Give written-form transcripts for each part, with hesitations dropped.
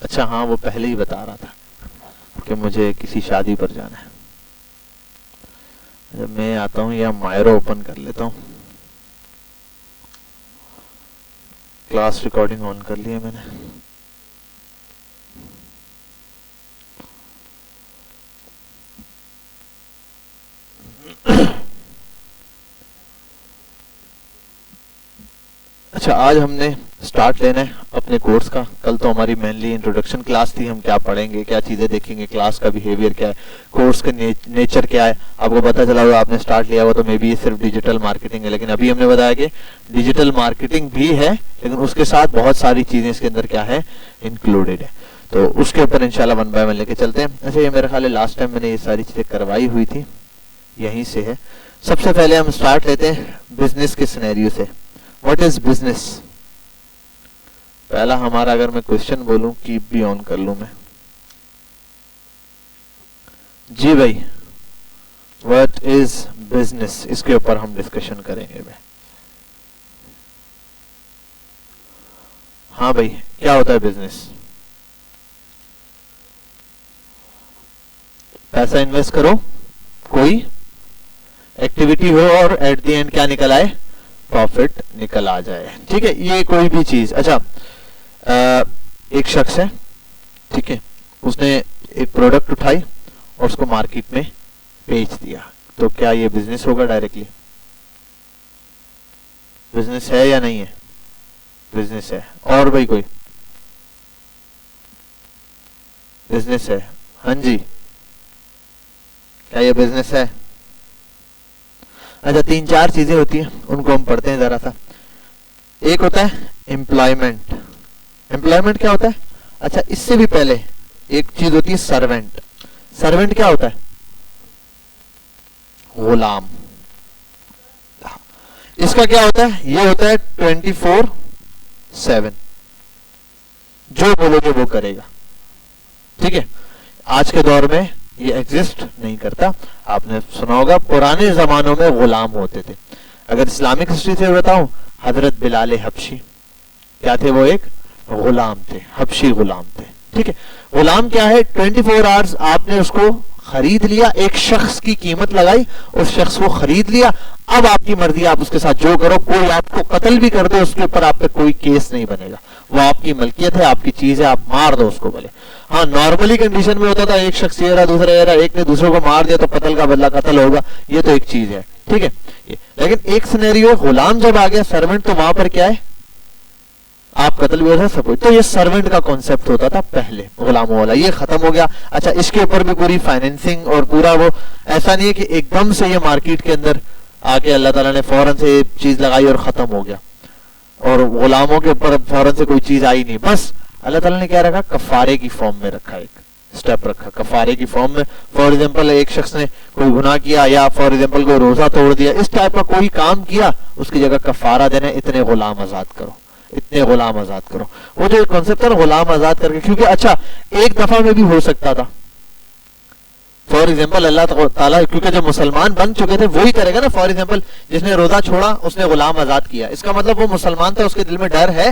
अच्छा हाँ, वो पहले ही बता रहा था कि मुझे किसी शादी पर जाना है। जब मैं आता हूँ या मायरो ओपन कर लेता हूँ। क्लास रिकॉर्डिंग ऑन कर ली है मैंने। अच्छा, आज हमने स्टार्ट लेना है अपने कोर्स का। कल तो हमारी मेनली इंट्रोडक्शन क्लास थी, हम क्या पढ़ेंगे, क्या चीजें देखेंगे, क्लास का बिहेवियर क्या है, कोर्स का नेचर क्या है। आपको पता चला होगा, आपने स्टार्ट लिया हुआ तो मे बी ये सिर्फ डिजिटल मार्केटिंग है, लेकिन अभी हमने बताया कि डिजिटल मार्केटिंग भी है, लेकिन उसके साथ बहुत सारी चीजें इसके अंदर क्या है, इंक्लूडेड है। तो उसके ऊपर इंशाल्लाह वन बाय वन लेके चलते हैं। अच्छा, ये मेरा ख्याल है लास्ट टाइम मैंने ये सारी चीजें करवाई हुई थी, यहीं से है। सबसे पहले हम स्टार्ट लेते हैं बिजनेस के सिनेरियो से। What is business? पहला हमारा, अगर मैं क्वेश्चन बोलूं, कीप भी ऑन कर लूं मैं। जी भाई, व्हाट इज बिजनेस, इसके ऊपर हम डिस्कशन करेंगे भाई। हाँ भाई, क्या होता है बिजनेस? पैसा इन्वेस्ट करो, कोई एक्टिविटी हो और एट द एंड क्या निकल आए, प्रॉफिट निकल आ जाए। ठीक है, ये कोई भी चीज। अच्छा, एक शख्स है, ठीक है, उसने एक प्रोडक्ट उठाई और उसको मार्केट में बेच दिया, तो क्या ये बिजनेस होगा? डायरेक्टली बिजनेस है या नहीं है? बिजनेस है। और भाई कोई बिजनेस है? हाँ जी, क्या ये बिजनेस है? अच्छा, तीन चार चीजें होती हैं, उनको हम पढ़ते हैं जरा सा। एक होता है एम्प्लॉयमेंट। एम्प्लॉयमेंट क्या होता है? अच्छा, इससे भी पहले एक चीज होती है सर्वेंट। सर्वेंट क्या होता है? गुलाम। इसका क्या होता है? ये होता है 24/7, जो बोलोगे वो करेगा। ठीक है, आज के दौर में ये एग्जिस्ट नहीं करता। आपने सुना होगा पुराने जमानों में गुलाम होते थे। अगर इस्लामिक हिस्ट्री से बताऊं, हजरत बिलाल हबशी क्या थे? वो एक गुलाम थे, हबशी गुलाम थे। ठीक है, गुलाम क्या है? 24 आवर्स आपने उसको खरीद लिया, एक शख्स की कीमत लगाई, उस शख्स को खरीद लिया, अब आपकी मर्जी, आप उसके साथ जो करो। कोई आपको कत्ल भी कर दे, उसके ऊपर आप पे कोई केस नहीं बनेगा, वो आपकी मलकियत है, आपकी चीज है, आप मार दो उसको भले। हाँ, नॉर्मली कंडीशन में होता था एक शख्स ये रहा, दूसरा ये रहा, एक ने दूसरे को मार दिया तो कत्ल का बदला कत्ल होगा, ये तो एक चीज है। ठीक है, लेकिन एक सिनेरियो गुलाम जब आ गया, सर्वेंट, तो वहां पर क्या है, आप कत्ल भी हो सकते सब कुछ। तो ये सर्वेंट का कॉन्सेप्ट होता था पहले, गुलामों वाला, ये खत्म हो गया। अच्छा, इसके ऊपर भी पूरी फाइनेंसिंग और पूरा वो, ऐसा नहीं है कि एकदम से ये मार्केट के अंदर आके अल्लाह ताला ने फौरन से चीज लगाई और खत्म हो गया, और गुलामों के ऊपर फौरन से कोई चीज आई नहीं। बस अल्लाह ताला ने क्या रखा? कफारे की फॉर्म में रखा, एक स्टेप रखा कफारे की फॉर्म में। फॉर एग्जाम्पल, एक शख्स ने कोई गुनाह किया, या फॉर एग्जाम्पल कोई रोजा तोड़ दिया, इस टाइप का कोई काम किया, उसकी जगह कफारा देना, इतने गुलाम आजाद करो, इतने गुलाम आजाद करो। वो जो कॉन्सेप्ट है ना, गुलाम आजाद करके, क्योंकि अच्छा एक दफा में भी हो सकता था। फॉर एग्जाम्पल अल्लाह ताला, क्योंकि जो मुसलमान बन चुके थे वही करेगा ना। फॉर एग्जाम्पल, जिसने रोजा छोड़ा उसने गुलाम आजाद किया, इसका मतलब वो मुसलमान था, उसके दिल में डर है।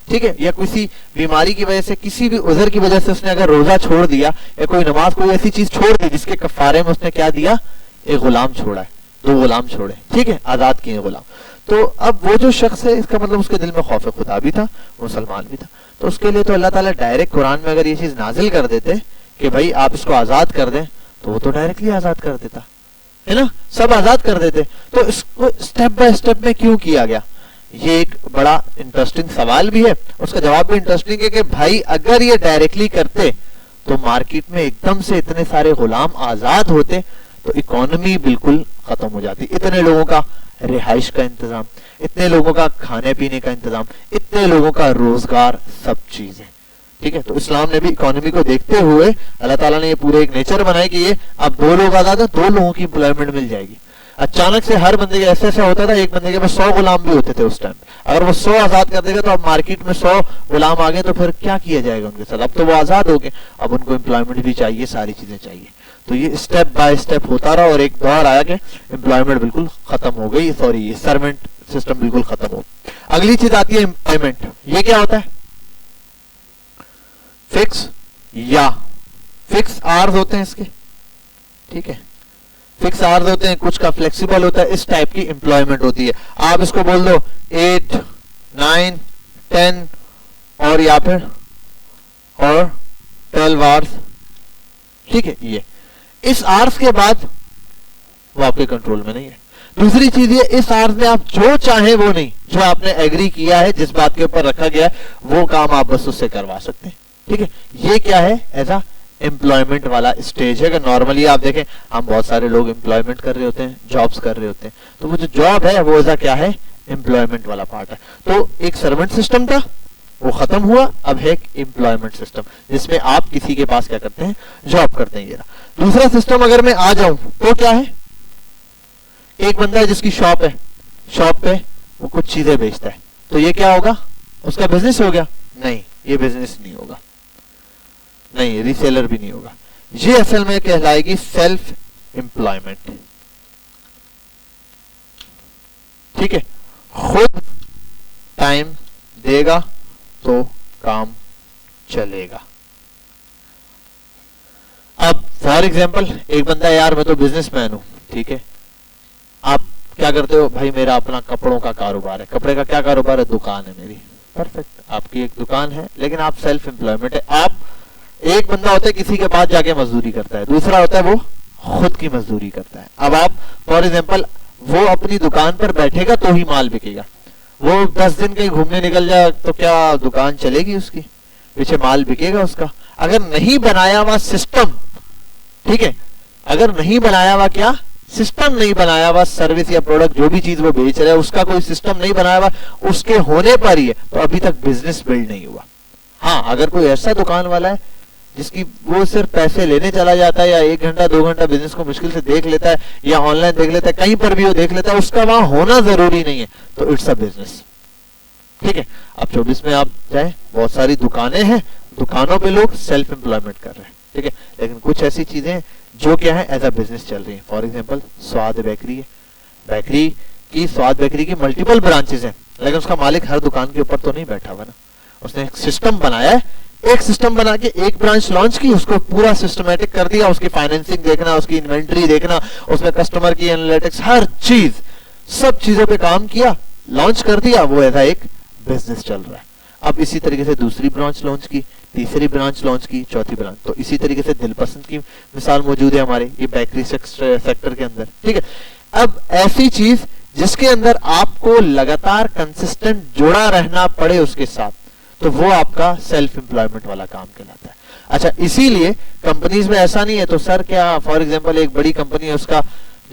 ठीक है, या किसी बीमारी की वजह से, किसी भी उज़र की वजह से उसने अगर रोजा छोड़ दिया, या कोई नमाज, कोई ऐसी चीज छोड़ दी जिसके कफारे में उसने क्या दिया, एक गुलाम छोड़ा है, दो गुलाम छोड़े, ठीक है, आजाद किए गुलाम। तो अब वो जो शख्स है, इसका मतलब उसके दिल में खौफ खुदा भी था, मुसलमान भी था। तो उसके लिए तो अल्लाह ताला डायरेक्ट कुरान में अगर ये चीज नाजिल कर देते कि भाई आप इसको आजाद कर दें, तो वो तो डायरेक्टली आजाद कर देता है ना, सब आजाद कर देते। तो इसको स्टेप बाय स्टेप में क्यों किया गया? ये एक बड़ा इंटरेस्टिंग सवाल भी है, उसका जवाब भी इंटरेस्टिंग है कि भाई अगर ये डायरेक्टली करते तो मार्केट में एकदम से इतने सारे गुलाम आजाद होते, तो इकोनॉमी बिल्कुल खत्म हो जाती। इतने लोगों का रिहाइश का इंतजाम, इतने लोगों का खाने पीने का इंतजाम, इतने लोगों का रोजगार, सब चीजें। ठीक है, तो इस्लाम ने भी इकोनॉमी को देखते हुए अल्लाह ताला ने ये पूरे एक नेचर बनाया कि ये अब दो लोग आजाद है, दो लोगों की एम्प्लॉयमेंट मिल जाएगी। अचानक से हर बंदे के ऐसा होता था, एक बंदे के पास 100 गुलाम भी होते थे उस टाइम। अगर वो 100 आजाद कर देगा तो अब मार्केट में 100 गुलाम आ गए, तो फिर क्या किया जाएगा उनके साथ? अब तो वो आजाद हो गए, अब उनको एम्प्लॉयमेंट भी चाहिए, सारी चीजें चाहिए। तो ये स्टेप बाय स्टेप होता रहा, और एक दौर आया कि एम्प्लॉयमेंट बिल्कुल खत्म हो गई, सॉरी ये सर्वेंट सिस्टम बिल्कुल खत्म हो। अगली चीज आती है एम्प्लॉयमेंट। ये क्या होता है? फिक्स या फिक्स आवर्स होते हैं इसके, ठीक है, फिक्स आवर्स होते हैं, कुछ का फ्लेक्सिबल होता है, इस टाइप की एम्प्लॉयमेंट होती है। आप इसको बोल दो 8, 9, 10 और या फिर और 12 आवर्स, ठीक है। ये इस आवर्स के बाद वो आपके कंट्रोल में नहीं है। दूसरी चीज ये, इस आवर्स में आप जो चाहे वो नहीं, जो आपने एग्री किया है, जिस बात के ऊपर रखा गया है, वो काम आप बस उससे करवा सकते हैं, ठीक है। ये क्या है, ऐसा एम्प्लॉयमेंट वाला स्टेज है। नॉर्मली आप देखें, हम बहुत सारे लोग एम्प्लॉयमेंट कर रहे होते हैं, जॉब्स कर रहे होते हैं, तो वो जो जॉब है वो ऐसा क्या है, एम्प्लॉयमेंट वाला पार्ट है। तो एक सर्वेंट सिस्टम था, वो खत्म हुआ, अब है एक एम्प्लॉयमेंट सिस्टम, जिसमें आप किसी के पास क्या करते हैं, जॉब करते हैं। ये रहा दूसरा सिस्टम। अगर मैं आ जाऊं तो क्या है, एक बंदा है जिसकी शॉप है, शॉप पे वो कुछ चीजें बेचता है, तो ये क्या होगा, उसका बिजनेस हो गया? नहीं, ये बिजनेस नहीं होगा, नहीं, रीसेलर भी नहीं होगा। ये असल में कहलाएगी सेल्फ एम्प्लॉयमेंट, ठीक है। खुद टाइम देगा तो काम चलेगा। अब फॉर एग्जांपल एक बंदा, यार मैं तो बिजनेसमैन हूं, ठीक है, आप क्या करते हो, भाई मेरा अपना कपड़ों का कारोबार है, कपड़े का क्या कारोबार है, दुकान है मेरी, परफेक्ट, आपकी एक दुकान है, लेकिन आप सेल्फ एम्प्लॉयमेंट है। आप, एक बंदा होता है किसी के पास जाके मजदूरी करता है, दूसरा होता है वो खुद की मजदूरी करता है। अब आप फॉर एग्जांपल, वो अपनी दुकान पर बैठेगा तो ही माल बिकेगा, वो 10 दिन कहीं घूमने निकल जाए तो क्या दुकान चलेगी उसकी, पीछे माल बिकेगा उसका? अगर नहीं बनाया हुआ सिस्टम, ठीक है, अगर नहीं बनाया हुआ क्या सिस्टम, नहीं बनाया हुआ सर्विस या प्रोडक्ट, जो भी चीज वो बेच रहा है उसका कोई सिस्टम नहीं बनाया हुआ, उसके होने पर ही है, तो अभी तक बिजनेस बिल्ड नहीं हुआ। हाँ, अगर कोई ऐसा दुकान वाला है जिसकी वो सिर्फ पैसे लेने चला जाता है, या 1 घंटा 2 घंटा बिजनेस को मुश्किल से देख लेता है, या ऑनलाइन देख लेता है, कहीं पर भी वो देख लेता है, उसका वहां होना जरूरी नहीं है, तो इट्स अ बिजनेस, ठीक है। अब 24 में आप जाए, बहुत सारी दुकानें हैं, दुकानों पे लोग सेल्फ एम्प्लॉयमेंट कर रहे हैं, ठीक है, लेकिन कुछ ऐसी चीजें हैं जो क्या है, एज अ बिजनेस चल रही है। फॉर एग्जांपल स्वाद बेकरी है, बेकरी की, स्वाद बेकरी की मल्टीपल ब्रांचेस हैं, लेकिन उसका मालिक हर दुकान के ऊपर तो नहीं बैठा हुआ ना, उसने एक सिस्टम बनाया है, एक सिस्टम बना के एक ब्रांच लॉन्च की, उसको पूरा सिस्टमेटिक कर दिया, उसकी फाइनेंसिंग देखना, उसकी इन्वेंट्री देखना, उसमें कस्टमर की एनालिटिक्स, हर चीज, सब चीजों पे काम किया, लॉन्च कर दिया, वो ऐसा एक बिजनेस चल रहा है। अब इसी तरीके से दूसरी ब्रांच लॉन्च की, तीसरी ब्रांच लॉन्च की, चौथी ब्रांच, तो इसी तरीके से दिलपसंद की मिसाल मौजूद है हमारे ये बेकरी सेक्टर के अंदर, ठीक है। अब ऐसी चीज जिसके अंदर आपको लगातार कंसिस्टेंट जुड़ा रहना पड़े उसके साथ, तो वो आपका सेल्फ एम्प्लॉयमेंट वाला काम कहलाता है। अच्छा, इसीलिए कंपनीज में ऐसा नहीं है, तो सर क्या फॉर एग्जांपल एक बड़ी कंपनी है, उसका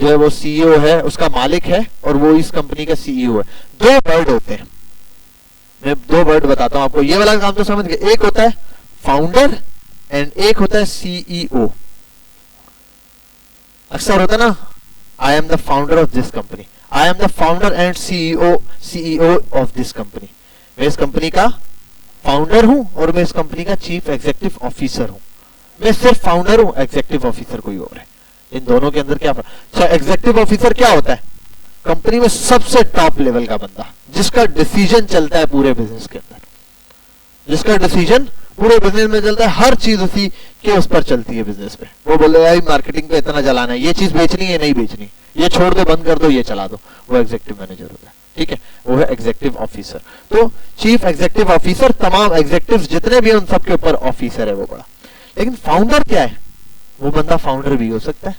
जो है वो सीईओ है, उसका मालिक है, और वो इस कंपनी का सीईओ है, 2 वर्ड होते हैं, मैं 2 वर्ड बताता हूं आपको, ये वाला काम तो समझ गए, एक होता है फाउंडर एंड एक होता है सीईओ। अक्सर होता ना, I am the founder of this company, I am the founder and CEO of this company, मैं इस कंपनी का फाउंडर हूं और मैं इस कंपनी का चीफ एग्जीक्यूटिव ऑफिसर हूं। मैं सिर्फ फाउंडर हूं, एग्जीक्यूटिव ऑफिसर कोई और है, इन दोनों के अंदर क्या फर्क? अच्छा, एग्जीक्यूटिव ऑफिसर क्या होता है? कंपनी में सबसे टॉप लेवल का बंदा, जिसका डिसीजन चलता है पूरे बिजनेस के अंदर, जिसका डिसीजन पूरे बिजनेस में चलता है, हर चीज उसी के उस पर चलती है बिजनेस पे। वो बोल रहा है मार्केटिंग पे इतना चलाना है, ये चीज बेचनी है नहीं बेचनी, ये छोड़ दो बंद कर दो ये चला दो, वो एग्जीक्यूटिव मैनेजर होता है, ठीक है, वो है एग्जीक्यूटिव ऑफिसर। तो चीफ एग्जीक्यूटिव ऑफिसर, तमाम एग्जीक्यूटिव जितने भी उन सबके ऊपर ऑफिसर है वो बड़ा। लेकिन फाउंडर क्या है? वो बंदा फाउंडर भी हो सकता है।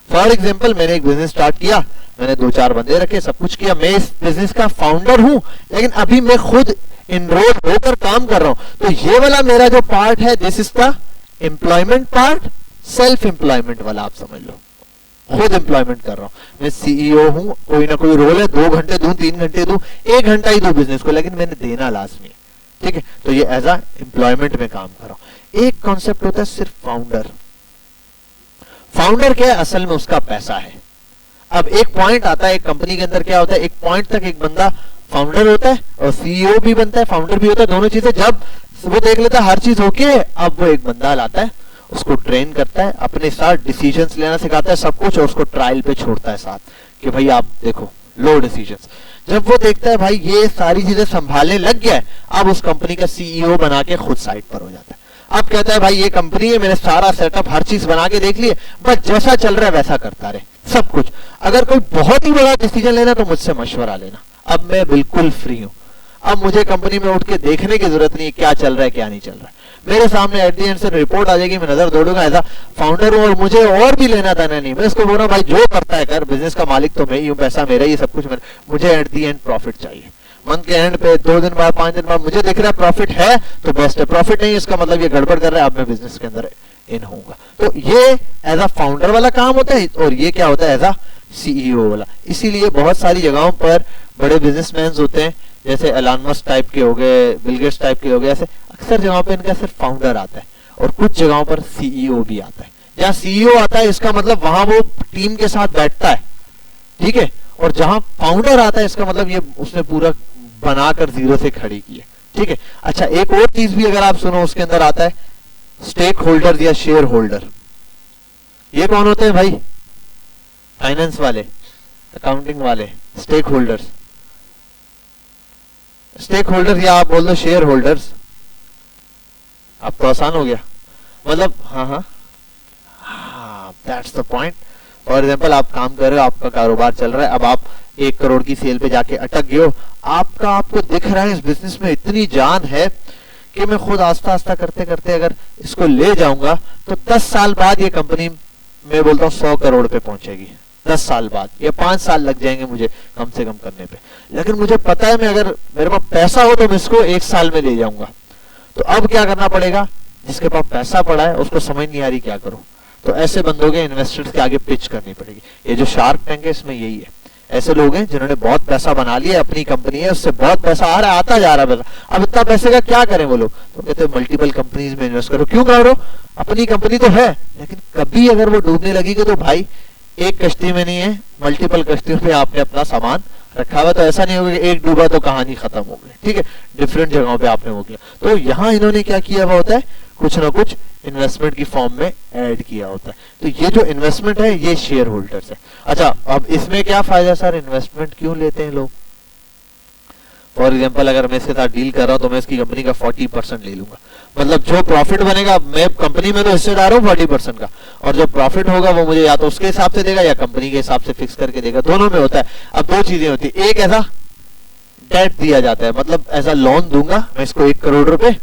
फॉर एग्जाम्पल, मैंने एक बिजनेस स्टार्ट किया, मैंने 2-4 बंदे रखे, सब कुछ किया, मैं इस बिजनेस का फाउंडर हूं, लेकिन अभी मैं खुद इनरोल होकर काम कर रहा हूं, तो ये वाला मेरा जो पार्ट है, this is the employment part, self employment वाला आप समझ लो, खुद एम्प्लॉयमेंट कर रहा हूं, मैं सीईओ हूं, कोई ना कोई रोल है, 2 घंटे दूं, 3 घंटे दूं, 1 घंटा ही दूं बिजनेस को, लेकिन मैंने देना लाजमी है, ठीक है, तो ये एज अ एम्प्लॉयमेंट में काम कर रहा हूं। एक कॉन्सेप्ट होता है सिर्फ फाउंडर। फाउंडर क्या है? असल में उसका पैसा है। अब एक पॉइंट आता है एक कंपनी के अंदर, क्या होता है, एक पॉइंट तक एक बंदा फाउंडर होता है और सीईओ भी बनता है, फाउंडर भी होता है, दोनों चीजें जब वो देख लेता है हर चीज ओके है, अब वो एक बंदा लाता है, उसको ट्रेन करता है, अपने साथ डिसीजंस लेना सिखाता है, सब कुछ, और उसको ट्रायल पे छोड़ता है साथ कि भाई आप देखो, लो डिसीजंस। जब वो देखता है भाई ये सारी चीजें संभालने लग गया है, अब उस कंपनी का सीईओ बना के खुद साइड पर हो जाता है। अब कहता है भाई ये कंपनी है, मैंने सारा सेटअप हर चीज बना के देख लिए, बस जैसा चल रहा है वैसा करता रहे सब कुछ। अगर कोई बहुत ही बड़ा डिसीजन लेना तो मुझसे मशवरा लेना, अब मैं बिल्कुल फ्री हूं। अब मुझे कंपनी में उठ के देखने की जरूरत नहीं है क्या चल रहा है क्या नहीं चल रहा है, मेरे सामने एट द एंड से रिपोर्ट आ जाएगी, मैं नजर दौड़ूंगा, ऐसा फाउंडर हूं और मुझे और भी लेना देना नहीं। मैं इसको बोल रहा हूं भाई जो करता है कर, बिजनेस का मालिक तो मैं ही हूं, पैसा मेरा ही, सब कुछ मेरा, मुझे एट द एंड प्रॉफिट चाहिए। मंथ के एंड पे 2 दिन बाद 5 दिन बाद मुझे दिख रहा है प्रॉफिट है तो बेस्ट है, प्रॉफिट नहीं इसका मतलब ये गड़बड़ कर रहा है, अब मैं बिजनेस के अंदर इन होऊंगा। तो ये एज अ फाउंडर वाला काम होता है और ये क्या होता है एज अ सीईओ वाला। इसीलिए बहुत सारी जगहों पर बड़े बिजनेसमैन होते हैं, जैसे एलन मस्क टाइप के हो गए, बिल गेट्स टाइप के हो गए, ऐसे अक्सर जगहों पे इनका सिर्फ फाउंडर आता है और कुछ जगहों पर सीईओ भी आता है। जहां सीईओ आता है इसका मतलब वहां वो टीम के साथ बैठता है, ठीक है, और जहां फाउंडर आता है इसका मतलब ये उसने पूरा बनाकर जीरो से खड़ी की है, ठीक है। अच्छा एक और चीज भी अगर आप सुनो उसके अंदर आता है स्टेक होल्डर या शेयर होल्डर। ये कौन होते हैं भाई? फाइनेंस वाले, अकाउंटिंग वाले, स्टेक होल्डर्स। स्टेक होल्डर या आप बोल दो शेयर होल्डर्स, अब तो आसान हो गया, मतलब हाँ, that's the point. For example आप काम कर रहे हो, आपका कारोबार चल रहा है, अब आप 1 करोड़ की सेल पे जाके अटक गए हो, आपको दिख रहा है इस बिजनेस में इतनी जान है कि मैं खुद आस्ता आस्ता करते करते अगर इसको ले जाऊंगा तो 10 साल बाद ये कंपनी मैं बोलता हूँ 100 करोड़ पे पहुंचेगी, 10 साल बाद, या 5 साल लग जाएंगे मुझे कम से कम करने पे। लेकिन मुझे पता है मैं अगर मेरे पास पैसा हो तो मैं इसको 1 साल में ले जाऊंगा। तो अब क्या करना पड़ेगा? जिसके पास पैसा पड़ा है उसको समझ नहीं आ रही क्या करूं, तो ऐसे बंदों के इन्वेस्टर्स के आगे पिच करनी पड़ेगी। ये जो शार्क टैंक है इसमें यही है, ऐसे लोग हैं जिन्होंने बहुत पैसा बना लिया, अपनी कंपनी है उससे बहुत पैसा आ रहा है, आता जा रहा है पैसा, अब इतना पैसे का क्या करें वो लोग? तो कहते हैं मल्टीपल कंपनीज में इन्वेस्ट करो। क्यों करो? अपनी कंपनी तो है लेकिन कभी अगर वो डूबने लगेगी तो भाई एक कश्ती में नहीं है, मल्टीपल कश्तियों पे आपने अपना सामान रखा हुआ, तो ऐसा नहीं होगा कि एक डूबा तो कहानी खत्म हो गई, ठीक है, डिफरेंट जगहों पे आपने हो गया। तो यहाँ इन्होंने क्या किया हुआ होता है, कुछ ना कुछ इन्वेस्टमेंट की फॉर्म में ऐड किया होता है। तो ये जो इन्वेस्टमेंट है ये शेयर होल्डर्स है। अच्छा अब इसमें क्या फायदा सर, इन्वेस्टमेंट क्यों लेते हैं लोग? फॉर एग्जाम्पल अगर मैं इसके साथ डील कर रहा हूं तो मैं इसकी कंपनी का 40% ले लूंगा, मतलब जो प्रॉफिट बनेगा, मैं कंपनी में तो हिस्सेदार हूं 40% का, और जो प्रॉफिट होगा वो मुझे या तो उसके हिसाब से देगा या कंपनी के हिसाब से फिक्स करके देगा, दोनों में होता है। अब 2 चीजें होती है, एक ऐसा डेट दिया जाता है, मतलब ऐसा लोन दूंगा मैं इसको 1 करोड़ रुपए,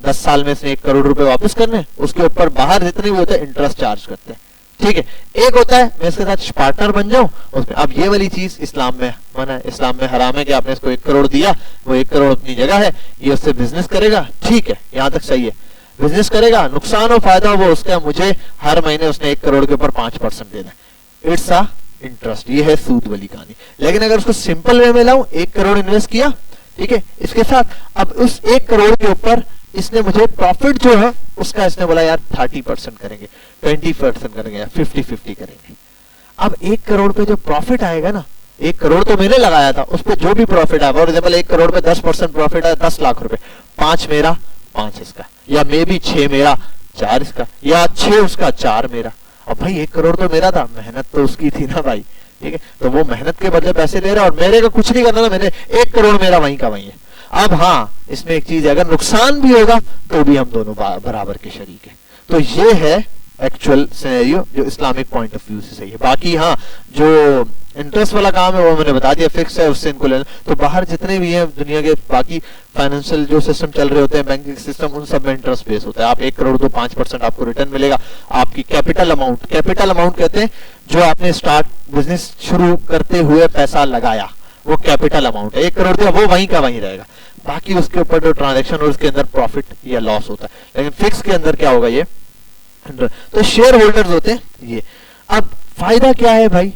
10 साल में इसने 1 करोड़ रुपए वापस करने, उसके ऊपर बाहर जितने भी होते हैं इंटरेस्ट चार्ज करते हैं, ठीक है। एक होता है मैं इसके साथ पार्टनर बन जाऊं उसमें। अब ये वाली चीज इस्लाम में मना है, इस्लाम में हराम है कि आपने इसको 1 करोड़ दिया, वो 1 करोड़ अपनी जगह है, ये उससे बिजनेस करेगा, ठीक है, यहां तक सही है, बिजनेस करेगा, नुकसान हो फायदा हो वो उसका, मुझे हर महीने उसने 1 करोड़ के ऊपर 5% देना है, इट्स अ इंटरेस्ट, ये है सूद वाली कहानी। लेकिन अगर उसको सिंपल वे में लाऊं, 1 करोड़ इन्वेस्ट किया, ठीक है, इसके साथ अब उस 1 करोड़ के ऊपर इसने मुझे प्रॉफिट जो है उसका इसने बोला यार 30% करेंगे, 20% करेंगे या 50-50 करेंगे। अब 1 करोड़ पे जो प्रॉफिट आएगा ना, 1 करोड़ तो मैंने लगाया था, उस पे जो भी प्रॉफिट आया, फॉर एग्जाम्पल 1 करोड़ पे 10% प्रॉफिट आया, 10 लाख रुपए, 5 मेरा 5 इसका, या मे बी 6 मेरा 4 इसका, या 6 उसका 4 मेरा। अब भाई 1 करोड़ तो मेरा था, मेहनत तो उसकी थी ना भाई, ठीक है, तो वो मेहनत के बदले पैसे ले रहा है और मेरे का कुछ नहीं करना था, मैंने 1 करोड़ मेरा वहीं का वहीं है। अब हाँ इसमें एक चीज है, अगर नुकसान भी होगा तो भी हम दोनों बराबर के शरीक हैं। तो ये है एक्चुअल सिनेरियो जो इस्लामिक पॉइंट ऑफ व्यू से सही है। बाकी हाँ जो इंटरेस्ट वाला काम है वो मैंने बता दिया, फिक्स है, उससे इनको लेना। तो बाहर जितने भी हैं दुनिया के बाकी फाइनेंशियल जो सिस्टम चल रहे होते हैं, बैंकिंग सिस्टम, उन सब में इंटरेस्ट बेस होता है। आप 1 करोड़ तो 5% आपको रिटर्न मिलेगा। आपकी कैपिटल अमाउंट कहते हैं जो आपने स्टार्ट बिजनेस शुरू करते हुए पैसा लगाया, वो कैपिटल अमाउंट है। 1 करोड़ दिया वो वहीं का वहीं रहेगा, बाकी उसके ऊपर जो ट्रांजैक्शन और उसके अंदर प्रॉफिट या लॉस होता है। लेकिन फिक्स के अंदर क्या होगा, ये तो शेयर होल्डर्स होते हैं ये। अब फायदा क्या है भाई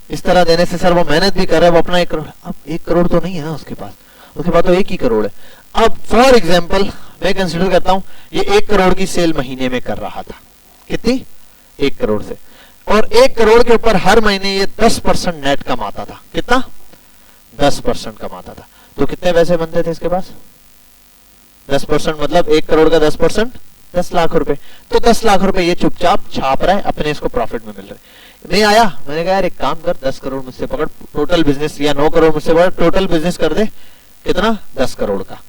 इस तरह देने से? सर वो मेहनत भी कर रहा है, वो अपना 1 करोड़, अब 1 करोड़ तो नहीं है ना उसके पास तो 1 ही करोड़ है। अब फॉर एग्जाम्पल मैं कंसिडर करता हूं ये 1 करोड़ की सेल महीने में कर रहा था, कितनी? 1 करोड़ से, और 1 करोड़ के ऊपर हर महीने ये 10% नेट कमाता था। कितना? 10% कमाता था। तो कितने पैसे बनते थे इसके पास? 10% मतलब 1 करोड़ का 10% 10 लाख रुपए। तो 10 लाख रुपए ये चुपचाप छाप रहा है, अपने इसको प्रॉफिट में मिल रहा है। मैं आया, मैंने कहा यार एक काम कर, 10 करोड़ मुझसे पकड़ टोटल बिजनेस, या 9 करोड़ मुझसे पकड़ टोटल बिजनेस कर दे। कितना? 10 करोड़ का।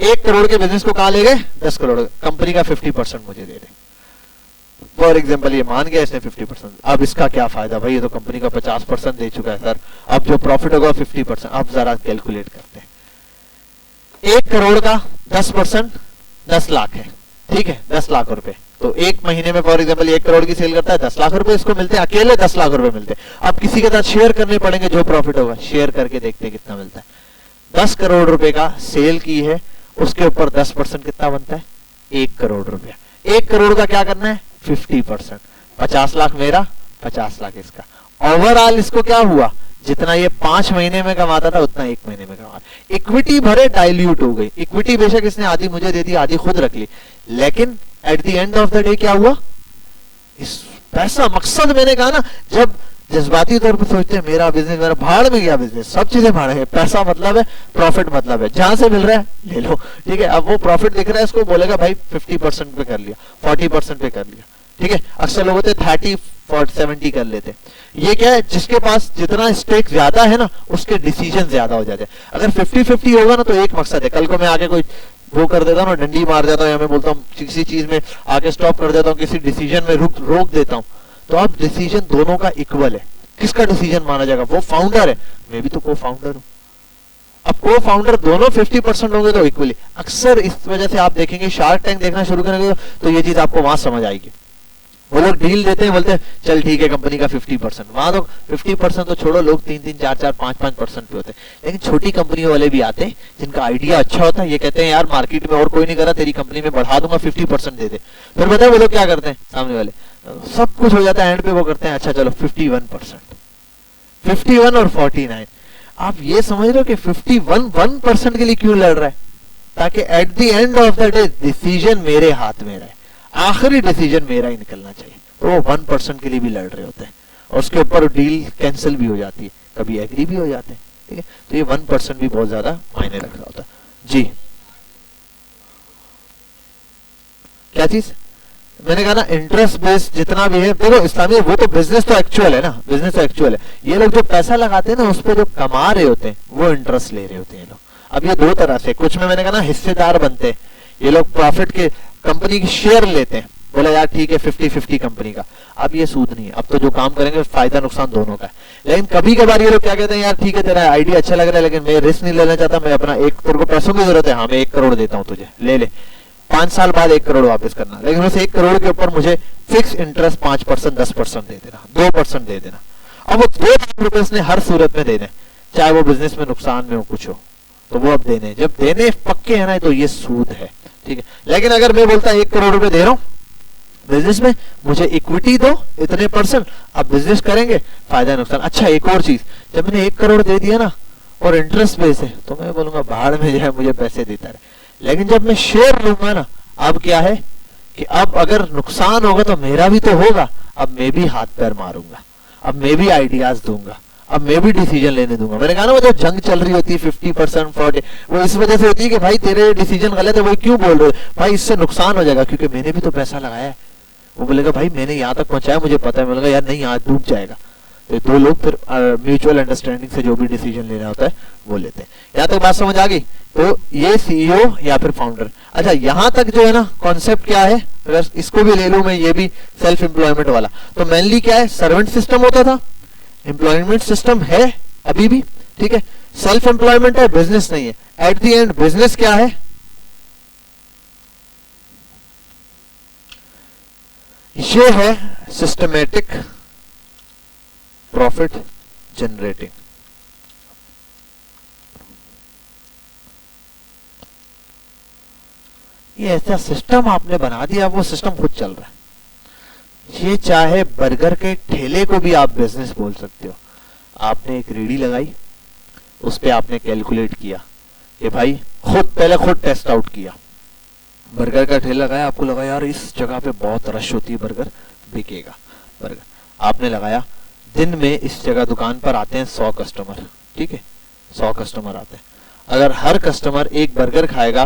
1 करोड़ के बिजनेस को कहां ले गए, 10 करोड़, कंपनी का 50% मुझे दे दे। फॉर एग्जाम्पल ये मान गया इसने 50%, अब इसका क्या फायदा भाई, ये तो कंपनी का 50% दे चुका है सर, अब जो प्रॉफिट होगा 50%। अब जरा कैलकुलेट करते हैं, 1 करोड़ का 10% 10 लाख है, ठीक है, 10 लाख रुपए। तो एक महीने में फॉर एग्जाम्पल 1 करोड़ की सेल करता है, 10 लाख रुपए इसको मिलते हैं, अकेले 10 लाख रुपए मिलते हैं। अब किसी के साथ शेयर करने पड़ेंगे, जो प्रॉफिट होगा शेयर करके देखते हैं कितना मिलता है। 10 करोड़ रुपए का सेल की है, उसके ऊपर 10% कितना बनता है, 1 करोड़ रुपया। 1 करोड़ का क्या करना है, 50%, 50 लाख मेरा, 50 लाख इसका। ओवरऑल इसको क्या हुआ, जितना ये 5 महीने में कमाता था उतना 1 महीने में कमा। इक्विटी भरे डाइल्यूट हो गई, इक्विटी बेशक इसने आधी मुझे दे दी, आधी खुद रख ली, लेकिन eight the end of the day क्या हुआ, इस पैसा मकसद मैंने कहा ना, जब जज्बाती तौर पर सोचते हैं मेरा बिजनेस, मेरा भाड़ में गया बिजनेस, सब चीजें भाड़ है, पैसा मतलब है, प्रॉफिट मतलब है, जहां से मिल रहा है ले लो, ठीक है। अब वो प्रॉफिट दिख रहा है, इसको बोलेगा भाई 50% पे कर लिया, 40% पे कर लिया, ठीक है। अक्सर लोग होते 30, 40, 70 कर लेते। ये क्या है, जिसके पास जितना स्टेक ज्यादा है ना, उसके डिसीजन ज्यादा हो जाते हैं। अगर 50-50 होगा ना, तो एक मकसद है, कल को मैं आगे कोई वो कर देता हूँ ना, डंडी मार जाता हूँ, या मैं बोलता हूँ किसी चीज में आगे स्टॉप कर देता हूँ, किसी डिसीजन में रोक देता हूँ, तो अब डिसीजन दोनों का इक्वल है। किसका डिसीजन माना जाएगा, वो फाउंडर है, मैं भी तो को फाउंडर हूँ। अब को फाउंडर दोनों 50% होंगे तो इक्वली। अक्सर इस वजह से आप देखेंगे, शार्क टैंक देखना शुरू करेंगे तो ये चीज आपको वहां समझ आएगी। वो लोग डील देते हैं, बोलते हैं चल ठीक है कंपनी का 50%, वहां तो 50% तो छोड़ो, लोग 3-3, 4-4, 5-5% पे होते हैं। लेकिन छोटी कंपनियों वाले भी आते हैं जिनका आइडिया अच्छा होता है, ये कहते हैं यार मार्केट में और कोई नहीं कर रहा, तेरी कंपनी में बढ़ा दूंगा, 50% दे दे। फिर बताए वो लोग क्या करते हैं, सामने वाले सब कुछ हो जाता है, एंड पे वो करते हैं अच्छा चलो 51%, 51 और 49। आप ये समझ रहे हो कि 51% के लिए क्यों लड़ रहा है, ताकि eight the end of the day decision मेरे हाथ में रहे, आखिरी डिसीजन मेरा ही निकलना चाहिए। तो वो 1% के लिए भी लड़ रहे होते हैं, और उसके ऊपर डील कैंसिल भी हो जाती है, कभी एग्री भी हो जाते हैं, ठीक है। तो ये 1% भी बहुत ज्यादा मायने रख रहा होता है जी। क्या चीज मैंने कहा ना, इंटरेस्ट बेस्ड जितना भी है, देखो इस्लामी वो तो बिजनेस तो एक्चुअल है ना, बिजनेस तो एक्चुअल है। ये लोग जो पैसा लगाते हैं ना, उस पर जो कमा रहे होते हैं वो इंटरेस्ट ले रहे होते हैं लोग। अब ये दो तरह से, कुछ में मैंने कहा ना हिस्सेदार बनते हैं, ये लोग प्रॉफिट के कंपनी की शेयर लेते हैं, बोला यार ठीक है 50-50 कंपनी का। अब ये सूद नहीं है, अब तो जो काम करेंगे फायदा नुकसान दोनों का है। लेकिन कभी कभार ये लोग क्या कहते हैं, यार ठीक है तेरा आइडिया अच्छा लग रहा है, लेकिन मैं रिस्क नहीं लेना चाहता, मैं अपना तेरे को पैसों की जरूरत है, हाँ मैं 1 करोड़ देता हूँ तुझे, ले ले, 5 साल बाद 1 करोड़ वापस करना, लेकिन उस 1 करोड़ के ऊपर मुझे फिक्स इंटरेस्ट 5%, 10% दे देना, 2% दे देना। अब वो 2 लाख रुपए उसने हर सूरत में देने, चाहे वो बिजनेस में नुकसान में हो कुछ हो, तो वो अब देने, जब देने पक्के है ना, तो ये सूद है, ठीक है। लेकिन अगर मैं बोलता 1 करोड़ रुपए दे रहा हूं बिजनेस में, मुझे इक्विटी दो इतने %, अब बिजनेस करेंगे, फायदा नुकसान। अच्छा एक और चीज, जब मैंने 1 करोड़ दे दिया ना और इंटरेस्ट बेस है, तो मैं बोलूंगा बाहर में जाए, मुझे पैसे देता रहे। लेकिन जब मैं शेयर लूंगा ना, अब क्या है कि अब अगर नुकसान होगा तो मेरा भी तो होगा, अब मैं भी हाथ पैर मारूंगा, अब मैं भी आइडियाज दूंगा, अब मैं भी डिसीजन लेने दूंगा। मैंने कहा ना वो जो जंग चल रही होती है 50% 40, वो इस वजह से होती है कि भाई तेरे डिसीजन गलत है, वो क्यों बोल रहे हो भाई, इससे नुकसान हो जाएगा, क्योंकि मैंने भी तो पैसा लगाया है। वो बोलेगा भाई मैंने यहाँ तक पहुंचाया, मुझे पता है, बोलेगा यार नहीं यहाँ डूब जाएगा। तो दो लोग फिर म्यूचुअल अंडरस्टैंडिंग से जो भी डिसीजन लेना होता है वो लेते हैं। यहाँ तक बात समझ आ गई? तो ये सीईओ या फिर फाउंडर। अच्छा यहाँ तक जो है ना कॉन्सेप्ट क्या है, अगर इसको भी ले लूं मैं, ये भी सेल्फ एम्प्लॉयमेंट वाला, तो मेनली क्या है, सर्वेंट सिस्टम होता था, एम्प्लॉयमेंट सिस्टम है अभी भी, ठीक है, सेल्फ एम्प्लॉयमेंट है, बिजनेस नहीं है। एट द एंड बिजनेस क्या है, ये है सिस्टमेटिक प्रॉफिट जनरेटिंग। ये ऐसा सिस्टम आपने बना दिया, वो सिस्टम खुद चल रहा है। ये चाहे बर्गर के ठेले को भी आप बिजनेस बोल सकते हो। आपने एक रेडी लगाई, उस पे आपने कैलकुलेट किया कि भाई पहले खुद टेस्ट आउट किया, बर्गर का ठेला लगाया, आपको लगा यार इस जगह पे बहुत रश होती है, बर्गर बिकेगा, बर्गर आपने लगाया। दिन में इस जगह दुकान पर आते हैं 100 कस्टमर, ठीक है, 100 कस्टमर आते हैं। अगर हर कस्टमर एक बर्गर खाएगा,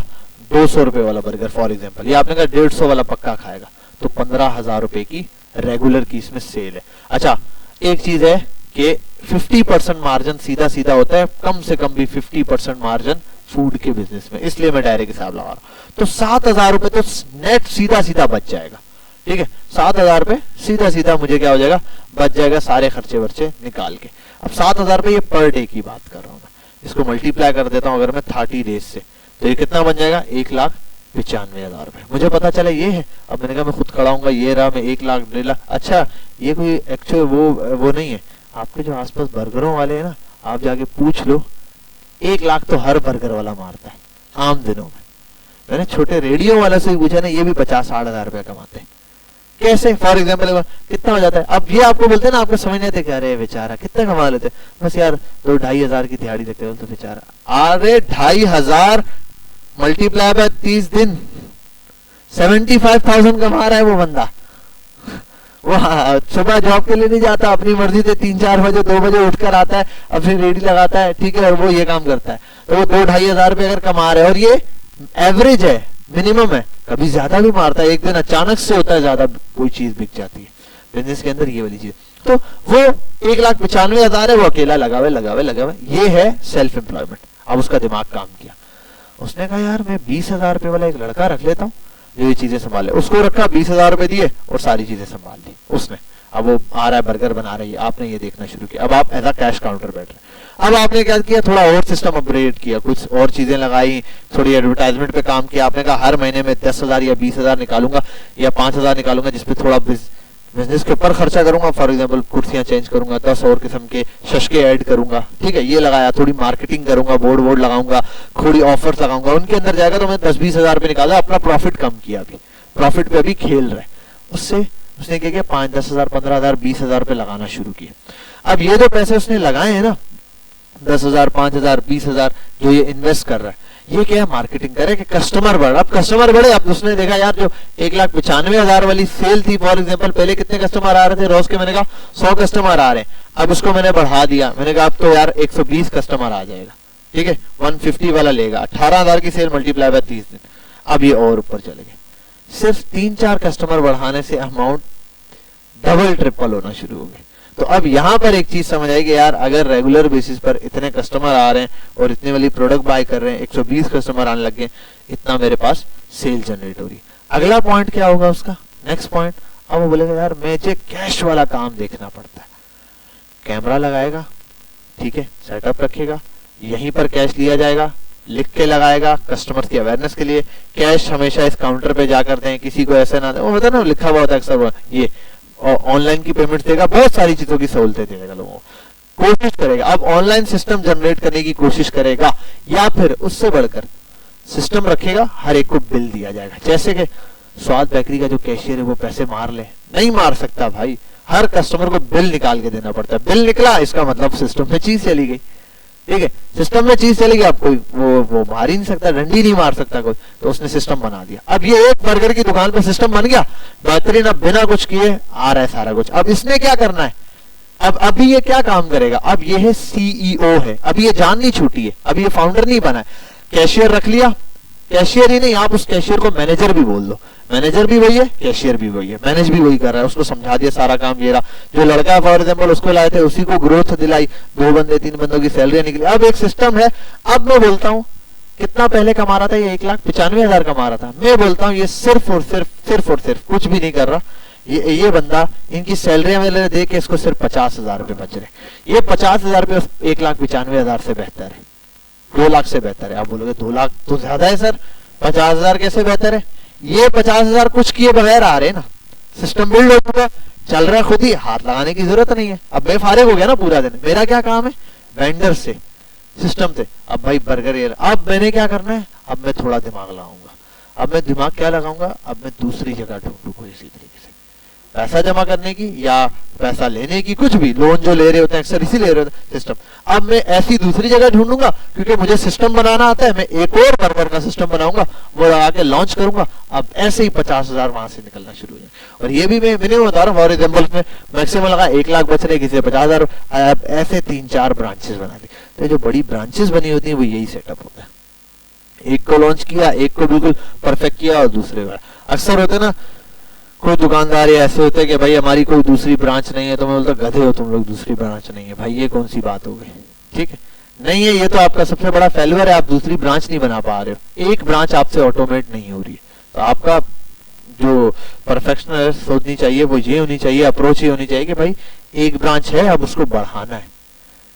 200 रुपए वाला बर्गर फॉर एग्जांपल, या आपने कहा 150 वाला पक्का खाएगा, तो 15,000 रुपए की रेगुलर की इसमें सेल है। अच्छा एक चीज है कि 50% मार्जिन सीधा सीधा होता है, कम से कम भी 50% मार्जिन फूड के बिजनेस में, इसलिए मैं डायरेक्ट हिसाब लगा रहा हूं। तो 7,000 रुपए तो नेट सीधा सीधा बच जाएगा। ठीक है, 7,000 रुपए सीधा सीधा मुझे क्या हो जाएगा, बच जाएगा सारे खर्चे वर्चे निकाल के। अब 7,000 रुपए ये पर डे की बात कर रहा हूं मैं, इसको मल्टीप्लाई कर देता हूं अगर मैं 30 डेज से, तो ये कितना बन जाएगा, 1,95,000 रुपए। मुझे पता चला ये है, अब मैंने कहा मैं खुद खड़ाऊंगा, ये रहा, मैं 1 लाख 1.5 लाख। अच्छा, ये कोई एक्चुअल वो नहीं है, आपके जो आसपास बर्गरों वाले हैं ना, आप जाके पूछ लो, 1 लाख तो हर बर्गर वाला मारता है आम दिनों में। मैंने छोटे रेडियो वाला से पूछा ना, ये भी 50-60 हजार रुपया कमाते हैं। कैसे, फॉर एग्जाम्पल कितना हो जाता है। अब ये आपको बोलते हैं ना, आपको समझ नहीं आते, क्या अरे बेचारा कितना कमा लेते, बस यार 2-2.5 हजार की दिहाड़ी देते हो तो बेचारा। अरे 2.5 हजार मल्टीप्लाई बाय 30 दिन, 75,000 कमा रहा है वो बंदा। वो सुबह जॉब के लिए नहीं जाता, अपनी मर्जी से 3-4 बजे 2 बजे उठकर आता है, अपनी रेडी लगाता है, ठीक है, और वो ये काम करता है। तो वो 2-2.5 हजार रुपए अगर कमा रहे हैं, और ये एवरेज है, मिनिमम है, कभी ज्यादा भी मारता है, एक दिन अचानक से होता है ज्यादा कोई चीज बिक जाती है बिजनेस के अंदर, ये वाली चीज। तो वो 1,95,000 है, वो अकेला लगावे, ये है सेल्फ एम्प्लॉयमेंट। अब उसका दिमाग काम किया, उसने कहा यार मैं 20,000 रुपए वाला एक लड़का रख लेता हूँ जो ये चीजें संभाले। उसको रखा, 20,000 रुपए दिए और सारी चीजें संभाल ली उसने। अब वो आ रहा है, बर्गर बना रही है, आपने ये देखना शुरू किया। अब आप एज अ कैश काउंटर बैठ रहे, अब आपने क्या किया, थोड़ा और सिस्टम अपग्रेड किया, कुछ और चीजें लगाई, थोड़ी एडवर्टाइजमेंट पे काम किया। आपने कहा हर महीने में 10,000 या 20,000 निकालूंगा या 5,000 निकालूंगा, जिसपे थोड़ा बिजनेस के ऊपर खर्चा करूंगा। फॉर एग्जांपल कुर्सियां चेंज करूंगा, 10 और किस्म के शशके ऐड करूंगा, ठीक है, ये लगाया। थोड़ी मार्केटिंग करूंगा, बोर्ड लगाऊंगा, थोड़ी ऑफर्स लगाऊंगा, उनके अंदर जाएगा तो मैं 10-20 हजार रुपए निकाला, अपना प्रॉफिट कम किया, अभी प्रॉफिट पे अभी खेल रहा है। उससे उसने क्या किया, 5-10 हजार, 15 हजार, 20 हजार रुपए लगाना शुरू किया। अब ये जो पैसे उसने लगाए हैं ना, 10,000, 5,000, 20,000 जो ये इन्वेस्ट कर रहा है, ये क्या है, मार्केटिंग करे कि कस्टमर बढ़े। अब कस्टमर बढ़े, अब उसने देखा यार जो 1,95,000 वाली सेल थी, फॉर एग्जांपल पहले कितने कस्टमर आ रहे थे रोज के, मैंने कहा 100 कस्टमर आ रहे हैं। अब उसको मैंने बढ़ा दिया, मैंने कहा अब तो यार 120 कस्टमर आ जाएगा, ठीक है, 150 वाला लेगा। 18,000 की सेल मल्टीप्लाई बाय 30 दिन, अब ये और ऊपर चले गए। सिर्फ 3-4 कस्टमर बढ़ाने से अमाउंट डबल ट्रिपल होना शुरू हो गए। तो अब यहां पर एक चीज समझ आएगी यार, अगर रेगुलर बेसिस पर इतने कस्टमर आ रहे हैं और इतने वाली प्रोडक्ट बाय कर रहे हैं, 120 कस्टमर आने लग गए, इतना मेरे पास सेल जनरेट हो रही है। अगला पॉइंट क्या होगा उसका, नेक्स्ट पॉइंट, अब वो बोलेगा यार मुझे कैश वाला काम देखना पड़ता है। कैमरा लगाएगा, ठीक है, सेटअप रखेगा, यहीं पर कैश लिया जाएगा, लिख के लगाएगा कस्टमर की अवेयरनेस के लिए। कैश हमेशा इस काउंटर पे जाकर दें, किसी को ऐसे ना दे, वो होता है ना लिखा हुआ होता है अक्सर, ये ऑनलाइन की पेमेंट देगा, बहुत सारी चीजों की सहूलतें देगा लोगों को, कोशिश करेगा। अब ऑनलाइन सिस्टम जनरेट करने की कोशिश करेगा, या फिर उससे बढ़कर सिस्टम रखेगा, हर एक को बिल दिया जाएगा। जैसे कि स्वाद बेकरी का जो कैशियर है वो पैसे मार ले, नहीं मार सकता भाई, हर कस्टमर को बिल निकाल के देना पड़ता है। बिल निकला, इसका मतलब सिस्टम में चीज चली गई, ठीक है, सिस्टम में चीज चलेगी, आप कोई वो मार ही नहीं सकता, डंडी नहीं मार सकता कोई, तो उसने सिस्टम बना दिया। अब ये एक बर्गर की दुकान पे सिस्टम बन गया बेहतरीन, अब बिना कुछ किए आ रहा है सारा कुछ। अब इसने क्या करना है, अब अभी ये क्या काम करेगा, अब ये है सीईओ है, अभी ये जान नहीं छूटी है, अभी ये फाउंडर नहीं बना है। कैशियर रख लिया, कैशियर ही नहीं, आप उस कैशियर को मैनेजर भी बोल दो, मैनेजर भी वही है, कैशियर भी वही है, मैनेज भी वही कर रहा है, उसको समझा दिया सारा काम ये रहा। जो लड़का फॉर एग्जांपल उसको लाए थे, उसी को ग्रोथ दिलाई, 2 बंदे 3 बंदों की सैलरी निकली। अब एक सिस्टम है। अब मैं बोलता हूं कितना पहले कमा रहा था ये, 1,95,000 कमा रहा था। मैं बोलता हूं ये सिर्फ और सिर्फ कुछ भी नहीं कर रहा, ये बंदा इनकी सैलरी में देख के इसको सिर्फ 50,000 रुपए बच रहे। ये 50,000 रुपए 1,95,000 से बेहतर है, 2 लाख से बेहतर है। आप बोलोगे 2 लाख तो ज्यादा है सर, 50,000 कैसे बेहतर है? ये 50,000 कुछ किए बगैर आ रहे हैं ना, सिस्टम बिल्ड हो चुका, चल रहा है खुद ही, हाथ लगाने की जरूरत नहीं है। अब मैं फारिग हो गया ना पूरा दिन, मेरा क्या काम है, वेंडर से, सिस्टम से। अब भाई बर्गर ये, अब मैंने क्या करना है, अब मैं थोड़ा दिमाग लगाऊंगा। अब मैं दिमाग क्या लगाऊंगा, अब मैं दूसरी जगह ढूंढूं कोई इसी तरीके से, पैसा जमा करने की या पैसा लेने की, कुछ भी, लोन जो ले रहे होते हैं अक्सर इसी ले रहे होते हैं सिस्टम। अब मैं ऐसी दूसरी जगह ढूंढूंगा, क्योंकि मुझे सिस्टम बनाना आता है, मैं एक और बर्गर का सिस्टम बनाऊंगा, वो लगा के लॉन्च करूंगा। अब ऐसे ही 50,000 वहां से निकलना शुरू हो जाए। और ये भी मैं मिनिमम बता रहा हूँ, फॉर एग्जाम्पल में मैक्सिमम लगा 1 लाख बच रहे, किसी 50,000, ऐसे 3-4 ब्रांचेस बना दी। तो जो बड़ी ब्रांचेस बनी होती है वो यही सेटअप होता है, एक को लॉन्च किया, एक को बिल्कुल परफेक्ट किया और दूसरे का। अक्सर होते ना कोई दुकानदार ऐसे होते हैं कि भाई हमारी कोई दूसरी ब्रांच नहीं है, तो मैं बोलता गधे हो तुम लोग, दूसरी ब्रांच नहीं है भाई, ये कौन सी बात हो गई, ठीक है। नहीं है, ये तो आपका सबसे बड़ा फेल्यूर है, आप दूसरी ब्रांच नहीं बना पा रहे हो, एक ब्रांच आपसे ऑटोमेट नहीं हो रही है। तो आपका जो परफेक्शन सोचनी चाहिए वो ये होनी चाहिए, अप्रोच ये होनी चाहिए कि भाई एक ब्रांच है, अब उसको बढ़ाना है।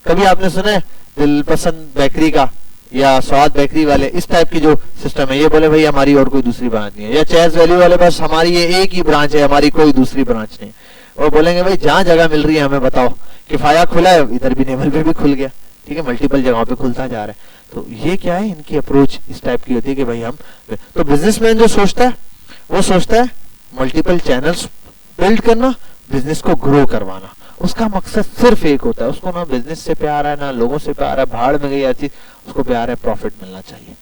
कभी आपने सुना है दिलपसंद बेकरी का या स्वाद बेकरी वाले इस टाइप की जो सिस्टम है, ये बोले भाई हमारी और कोई दूसरी ब्रांच नहीं है, या चेस वैल्यू वाले बस हमारी ये एक ही ब्रांच है, हमारी कोई दूसरी ब्रांच नहीं। और बोलेंगे भाई जहां जगह मिल रही है हमें बताओ, किफाया खुला है, इधर भी नेवल पे भी खुल गया, ठीक है, मल्टीपल जगहों पे खुलता जा रहा है। तो ये क्या है, इनकी अप्रोच इस टाइप की होती है कि भाई हम, तो बिजनेसमैन जो सोचता है वो सोचता है मल्टीपल चैनल्स बिल्ड करना, बिजनेस को ग्रो करवाना, उसका मकसद सिर्फ एक होता है, उसको ना बिजनेस से प्यार है ना लोगों से प्यार है, भाड़ में गई हर चीज, उसको प्यार है प्रॉफिट मिलना चाहिए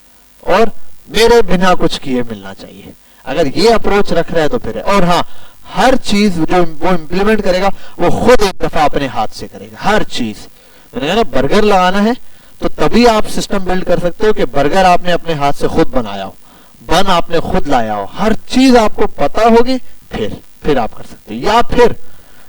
और मेरे बिना कुछ किए मिलना चाहिए। अगर ये अप्रोच रख रहा है तो फिर है। और हाँ, हर चीज जो वो इम्प्लीमेंट करेगा वो खुद एक दफा अपने हाथ से करेगा, हर चीज। मैंने कहा ना बर्गर लगाना है तो तभी आप सिस्टम बिल्ड कर सकते हो कि बर्गर आपने अपने हाथ से खुद बनाया हो, बन आपने खुद लाया हो, हर चीज आपको पता होगी, फिर आप कर सकते हो। या फिर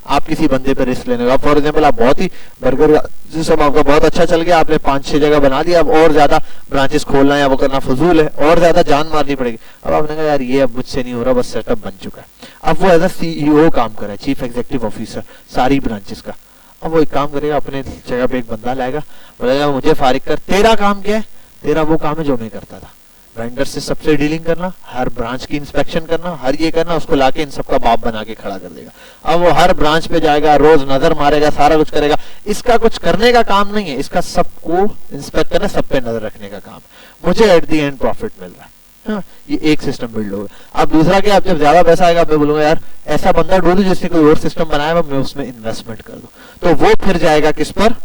आप किसी बंदे पर रिस्क लेने का, फॉर एग्जांपल आप बहुत ही बर्गर सिस्टम आपका बहुत अच्छा चल गया, आपने 5-6 जगह बना दिया, अब और ज्यादा ब्रांचेस खोलना है, वो करना फजूल है, और ज्यादा जान मारनी पड़ेगी। अब आपने कहा यार ये अब मुझसे नहीं हो रहा, बस सेटअप बन चुका है। अब वो एज अ CEO काम कर रहा है, चीफ एग्जीक्यूटिव ऑफिसर सारी ब्रांचेस का। अब वो एक काम करेगा, अपने जगह पे एक बंदा लाएगा, बोलेगा मुझे फारिग कर, तेरा काम क्या है? तेरा वो काम है जो मैं करता था, वेंडर से सबसे डीलिंग करना, हर ब्रांच की इंस्पेक्शन करना, हर ये करना, उसको लाके इन सबका बाप बना के खड़ा कर देगा। अब वो हर ब्रांच पे जाएगा, रोज नजर मारेगा, सारा कुछ करेगा। इसका कुछ करने का काम नहीं है, इसका सबको इंस्पेक्ट करना, सब पे नजर रखने का काम। मुझे एट द एंड प्रॉफिट मिल रहा है। हाँ, ये एक सिस्टम बिल्ड होगा। अब दूसरा क्या, अब जब ज्यादा पैसा आएगा मैं बोलूंगा यार ऐसा बंदा ढूंढूं जिसने कोई और सिस्टम बनाया है, मैं उसमें इन्वेस्टमेंट कर दूं, तो वो फिर जाएगा किस पर?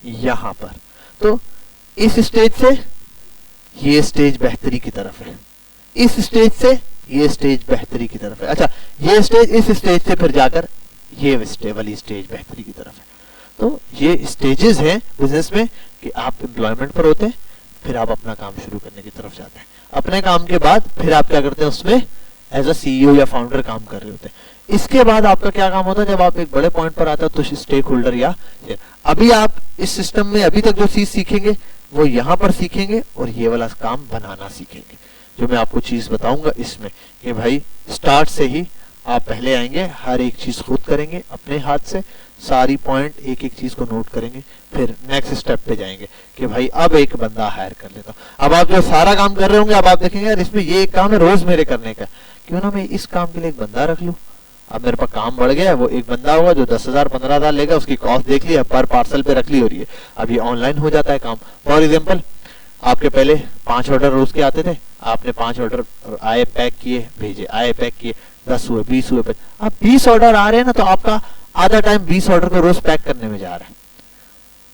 यहां पर। तो इस स्टेज से ये स्टेज बेहतरी की तरफ है, इस स्टेज से ये स्टेज बेहतरी की तरफ है। अच्छा, ये स्टेज, इस स्टेज से फिर जाकर ये वाली स्टेज बेहतरी की तरफ है। तो ये स्टेजेस हैं बिजनेस में कि आप एम्प्लॉयमेंट पर होते हैं, फिर आप अपना काम शुरू करने की तरफ जाते हैं, अपने काम के बाद फिर आप क्या करते हैं, उसमें एज अ CEO या फाउंडर काम कर रहे होते हैं। इसके बाद आपका क्या काम होता है, जब आप एक बड़े पॉइंट पर आते हो तो स्टेक होल्डर या अभी आप इस सिस्टम में अभी तक जो चीज सीखेंगे वो यहां पर सीखेंगे और ये वाला काम बनाना सीखेंगे, जो मैं आपको चीज बताऊंगा इसमें कि भाई स्टार्ट से ही आप पहले आएंगे, हर एक चीज खुद करेंगे अपने हाथ से, सारी पॉइंट एक एक चीज को नोट करेंगे, फिर नेक्स्ट स्टेप पे जाएंगे कि भाई अब एक बंदा हायर कर लेता हूं। अब आप जो सारा काम कर रहे होंगे, अब आप देखेंगे यार इसमें ये एक काम है रोज मेरे करने का, क्यों ना मैं इस काम के लिए एक बंदा रख लूं। अब मेरे पास काम बढ़ गया है, वो एक बंदा होगा जो 10,000 15,000 लेगा, उसकी कॉस्ट देख ली, पर पार्सल पे रख ली हो रही है। अब ये ऑनलाइन हो जाता है काम। फॉर एग्जाम्पल आपके पहले 5 ऑर्डर रोज के आते थे, आपने 5 ऑर्डर आए, पैक किए, भेजे, आए, पैक किए, 10 हुए, 20 हुए, अब 20 ऑर्डर आ रहे हैं ना, तो आपका आधा टाइम 20 ऑर्डर को रोज पैक करने में जा रहा है।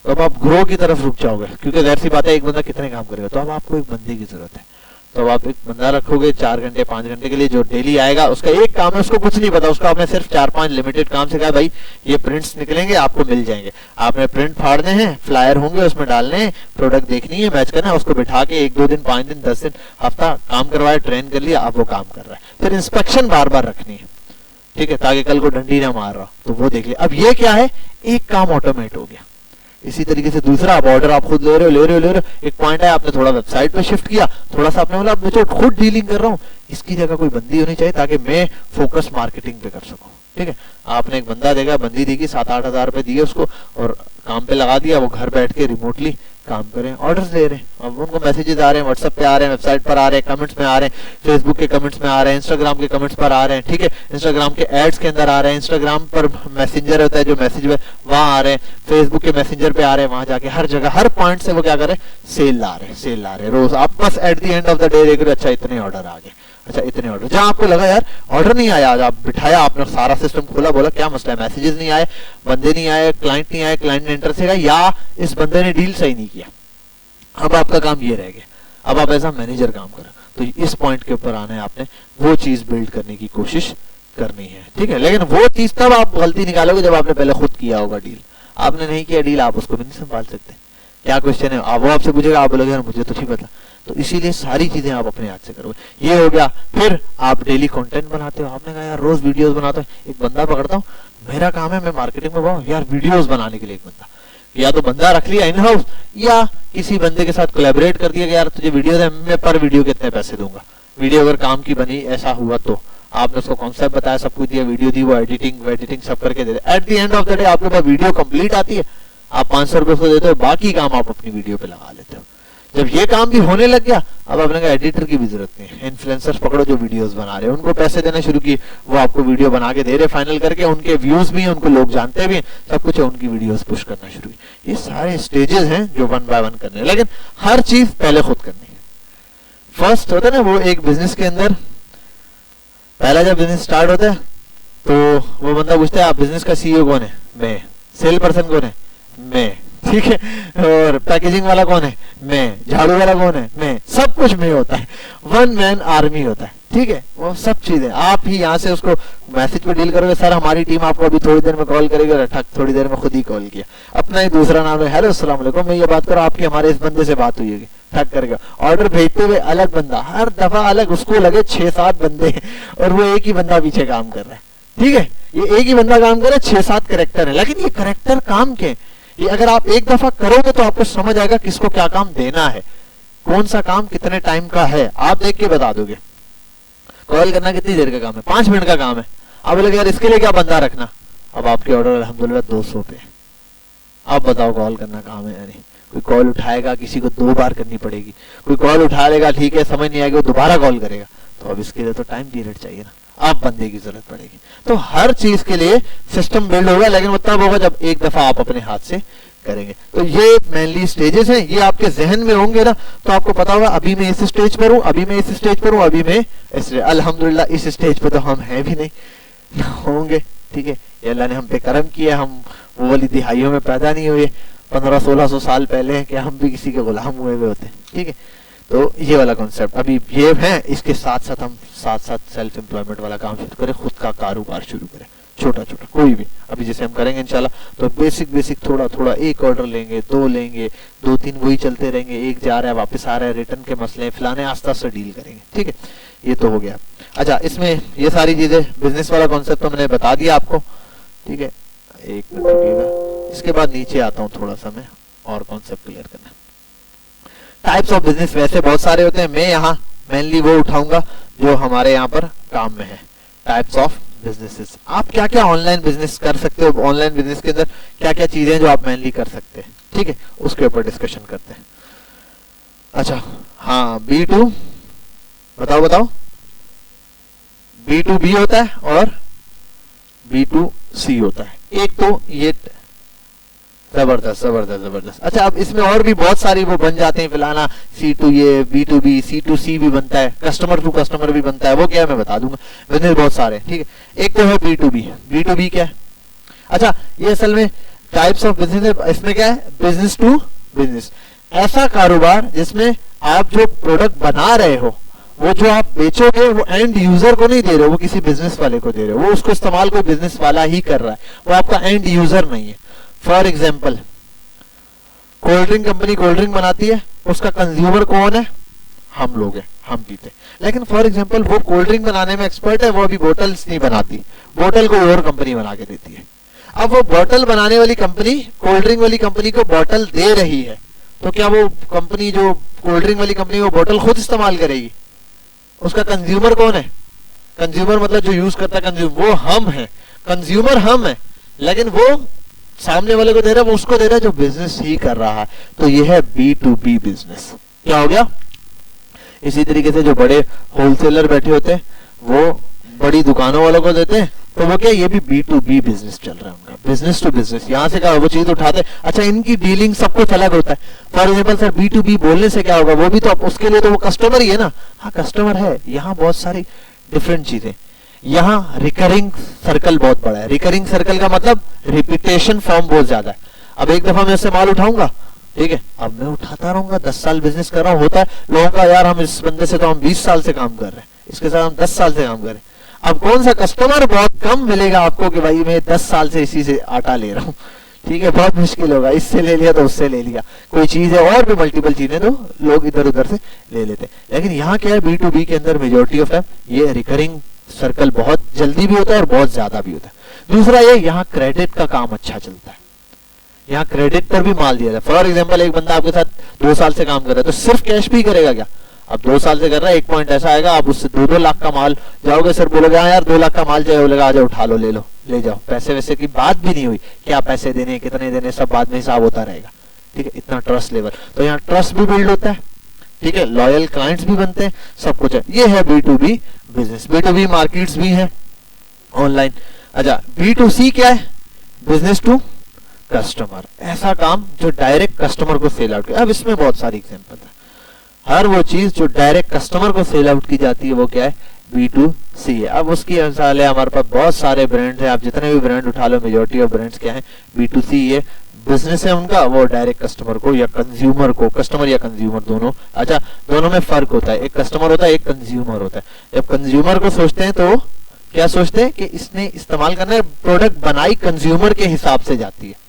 तो अब आप ग्रो की तरफ रुक जाओगे, क्योंकि जाहिर सी बात है एक बंदा कितने काम करेगा, तो अब आपको एक बंदे की जरूरत है। तो अब आप एक बंदा रखोगे 4 घंटे 5 घंटे के लिए, जो डेली आएगा, उसका एक काम है, उसको कुछ नहीं पता, उसको आपने सिर्फ 4-5 लिमिटेड काम सिखाया, भाई ये प्रिंट्स निकलेंगे आपको मिल जाएंगे, आपने प्रिंट फाड़ने हैं, फ्लायर होंगे उसमें डालने हैं, प्रोडक्ट देखनी है, मैच करना है, उसको बिठा के 1-2 दिन 5 दिन 10 दिन हफ्ता काम करवाया, ट्रेन कर लिया, अब वो काम कर रहा है। फिर इंस्पेक्शन बार बार रखनी है, ठीक है, ताकि कल को डंडी ना मार रहा, तो वो देख लिया। अब ये क्या है, एक काम ऑटोमेट हो गया। इसी तरीके से दूसरा, आप ऑर्डर आप खुद ले रहे हो, एक पॉइंट है आपने थोड़ा वेबसाइट पे शिफ्ट किया, थोड़ा सा आपने बोला मैं तो खुद डीलिंग कर रहा हूँ, इसकी जगह कोई बंदी होनी चाहिए ताकि मैं फोकस मार्केटिंग पे कर सकूं, ठीक है। आपने एक बंदा देगा, बंदी देगी, 7-8 हजार रुपए दिए उसको और काम पे लगा दिया, वो घर बैठ के रिमोटली काम करें, ऑर्डर्स ले रहे हैं। अब उनको मैसेजेस आ रहे हैं, व्हाट्सएप पे आ रहे हैं, वेबसाइट पर आ रहे हैं, कमेंट्स में आ रहे हैं, फेसबुक के कमेंट्स में आ रहे हैं, इंस्टाग्राम के कमेंट्स पर आ रहे हैं, ठीक है, इंस्टाग्राम के एड्स के अंदर आ रहे हैं, इंस्टाग्राम पर मैसेंजर होता है जो मैसेज वहां आ रहे हैं, फेसबुक के मैसेंजर पे आ रहे हैं, वहां जाके हर जगह हर पॉइंट से वो क्या कर रहे हैं, सेल ला रहे हैं रोज। आप बस eight the end of the day देख रहे हो, अच्छा इतने ऑर्डर आ गए, अच्छा इतने ऑर्डर। जहां आपको लगा यार ऑर्डर नहीं आया, आज आप बिठाया, आपने सारा सिस्टम खोला, बोला क्या मसला है, मैसेजेस नहीं आए, बंदे नहीं आए, क्लाइंट नहीं आए, क्लाइंट ने इंटरेस्ट है या इस बंदे ने डील सही नहीं किया, अब आपका काम ये रह गया, अब आप ऐसा मैनेजर काम करो। तो इस पॉइंट के ऊपर आना है, आपने वो चीज बिल्ड करने की कोशिश करनी है, ठीक है। लेकिन वो चीज तब आप गलती निकालोगे जब आपने पहले खुद किया होगा डील, आपने नहीं किया डील, आप उसको भी नहीं संभाल सकते। क्या क्वेश्चन है, वो आपसे पूछेगा, आप बोलोगे यार मुझे तो नहीं पता। तो इसीलिए सारी चीजें आप अपने हाथ से करोगे। ये हो गया। फिर आप डेली कंटेंट बनाते हो, आपने कहा यार रोज वीडियोस बनाता हूं, एक बंदा पकड़ता हूं, मेरा काम है मैं मार्केटिंग में जाऊं यार वीडियोस बनाने के लिए एक बंदा, या तो बंदा रख लिया इन हाउस या किसी बंदे के साथ कोलैबोरेट कर दिया कि यार तुझे वीडियो दे, मैं पर वीडियो कितने पैसे दूंगा, वीडियो अगर काम की बनी ऐसा हुआ तो आपने उसको कॉन्सेप्ट बताया, सब कुछ दिया, वीडियो दी, वो एडिटिंग सब करके दे दे। At the end of the day आपके पास वीडियो कंप्लीट आती है, आप 500 रुपए उसको देते हो, बाकी काम आप अपनी वीडियो पे लगा लेते हो। जब ये काम भी होने लग गया, अब अपने का एडिटर की भी जरूरत नहीं है। इन्फ्लुएंसर्स पकड़ो जो वीडियोस बना रहे हैं, उनको पैसे देना शुरू किए, वो आपको वीडियो बना के दे रहे फाइनल करके, उनके व्यूज भी हैं, उनको लोग जानते भी हैं, सब कुछ है, उनकी वीडियोस पुश करना शुरू की। ये सारे स्टेजेस हैं जो वन बाय वन करने हैं, लेकिन हर चीज पहले खुद करनी है। फर्स्ट होता है ना वो एक बिजनेस के अंदर, पहला जब बिजनेस स्टार्ट होता है तो वो बंदा पूछता है आप बिजनेस का सीईओ कौन है, मैं। सेल पर्सन कौन है, मैं, ठीक है। और पैकेजिंग वाला कौन है, मैं। झाड़ू वाला कौन है, मैं। सब कुछ मैं होता है, वन मैन आर्मी होता है, ठीक है। वो सब चीजें आप ही यहाँ से उसको मैसेज पे डील करोगे, सर हमारी टीम आपको अभी थोड़ी देर में कॉल करेगी, और ठक थोड़ी देर में खुद ही कॉल किया, अपना ही दूसरा नाम है, हेलो अस्सलाम वालेकुम, मैं ये बात करूँ आपकी हमारे इस बंदे से बात हुई होगी, ठक करके ऑर्डर भेजते हुए अलग बंदा, हर दफा अलग, उसको लगे 6-7 बंदे और वो एक ही बंदा पीछे काम कर रहा है, ठीक है। ये एक ही बंदा काम कर रहा है, 6-7 कैरेक्टर है, लेकिन ये कैरेक्टर काम के, ये अगर आप एक दफा करोगे तो आपको समझ आएगा किसको क्या काम देना है, कौन सा काम कितने टाइम का है, आप देख के बता दोगे। कॉल करना कितनी देर का काम है, 5 मिनट का काम है, आप बोले यार इसके लिए क्या बंदा रखना, अब आपके ऑर्डर अल्हम्दुलिल्लाह 200 पे, आप बताओ कॉल करना काम है यानी। कोई कॉल उठाएगा, किसी को 2 बार करनी पड़ेगी, कोई कॉल उठा लेगा, ठीक है, समझ नहीं आएगा, वो दोबारा कॉल करेगा, तो अब इसके लिए तो टाइम पीरियड चाहिए ना, आप बंदे की जरूरत पड़ेगी। तो हर चीज के लिए सिस्टम बिल्ड होगा, लेकिन वो तब होगा जब एक दफा आप अपने हाथ से करेंगे। तो ये मेनली स्टेजेस हैं, ये आपके जहन में होंगे ना, तो आपको पता होगा अभी मैं इस स्टेज पर हूँ, अभी मैं इस स्टेज पर हूँ, अभी मैं अल्हम्दुलिल्लाह इस स्टेज पर तो हम हैं भी नहीं होंगे, ठीक है। ये अल्लाह ने हम पे करम किया, हम वो वाली दिहाइयों में पैदा नहीं हुए, 1500-1600 साल पहले कि हम भी किसी के गुलाम हुए हुए होते, ठीक है। तो ये वाला कॉन्सेप्ट अभी ये है, इसके साथ साथ हम साथ सेल्फ एम्प्लॉयमेंट वाला काम शुरू करें, खुद का कारोबार शुरू करें, छोटा छोटा कोई भी। अभी जैसे हम करेंगे इंशाल्लाह, तो बेसिक थोड़ा एक ऑर्डर लेंगे, 2 लेंगे, 2-3 वही चलते रहेंगे, एक जा रहा है वापस आ रहा है, रिटर्न के मसले फलाने, आस्ता आस्ता डील करेंगे, ठीक है। ये तो हो गया। अच्छा, इसमें ये सारी चीजें बिजनेस वाला कॉन्सेप्ट तो मैंने बता दिया आपको, ठीक है। एक मिनट रुकिएगा, इसके बाद नीचे आता हूँ, थोड़ा सा मैं और कॉन्सेप्ट क्लियर करना। टाइप्स ऑफ बिजनेस वैसे बहुत सारे होते हैं, मैं यहाँ मेनली वो उठाऊंगा जो हमारे यहाँ पर काम में है। टाइप्स ऑफ बिजनेसेस, आप क्या क्या ऑनलाइन बिजनेस कर सकते हो, ऑनलाइन बिजनेस के अंदर क्या क्या चीजें जो आप मेनली कर सकते हैं, ठीक है, उसके ऊपर डिस्कशन करते हैं। अच्छा हाँ, B2 बताओ B2B होता है और B2C होता है। एक तो ये जबरदस्त। अच्छा, अब इसमें और भी बहुत सारी वो बन जाते हैं, फिलाना C2 ये B2B, C2C भी बनता है, कस्टमर टू कस्टमर भी बनता है, वो क्या है मैं बता दूंगा, बिजनेस बहुत सारे, ठीक है। एक तो है B2B क्या है? अच्छा, ये असल में टाइप्स ऑफ बिजनेस है, इसमें क्या है, बिजनेस टू बिजनेस, ऐसा कारोबार जिसमें आप जो प्रोडक्ट बना रहे हो, वो जो आप बेचोगे वो एंड यूजर को नहीं दे रहे हो, वो किसी बिजनेस वाले को दे रहे हो, वो उसको इस्तेमाल कोई बिजनेस वाला ही कर रहा है, वो आपका एंड यूजर नहीं है। For example, cold drink company cold drink बनाती है, उसका कंज्यूमर कौन है, हम लोग हैं, हम पीते। लेकिन फॉर एग्जाम्पल वो कोल्ड ड्रिंक बनाने में एक्सपर्ट है, वो अभी बोटल्स नहीं बनाती, बोतल कोई और कंपनी बना के देती है। अब वो बोतल बनाने वाली कंपनी कोल्ड ड्रिंक वाली कंपनी को बोतल दे रही है, तो क्या वो कंपनी जो कोल्ड ड्रिंक वाली कंपनी वो बोतल खुद इस्तेमाल करेगी? उसका कंज्यूमर कौन है? कंज्यूमर मतलब जो यूज करता है कंज्यूमर, वो हम है, कंज्यूमर हम है, लेकिन वो सामने वाले को दे रहा है, वो उसको दे रहा है जो बिजनेस ही कर रहा है। तो ये है B2B बिजनेस। क्या हो गया? इसी तरीके से जो बड़े होलसेलर बैठे होते हैं वो बड़ी दुकानों वालों को देते हैं, तो वो क्या, ये भी B2B बिजनेस चल रहा है उनका, बिजनेस टू बिजनेस। यहाँ से क्या वो चीज उठाते हैं। अच्छा, इनकी डीलिंग सब कुछ अलग होता है। फॉर एग्जाम्पल सर B2B बोलने से क्या होगा, वो भी तो उसके लिए तो वो कस्टमर ही है ना। हाँ, कस्टमर है। यहाँ बहुत सारी डिफरेंट चीजें, यहाँ रिकरिंग सर्कल बहुत बड़ा है। रिकरिंग सर्कल का मतलब रिपीटेशन फॉर्म बहुत ज्यादा है। अब एक दफा मैं इससे माल उठाऊंगा, ठीक है, अब मैं उठाता रहूंगा, 10 साल बिजनेस कर रहा हूँ। होता है लोगों का, यार हम इस बंदे से तो हम 20 साल से काम कर रहे हैं, इसके साथ हम 10 साल से काम कर रहे हैं। अब कौन सा कस्टमर बहुत कम मिलेगा आपको कि भाई मैं 10 साल से इसी से आटा ले रहा हूँ, ठीक है, बहुत मुश्किल होगा। इससे ले लिया तो उससे ले लिया, कोई चीज है और भी मल्टीपल चीजें तो लोग इधर उधर से ले लेते हैं। लेकिन यहाँ क्या है, B2B के अंदर मेजोरिटी ऑफ टाइम ये रिकरिंग सर्कल बहुत जल्दी भी होता है और बहुत ज्यादा भी होता है। दूसरा ये, यहाँ क्रेडिट का काम अच्छा चलता है। यहाँ क्रेडिट पर भी माल दिया जाए। फॉर एग्जांपल एक बंदा आपके साथ 2 साल से काम कर रहा है तो सिर्फ कैश भी करेगा क्या? अब 2 साल से कर रहा है, एक पॉइंट ऐसा आएगा आप उससे 2-2 लाख का माल जाओगे, सर बोलोगे हाँ यार 2 लाख का माल चाहिए, बोलेगा आ जाओ उठा लो, ले लो, ले जाओ। पैसे वैसे की बात भी नहीं हुई, क्या पैसे देने कितने देने सब बाद में हिसाब होता रहेगा। ठीक है, इतना ट्रस्ट लेवल, तो यहाँ ट्रस्ट भी बिल्ड होता है। ठीक है, लॉयल क्लाइंट्स भी बनते हैं, सब कुछ है। ये है B2B बिजनेस। B2B मार्केट्स भी है ऑनलाइन। अच्छा, B2C क्या है? बिजनेस टू कस्टमर, ऐसा काम जो डायरेक्ट कस्टमर को सेल आउट। अब इसमें बहुत सारी एग्जांपल है। हर वो चीज जो डायरेक्ट कस्टमर को सेल आउट की जाती है वो क्या है? B2C है। अब उसकी मिसाल है, हमारे पास बहुत सारे ब्रांड है, आप जितने भी ब्रांड उठा लो, मेजॉरिटी ऑफ ब्रांड्स क्या है? B2C है, बिजनेस है उनका, वो डायरेक्ट कस्टमर को या कंज्यूमर को, कस्टमर या कंज्यूमर दोनों। अच्छा, दोनों में फर्क होता है, एक कस्टमर होता है, एक कंज्यूमर होता है। जब कंज्यूमर को सोचते हैं तो क्या सोचते हैं कि इसने इस्तेमाल करना है, प्रोडक्ट बनाई कंज्यूमर के हिसाब से जाती है।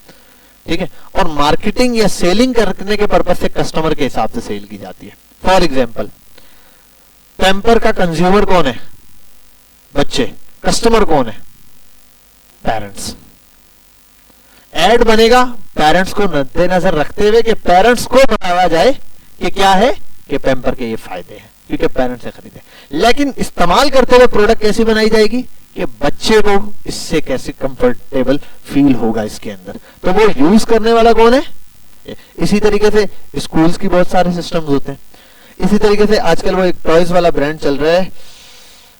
ठीक है, और मार्केटिंग या सेलिंग करने के पर्पज से कस्टमर के हिसाब से सेल की जाती है। फॉर एग्जाम्पल, पैम्पर का कंज्यूमर कौन है? बच्चे। कस्टमर कौन है? पेरेंट्स। एड बनेगा पेरेंट्स को मद्देनजर रखते हुए कि पेरेंट्स को बताया जाए कि क्या है कि पैम्पर के ये फायदे हैं, क्योंकि पेरेंट्स से खरीदे। लेकिन इस्तेमाल करते हुए प्रोडक्ट कैसी बनाई जाएगी कि बच्चे को इससे कैसे कंफर्टेबल फील होगा इसके अंदर, तो वो यूज करने वाला कौन है? इसी तरीके से स्कूल्स की बहुत सारे सिस्टम्स होते हैं। इसी तरीके से आजकल वो एक टॉयज वाला ब्रांड चल रहा है,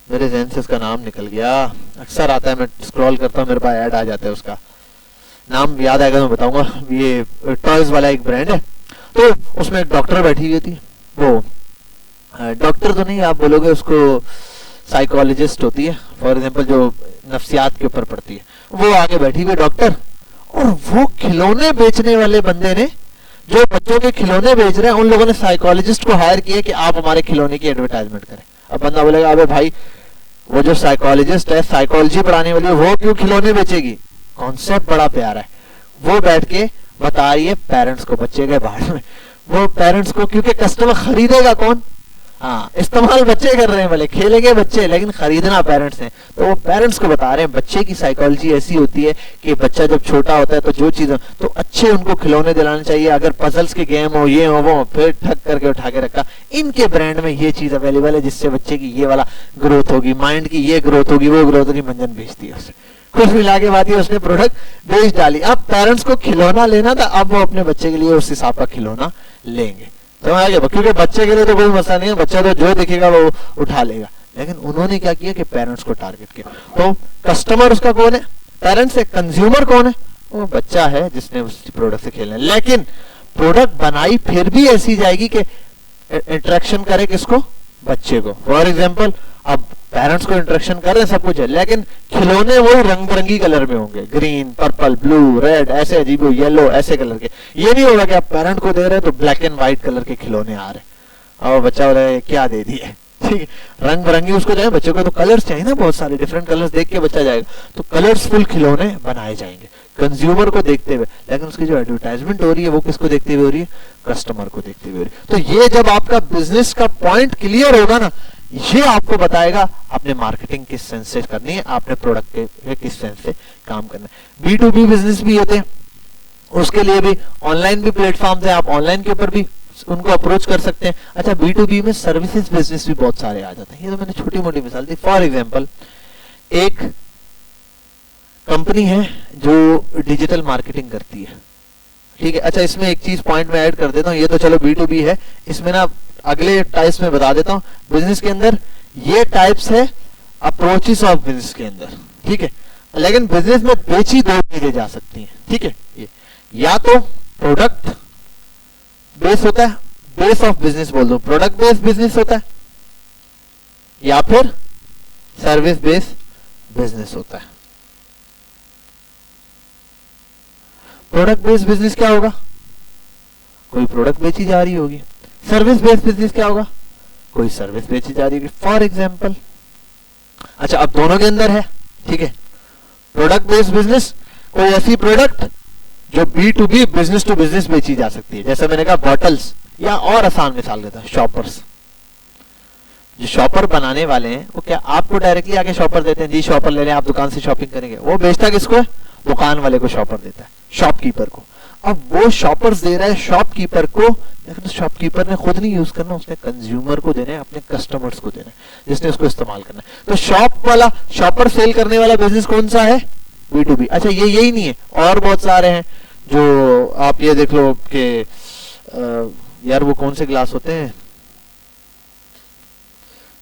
मेरे जहन से उसका नाम निकल गया, अक्सर आता है, मैं स्क्रॉल करता हूँ मेरे पास ऐड आ जाता है, उसका नाम याद आएगा तो मैं बताऊंगा। ये टॉयज वाला एक ब्रांड है, तो उसमें एक डॉक्टर बैठी हुई थी, वो डॉक्टर तो नहीं आप बोलोगे उसको, साइकोलॉजिस्ट होती है फॉर एग्जांपल, जो नफ्सियात के ऊपर पढ़ती है, वो आगे बैठी हुई डॉक्टर, और वो खिलौने बेचने वाले बंदे ने, जो बच्चों के खिलौने बेच रहे हैं, उन लोगों ने साइकोलॉजिस्ट को हायर किया कि आप हमारे खिलौने की एडवर्टाइजमेंट करें। अब बंदा बोलेगा अबे भाई वो जो साइकोलॉजिस्ट है, साइकोलॉजी पढ़ाने वाली, वो क्यों खिलौने बेचेगी? कॉन्सेप्ट बड़ा प्यारा है। वो बैठ के बता रही है पेरेंट्स को, बच्चे के बारे में, वो पेरेंट्स को, क्योंकि कस्टमर खरीदेगा कौन? हाँ, इस्तेमाल बच्चे कर रहे हैं, भले खेलेंगे बच्चे लेकिन खरीदना पेरेंट्स हैं। तो वो पेरेंट्स को बता रहे हैं बच्चे की साइकोलॉजी ऐसी होती है कि बच्चा जब छोटा होता है तो जो चीज, तो अच्छे उनको खिलौने दिलाने चाहिए, अगर पजल्स के गेम हो, ये हो वो, फिर ठक करके उठा के रखा, इनके ब्रांड में ये चीज अवेलेबल है जिससे बच्चे की ये वाला ग्रोथ होगी, माइंड की ये ग्रोथ होगी, वो ग्रोथ होगी। मंजन बेचती है उसे, कुछ मिला के बाद ही उसने प्रोडक्ट बेच डाली। अब पेरेंट्स को खिलौना लेना था, अब वो अपने बच्चे के लिए उस हिसाब का खिलौना लेंगे, समझ आ गया? क्योंकि बच्चे के लिए तो कोई मसला नहीं है, बच्चा तो जो दिखेगा वो उठा लेगा, लेकिन उन्होंने क्या किया कि पेरेंट्स को टारगेट किया। तो कस्टमर उसका कौन है? पेरेंट्स है। कंज्यूमर कौन है? वो बच्चा है जिसने उस प्रोडक्ट से खेलना है। लेकिन प्रोडक्ट बनाई फिर भी ऐसी जाएगी कि इंटरेक्शन करे किसको? बच्चे को। फॉर एग्जाम्पल, अब पेरेंट्स को इंटरेक्शन कर रहे हैं, सब कुछ है, लेकिन खिलौने वही रंग बिरंगी कलर में होंगे, ग्रीन, पर्पल, ब्लू, रेड, ऐसे अजीब येलो, ऐसे कलर के। ये नहीं होगा कि आप पेरेंट को दे रहे हैं तो ब्लैक एंड व्हाइट कलर के खिलौने आ रहे और बच्चा बोल रहा है क्या दे दिए। ठीक है, रंग बिरंगी उसको चाहिए, बच्चे को तो कलर्स चाहिए ना, बहुत सारे डिफरेंट कलर्स देख के बच्चा जाएगा, तो कलरफुल खिलौने बनाए जाएंगे कंज्यूमर को देखते हुए। लेकिन उसकी जो एडवर्टाइजमेंट हो रही है वो किसको देखते हुए हो रही है? कस्टमर को देखते हुए हो रही है। तो ये जब आपका बिजनेस का पॉइंट क्लियर होगा ना, ये आपको बताएगा आपने मार्केटिंग किस सेंस से करनी है, आपने प्रोडक्ट के किस सेंस से काम करना है। B2B बिजनेस भी होते हैं, उसके लिए भी ऑनलाइन भी प्लेटफॉर्म है, आप ऑनलाइन के ऊपर भी उनको अप्रोच कर सकते हैं। अच्छा, B2B में सर्विसेज बिजनेस भी बहुत सारे आ जाते हैं, ये तो मैंने छोटी मोटी मिसाल दी। फॉर एग्जाम्पल, एक कंपनी है जो डिजिटल मार्केटिंग करती है, ठीक है। अच्छा, इसमें एक चीज पॉइंट में ऐड कर देता हूँ, ये तो चलो B2B है, इसमें ना अगले टाइप्स में बता देता हूँ। बिजनेस के अंदर ये टाइप्स है अप्रोचेस ऑफ बिजनेस के अंदर, ठीक है। लेकिन बिजनेस में बेची दो चीजें जा सकती हैं, ठीक है। ये या तो प्रोडक्ट बेस होता है, बेस ऑफ बिजनेस बोल दो, प्रोडक्ट बेस्ड बिजनेस होता है, या फिर सर्विस बेस्ड बिजनेस होता है। प्रोडक्ट बेस्ड बिजनेस क्या होगा? कोई प्रोडक्ट बेची जा रही होगी। सर्विस बेस्ड बिजनेस क्या होगा? कोई सर्विस बेची जा रही होगी। फॉर एग्जाम्पल, अच्छा अब दोनों के अंदर है, ठीक है। प्रोडक्ट बेस्ड बिजनेस, कोई ऐसी प्रोडक्ट जो B2B बिजनेस टू बिजनेस बेची जा सकती है, जैसे मैंने कहा बॉटल्स, या और आसान मिसाल देता हूं, शॉपर्स। जो शॉपर बनाने वाले हैं वो क्या आपको डायरेक्टली आके शॉपर देते हैं, जी शॉपर ले लें आप दुकान से शॉपिंग करेंगे? वो बेचता किसको है? दुकान वाले को शॉपर देता है, शॉपकीपर को। अब वो शॉपर्स दे रहा है शॉपकीपर को, लेकिन शॉपकीपर ने खुद नहीं यूज करना, उसने कंज्यूमर को देना है, अपने कस्टमर्स को देना है जिसने उसको इस्तेमाल करना है। तो शॉप वाला, शॉपर सेल करने वाला बिजनेस कौन सा है? B2B। अच्छा ये यही नहीं है, और बहुत सारे हैं जो आप ये देख लो कि यार वो कौन से ग्लास होते हैं,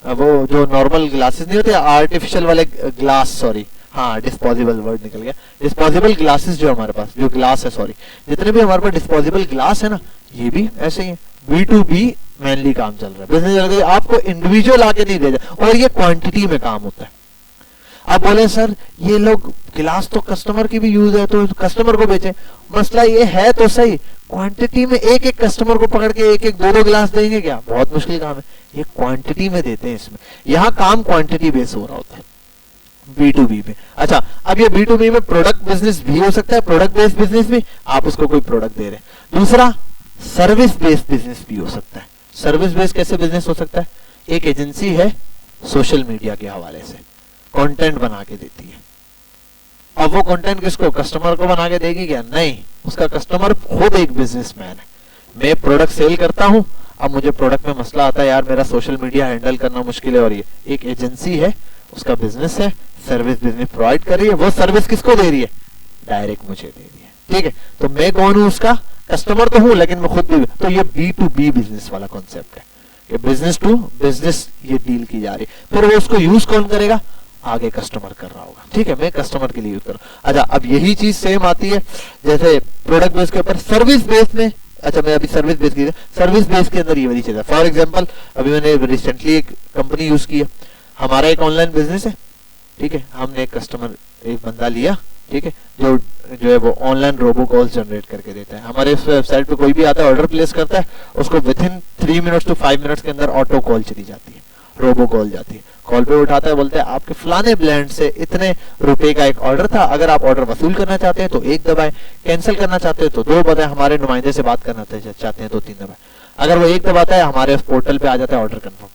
वो जो नॉर्मल ग्लासेस नहीं होते, आर्टिफिशियल वाले ग्लास, सॉरी हाँ डिस्पोजेबल वर्ड निकल गया, डिस्पोजेबल ग्लासेस जो हमारे पास जो ग्लास है, सॉरी जितने भी हमारे पास डिस्पोजेबल ग्लास है ना, ये भी ऐसे ही है। B2B मेनली काम चल रहा है, बिजनेस चल रहा है, आपको इंडिविजुअल आके नहीं भेजा, और ये क्वांटिटी में काम होता है। आप बोले सर ये लोग गिलास तो कस्टमर की भी यूज है तो कस्टमर को बेचे, मसला ये है तो सही, क्वांटिटी में एक एक कस्टमर को पकड़ के एक एक दो दो गिलास देंगे क्या? बहुत मुश्किल काम है, ये क्वांटिटी में देते हैं। इसमें यहाँ काम क्वांटिटी बेस हो रहा होता है B2B में। अच्छा अब ये B2B में प्रोडक्ट बिजनेस भी हो सकता है, प्रोडक्ट बेस्ड बिजनेस भी, आप उसको कोई प्रोडक्ट दे रहे हैं। दूसरा सर्विस बेस्ड बिजनेस भी हो सकता है। सर्विस बेस्ड कैसे बिजनेस हो सकता है? एक एजेंसी है सोशल मीडिया के हवाले से कंटेंट बना के देती है, अब वो कंटेंट किसको? कस्टमर को बना के देगी क्या? नहीं, उसका कस्टमर खुद एक बिजनेसमैन है। मैं प्रोडक्ट सेल करता हूं, अब मुझे प्रोडक्ट में मसला आता है, यार मेरा सोशल मीडिया हैंडल करना मुश्किल है, और ये एक एजेंसी है, उसका बिजनेस है, सर्विस बिजनेस प्रोवाइड कर रही है, वो सर्विस किसको दे रही है? डायरेक्ट मुझे दे रही है। ठीक है, तो मैं कौन हूं? उसका कस्टमर तो हूं, लेकिन मैं खुद भी, तो ये B2B बिजनेस वाला कॉन्सेप्ट है कि बिजनेस टू बिजनेस ये डील की जा रही है। फिर वो उसको यूज कौन करेगा? आगे कस्टमर कर रहा होगा। ठीक है, मैं कस्टमर के लिए यूज कर रहा हूं। अच्छा अब यही चीज सेम आती है जैसे प्रोडक्ट बेस के ऊपर, सर्विस बेस में। अच्छा मैं अभी सर्विस बेस की, सर्विस बेस के अंदर ये वाली चीज है। फॉर एग्जांपल अभी मैंने रिसेंटली एक कंपनी यूज की है, हमारा एक ऑनलाइन बिजनेस है, ठीक है, हमने एक कस्टमर, एक बंदा लिया, ठीक है, जो है वो ऑनलाइन रोबो कॉल जनरेट करके देता है। हमारे इस वेबसाइट पे कोई भी आता है, ऑर्डर प्लेस करता है, उसको within 3 minutes to 5 minutes के अंदर ऑटो कॉल चली जाती है, रोबो कॉल जाती है। कॉल पे उठाता है, बोलते हैं आपके फलाने ब्रांड से इतने रुपए का एक ऑर्डर था, अगर आप ऑर्डर वसूल करना चाहते हैं तो 1 दबाएं, कैंसिल करना चाहते हैं तो 2 दबाएं, हमारे नुमाइंदे से बात करना चाहते हैं तो 3 दबाएं। अगर वो 1 दबाता है हमारे पोर्टल पे आ जाता है ऑर्डर कंफर्म,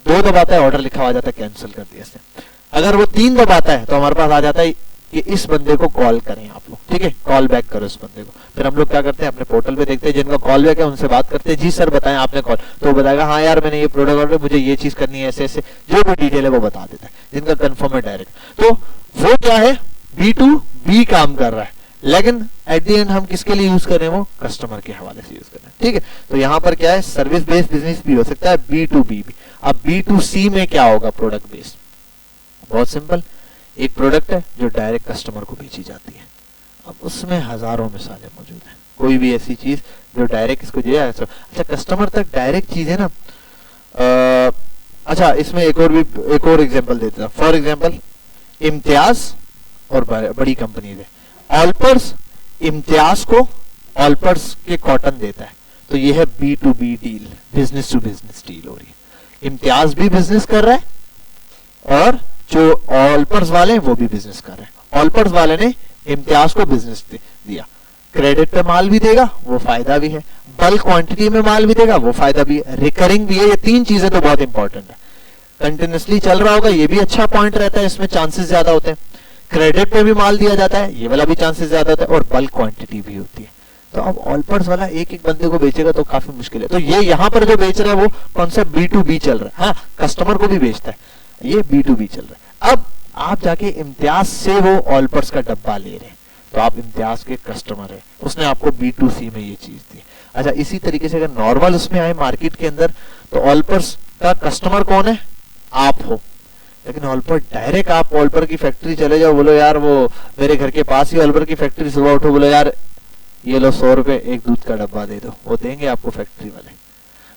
2 दबाता है ऑर्डर लिखा हुआ जाता है कैंसिल कर दिया इसने। अगर वो 3 दबाता है तो हमारे पास आ जाता है कि इस बंदे को कॉल करें आप लोग, ठीक है, कॉल बैक करो इस बंदे को। फिर हम लोग क्या करते हैं, अपने पोर्टल पे देखते हैं जिनका कॉल बैक है उनसे बात करते हैं, जी सर बताएं आपने कॉल, तो वो बताएगा हाँ यार मैंने ये प्रोडक्ट ऑर्डर, मुझे ये चीज करनी है, ऐसे ऐसे जो भी डिटेल है वो बता देता है, जिनका कंफर्म है डायरेक्ट। तो वो क्या है, B2B काम कर रहा है, लेकिन एट द एंड हम किसके लिए यूज कर रहे हैं? वो कस्टमर के हवाले से यूज कर रहे हैं। ठीक है, तो यहाँ पर क्या है, सर्विस बेस्ड बिजनेस भी हो सकता है, B2B भी। अब B2C में क्या होगा, प्रोडक्ट बेस्ड। बहुत सिंपल, एक प्रोडक्ट है जो डायरेक्ट कस्टमर को बेची जाती है, अब उसमें हजारों मिसालें मौजूद हैं, कोई भी ऐसी चीज जो डायरेक्ट इसको जो है, अच्छा कस्टमर तक डायरेक्ट चीज है ना। अच्छा इसमें एक और एग्जांपल देता हूं। फॉर एग्जांपल इम्तियाज और बड़ी कंपनी है, ऑलपर्स इम्तियाज को ऑलपर्स के कॉटन देता है, तो ये है B2B डील, बिजनेस टू बिजनेस डील हो रही है। इम्तियाज भी बिजनेस कर रहा है और जो ऑलपर्स वाले हैं वो भी बिजनेस कर रहे हैं। ऑलपर्स वाले ने इम्तियाज को बिजनेस दिया, क्रेडिट पे माल भी देगा वो फायदा भी है, बल्क क्वांटिटी में माल भी देगा वो फायदा भी है, रिकरिंग भी है। ये 3 चीजें तो बहुत इंपॉर्टेंट है। कंटिन्यूसली चल रहा होगा ये भी अच्छा पॉइंट रहता है, इसमें चांसेस ज्यादा होते हैं। क्रेडिट पे भी माल दिया जाता है, ये वाला भी चांसेस ज्यादा होता है, और बल्क क्वांटिटी भी होती है। तो अब ऑलपर्स वाला एक एक बंदे को बेचेगा तो काफी मुश्किल है। तो ये यहाँ पर जो बेच रहा है वो कॉन्सेप्ट B2B चल रहा है, हाँ कस्टमर को भी बेचता है, ये B2B चल रहा है। अब आप जाके इम्तियाज से वो ऑलपर्स का डब्बा ले रहे हैं, तो आप इम्तियाज के कस्टमर है, उसने आपको B2C में ये चीज दी। अच्छा इसी तरीके से अगर नॉर्मल उसमें आए मार्केट के अंदर, तो ऑलपर्स का कस्टमर कौन है? आप हो। लेकिन ऑलपर डायरेक्ट आप ऑलपर की फैक्ट्री चले जाओ, बोलो यार वो मेरे घर के पास ही ऑलपर की फैक्ट्री, सुबह उठो बोलो यार ये लो 100 रुपए एक दूध का डब्बा दे दो, वो देंगे आपको फैक्ट्री वाले।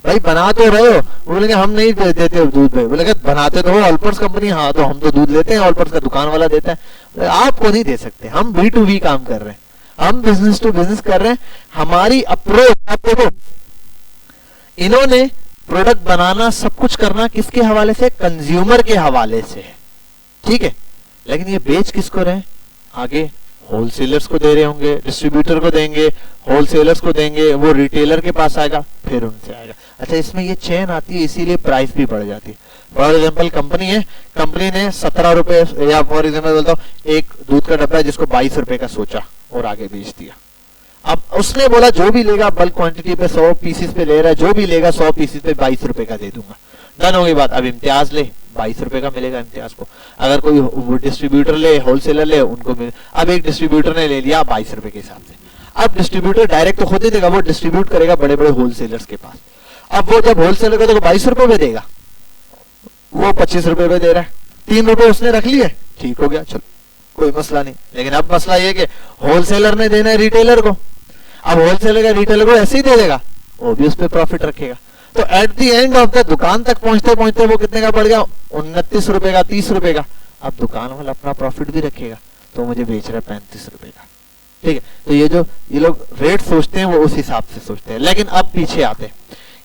भाई बना तो रहे हो, बोलेंगे हम नहीं देते दूध भाई, बोलेंगे बनाते तो हो ऑलपर्स कंपनी, हाँ तो हम तो दूध लेते हैं, ऑलपर्स का दुकान वाला देता है, आपको नहीं दे सकते। हम B2B काम कर रहे हैं, हम बिजनेस टू बिजनेस कर रहे हैं। हमारी अप्रोच आप देखो, इन्होंने प्रोडक्ट बनाना सब कुछ करना किसके हवाले से? कंज्यूमर के हवाले से है, ठीक है, लेकिन ये बेच किसको रहे? आगे होलसेलर्स को दे रहे होंगे, डिस्ट्रीब्यूटर को देंगे, होलसेलर्स को देंगे, वो रिटेलर के पास आएगा, फिर उनसे आएगा। अच्छा इसमें ये चेन आती है, इसीलिए प्राइस भी बढ़ जाती है। फॉर एग्जांपल कंपनी है, कंपनी ने 17 रुपए, या फॉर एग्जांपल बोलता हूँ एक दूध का डब्बा है जिसको 22 रुपए का सोचा और आगे बेच दिया। अब उसने बोला जो भी लेगा बल्क क्वांटिटी पे 100 पीसेस पे ले रहा है, जो भी लेगा 100 पीसेस पे 22 रुपए का दे दूंगा। डन हो गई बात। अब इम्तियाज ले 22 रुपए का मिलेगा इम्तियाज को। अगर कोई डिस्ट्रीब्यूटर ले, होलसेलर ले, उनको मिले। अब एक डिस्ट्रीब्यूटर ने ले लिया 22 रुपए के हिसाब से। अब डिस्ट्रीब्यूटर डायरेक्ट तो खुद ही देगा, वो डिस्ट्रीब्यूट करेगा बड़े बड़े होलसेलर्स के पास। अब वो जब होलसेलर को 22 रुपए में देगा, वो 25 रुपए में दे रहा है, 3 रुपए उसने रख लिए, ठीक हो गया, चलो कोई मसला नहीं। लेकिन अब मसला ये कि होलसेलर ने देना है रिटेलर को। अब होलसेलर का रिटेलर को ऐसे ही दे देगा, वो भी उस पर प्रॉफिट रखेगा। तो eight the end of the दुकान तक पहुंचते पहुंचते वो कितने का पड़ गया? 29 रुपए का, 30 रुपए का। अब दुकान वाला अपना प्रॉफिट भी रखेगा, तो मुझे बेच रहा है 35 रुपए का। ठीक है, तो ये लोग रेट सोचते हैं वो उस हिसाब से सोचते हैं। लेकिन अब पीछे आते हैं,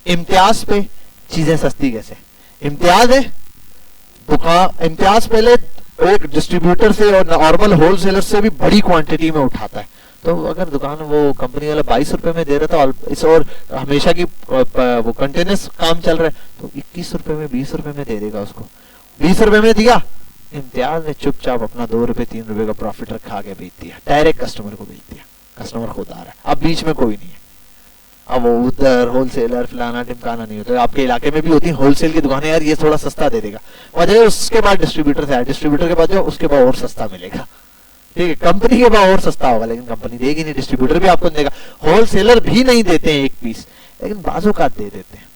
इम्तियाज पे चीजें सस्ती कैसे? इम्तियाज है दुकान, इम्तियाज पहले एक डिस्ट्रीब्यूटर से और नॉर्मल होलसेलर से भी बड़ी क्वांटिटी में उठाता है। तो अगर दुकान वो कंपनी वाला 22 रुपए में दे रहा था इस और हमेशा की वो कंटिन्यूस काम चल रहा है, तो 21 रुपए में 20 रुपए में दे देगा उसको। 20 रुपए में दिया, इम्तियाज ने चुपचाप अपना 2 रुपए 3 रुपए का प्रॉफिट रखा, आगे बेच दिया, डायरेक्ट कस्टमर को बेच दिया। कस्टमर खुद आ रहा है, अब बीच में कोई नहीं है। अब वो उधर होलसेलर फलाना टिमकाना नहीं होता। आपके इलाके में भी होती है होलसेल की दुकानें, यार ये थोड़ा सस्ता दे देगा, वजह उसके बाद डिस्ट्रीब्यूटर से आया, डिस्ट्रीब्यूटर के बाद जो उसके बाद और सस्ता मिलेगा। ठीक है, कंपनी के बाद और सस्ता होगा, लेकिन कंपनी देगी नहीं, डिस्ट्रीब्यूटर भी आपको नहीं देगा, होलसेलर भी नहीं देते हैं एक पीस, लेकिन बाजू का दे देते हैं।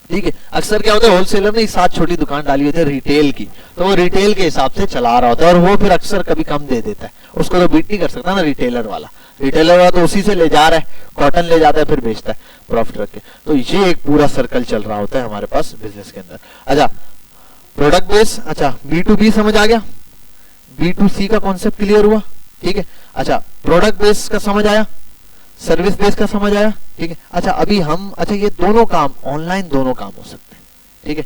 ठीक है, अक्सर क्या होता है, होलसेलर ने एक साथ छोटी दुकान डाली होती है रिटेल की, तो वो रिटेल के हिसाब से चला रहा होता है, और वो फिर अक्सर कभी कम दे देता है, उसको तो बीट नहीं कर सकता ना रिटेलर वाला। रिटेलर वाला तो उसी से ले जा रहा है, कॉटन ले जाता है, फिर बेचता है प्रॉफिट रख के। तो ये एक पूरा सर्कल चल रहा होता है हमारे पास बिजनेस के अंदर। अच्छा, प्रोडक्ट बेस, अच्छा B2B समझ आ गया, B2C का कॉन्सेप्ट क्लियर हुआ। ठीक है, अच्छा प्रोडक्ट बेस का समझ आया, सर्विस बेस का समझ आया। ठीक है, अच्छा अभी हम, अच्छा ये दोनों काम ऑनलाइन, दोनों काम हो सकते हैं। ठीक है,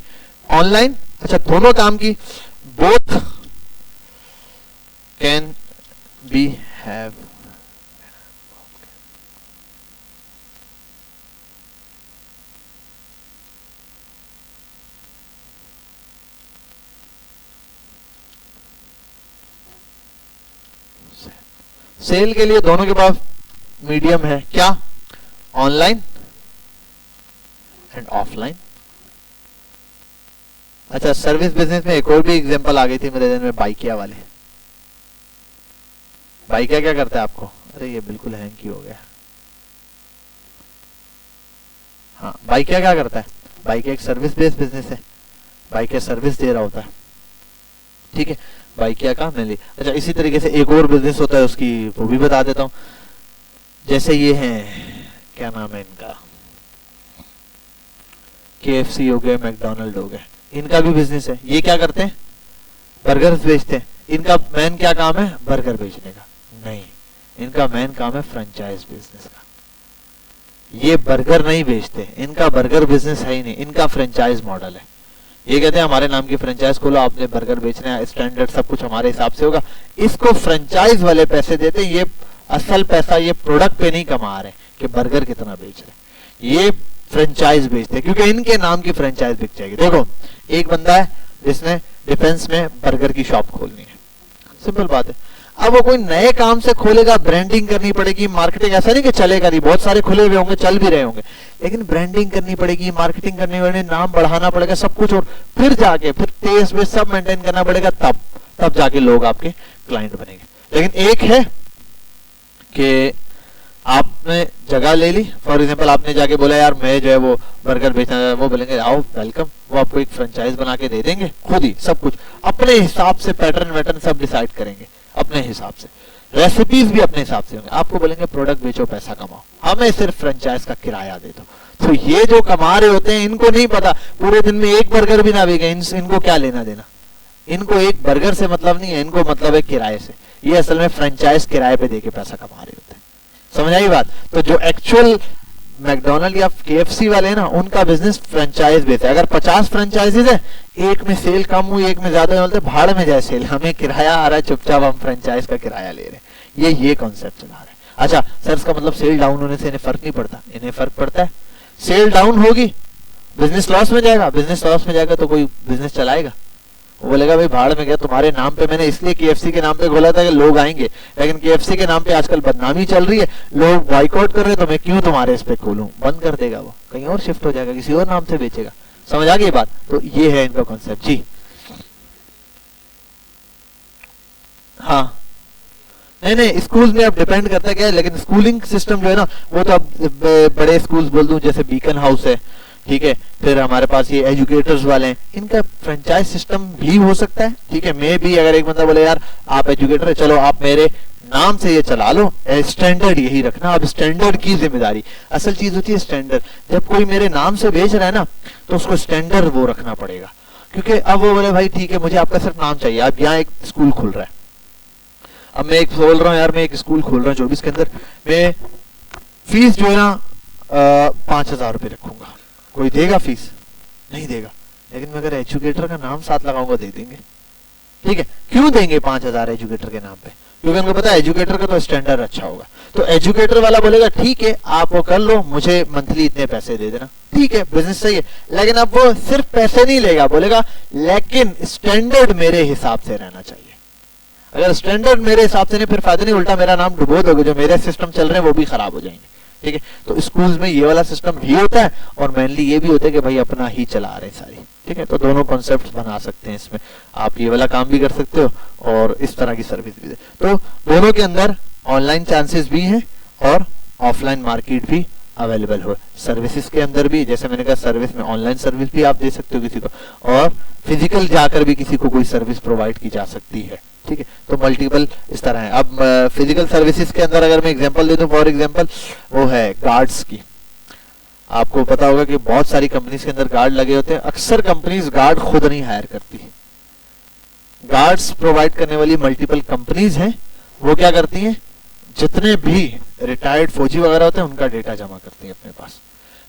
ऑनलाइन, अच्छा दोनों काम की both can be have, sale के लिए दोनों के पास मीडियम है, क्या? Online and offline. अच्छा, सर्विस बिजनेस में एक और भी एग्जांपल आ गई थी मेरे दिन में, बाइकिया वाले। बाइकिया क्या करता है आपको? अरे ये बिल्कुल हैंग की हो गया। हाँ, बाइकिया क्या करता है? बाइकिया एक सर्विस बेस्ड बिजनेस है, बाइकिया सर्विस दे रहा होता है। ठीक है, बाइकिया का मैं ले। अच्छा, इसी तरीके से एक और बिजनेस होता है उसकी, वो भी बता देता हूं। जैसे ये हैं, क्या नाम है इनका, KFC हो गया, मैकडोनल्ड हो गया, इनका भी बिजनेस है। ये क्या करते हैं? बर्गर बेचते हैं। इनका मेन क्या काम है? बर्गर बेचने का? नहीं, इनका मेन काम है फ्रेंचाइज बिजनेस का। ये बर्गर नहीं बेचते, इनका बर्गर बिजनेस है ही नहीं, इनका फ्रेंचाइज मॉडल है। ये कहते हैं हमारे नाम की फ्रेंचाइज खोलो, आपने बर्गर बेचना है, स्टैंडर्ड सब कुछ हमारे हिसाब से होगा। इसको फ्रेंचाइज वाले पैसे देते हैं, ये असल पैसा ये प्रोडक्ट पे नहीं कमा रहे कि बर्गर कितना बेच रहे, ये फ्रेंचाइज बेचते हैं, क्योंकि इनके नाम की फ्रेंचाइज बिक जाएगी। देखो, एक बंदा है जिसने डिफेंस में बर्गर की शॉप खोलनी है, सिंपल बात है। अब वो कोई नए काम से खोलेगा, ब्रांडिंग करनी पड़ेगी, मार्केटिंग, ऐसा नहीं कि चलेगा नहीं, बहुत सारे खुले हुए होंगे, चल भी रहे होंगे, लेकिन ब्रांडिंग करनी पड़ेगी, मार्केटिंग करनी पड़ेगी, नाम बढ़ाना पड़ेगा, सब कुछ, और फिर जाके फिर टेस्ट में सब मेंटेन करना पड़ेगा, तब जाके लोग आपके क्लाइंट बनेंगे। लेकिन एक है कि आपने जगह ले ली, फॉर एग्जांपल आपने जाके बोला यार मैं जो है वो बर्गर बेचना है, वो बोलेंगे आओ वेलकम, वो आपको एक फ्रेंचाइज बना के दे देंगे, खुद ही सब कुछ अपने हिसाब से, पैटर्न वैटर्न सब डिसाइड करेंगे अपने हिसाब से, रेसिपीज भी अपने हिसाब से होंगे, आपको बोलेंगे प्रोडक्ट बेचो पैसा कमाओ, हमें सिर्फ फ्रेंचाइज का किराया दे दो। तो ये जो कमा रहे होते हैं इनको नहीं पता, पूरे दिन में एक बर्गर भी ना बिके, इनको क्या लेना देना, इनको एक बर्गर से मतलब नहीं है, इनको मतलब है किराए से। ये असल में फ्रेंचाइज किराए पे देके पैसा कमा रहे होते हैं, समझ आई बात? तो जो एक्चुअल मैकडोनल्ड या KFC वाले हैं ना, उनका बिजनेस फ्रेंचाइज बेस है। अगर 50 फ्रेंचाइजीज है, एक में सेल कम हुई, एक में ज्यादा, बोलते भाड़ में जाए सेल, हमें किराया आ रहा है, चुपचाप हम फ्रेंचाइज का किराया ले रहे हैं, ये कॉन्सेप्ट चला रहे हैं। अच्छा सर, इसका मतलब सेल डाउन होने से इन्हें फर्क नहीं पड़ता? इन्हें फर्क पड़ता है। सेल डाउन होगी, बिजनेस लॉस में जाएगा, बिजनेस लॉस में जाएगा तो कोई बिजनेस चलाएगा? वो बोलेगा भाई भाड़ में गया, तुम्हारे नाम पे मैंने इसलिए KFC के नाम पे खोला था कि लोग आएंगे, लेकिन KFC के नाम पे आजकल बदनामी चल रही है, लोग बॉयकॉट कर रहे हैं, तो मैं क्यों तुम्हारे इस पे खोलूं, बंद कर देगा, वो कहीं और शिफ्ट हो जाएगा, किसी और नाम से बेचेगा। समझ आ गई बात? तो ये है इनका कॉन्सेप्ट जी। हाँ नहीं स्कूल में अब डिपेंड करता है क्या है, लेकिन स्कूलिंग सिस्टम जो है ना वो तो अब बड़े स्कूल्स बोल दूं जैसे बीकन हाउस है, ठीक है, फिर हमारे पास ये एजुकेटर्स वाले हैं, इनका फ्रेंचाइज सिस्टम भी हो सकता है, ठीक है। मैं भी अगर एक बंदा बोले यार आप एजुकेटर है, चलो आप मेरे नाम से ये चला लो, स्टैंडर्ड यही रखना, अब स्टैंडर्ड की जिम्मेदारी, असल चीज होती है स्टैंडर्ड। जब कोई मेरे नाम से बेच रहा है ना तो उसको स्टैंडर्ड वो रखना पड़ेगा, क्योंकि अब वो बोले भाई ठीक है मुझे आपका सिर्फ नाम चाहिए, अब यहाँ एक स्कूल खुल रहा है, अब मैं एक बोल रहा हूँ यार मैं एक स्कूल खोल रहा हूँ 24 के अंदर, मैं फीस जो है ना 5,000 रुपये रखूंगा, कोई देगा फीस? नहीं देगा। लेकिन मैं अगर एजुकेटर का नाम साथ लगाऊंगा दे देंगे, ठीक है। क्यों देंगे 5,000 एजुकेटर के नाम पे? क्योंकि उनको पता है एजुकेटर का तो स्टैंडर्ड अच्छा होगा, तो एजुकेटर वाला बोलेगा ठीक है आप वो कर लो, मुझे मंथली इतने पैसे दे देना, ठीक है बिजनेस सही है। लेकिन अब वो सिर्फ पैसे नहीं लेगा, बोलेगा लेकिन स्टैंडर्ड मेरे हिसाब से रहना चाहिए। अगर स्टैंडर्ड मेरे हिसाब से नहीं फिर फायदा नहीं, उल्टा मेरा नाम डुबो दोगे, जो मेरे सिस्टम चल रहे हैं वो भी खराब हो जाएंगे, ठीक है। तो स्कूल्स में ये वाला सिस्टम भी होता है और मेनली ये भी होता है कि भाई अपना ही चला रहे हैं सारी, ठीक है। तो दोनों कॉन्सेप्ट बना सकते हैं इसमें, आप ये वाला काम भी कर सकते हो और इस तरह की सर्विस भी दे। तो दोनों के अंदर ऑनलाइन चांसेस भी हैं और ऑफलाइन मार्केट भी अवेलेबल हो। सर्विसेज के अंदर भी जैसे मैंने कहा सर्विस में ऑनलाइन सर्विस भी आप दे सकते हो किसी को, और फिजिकल जाकर भी किसी को कोई सर्विस प्रोवाइड की जा सकती है, ठीक है। तो मल्टीपल इस तरह है। अब फिजिकल सर्विसेज के अंदर अगर मैं एग्जांपल दे दूं, फॉर एग्जांपल वो है गार्ड्स की। आपको पता होगा कि बहुत सारी कंपनीज के अंदर गार्ड लगे होते हैं, अक्सर कंपनीज गार्ड खुद नहीं हायर करती, गार्ड्स प्रोवाइड करने वाली मल्टीपल कंपनीज हैं, वो क्या करती हैं जितने भी रिटायर्ड फौजी वगैरह होते हैं उनका डेटा जमा करती है अपने पास,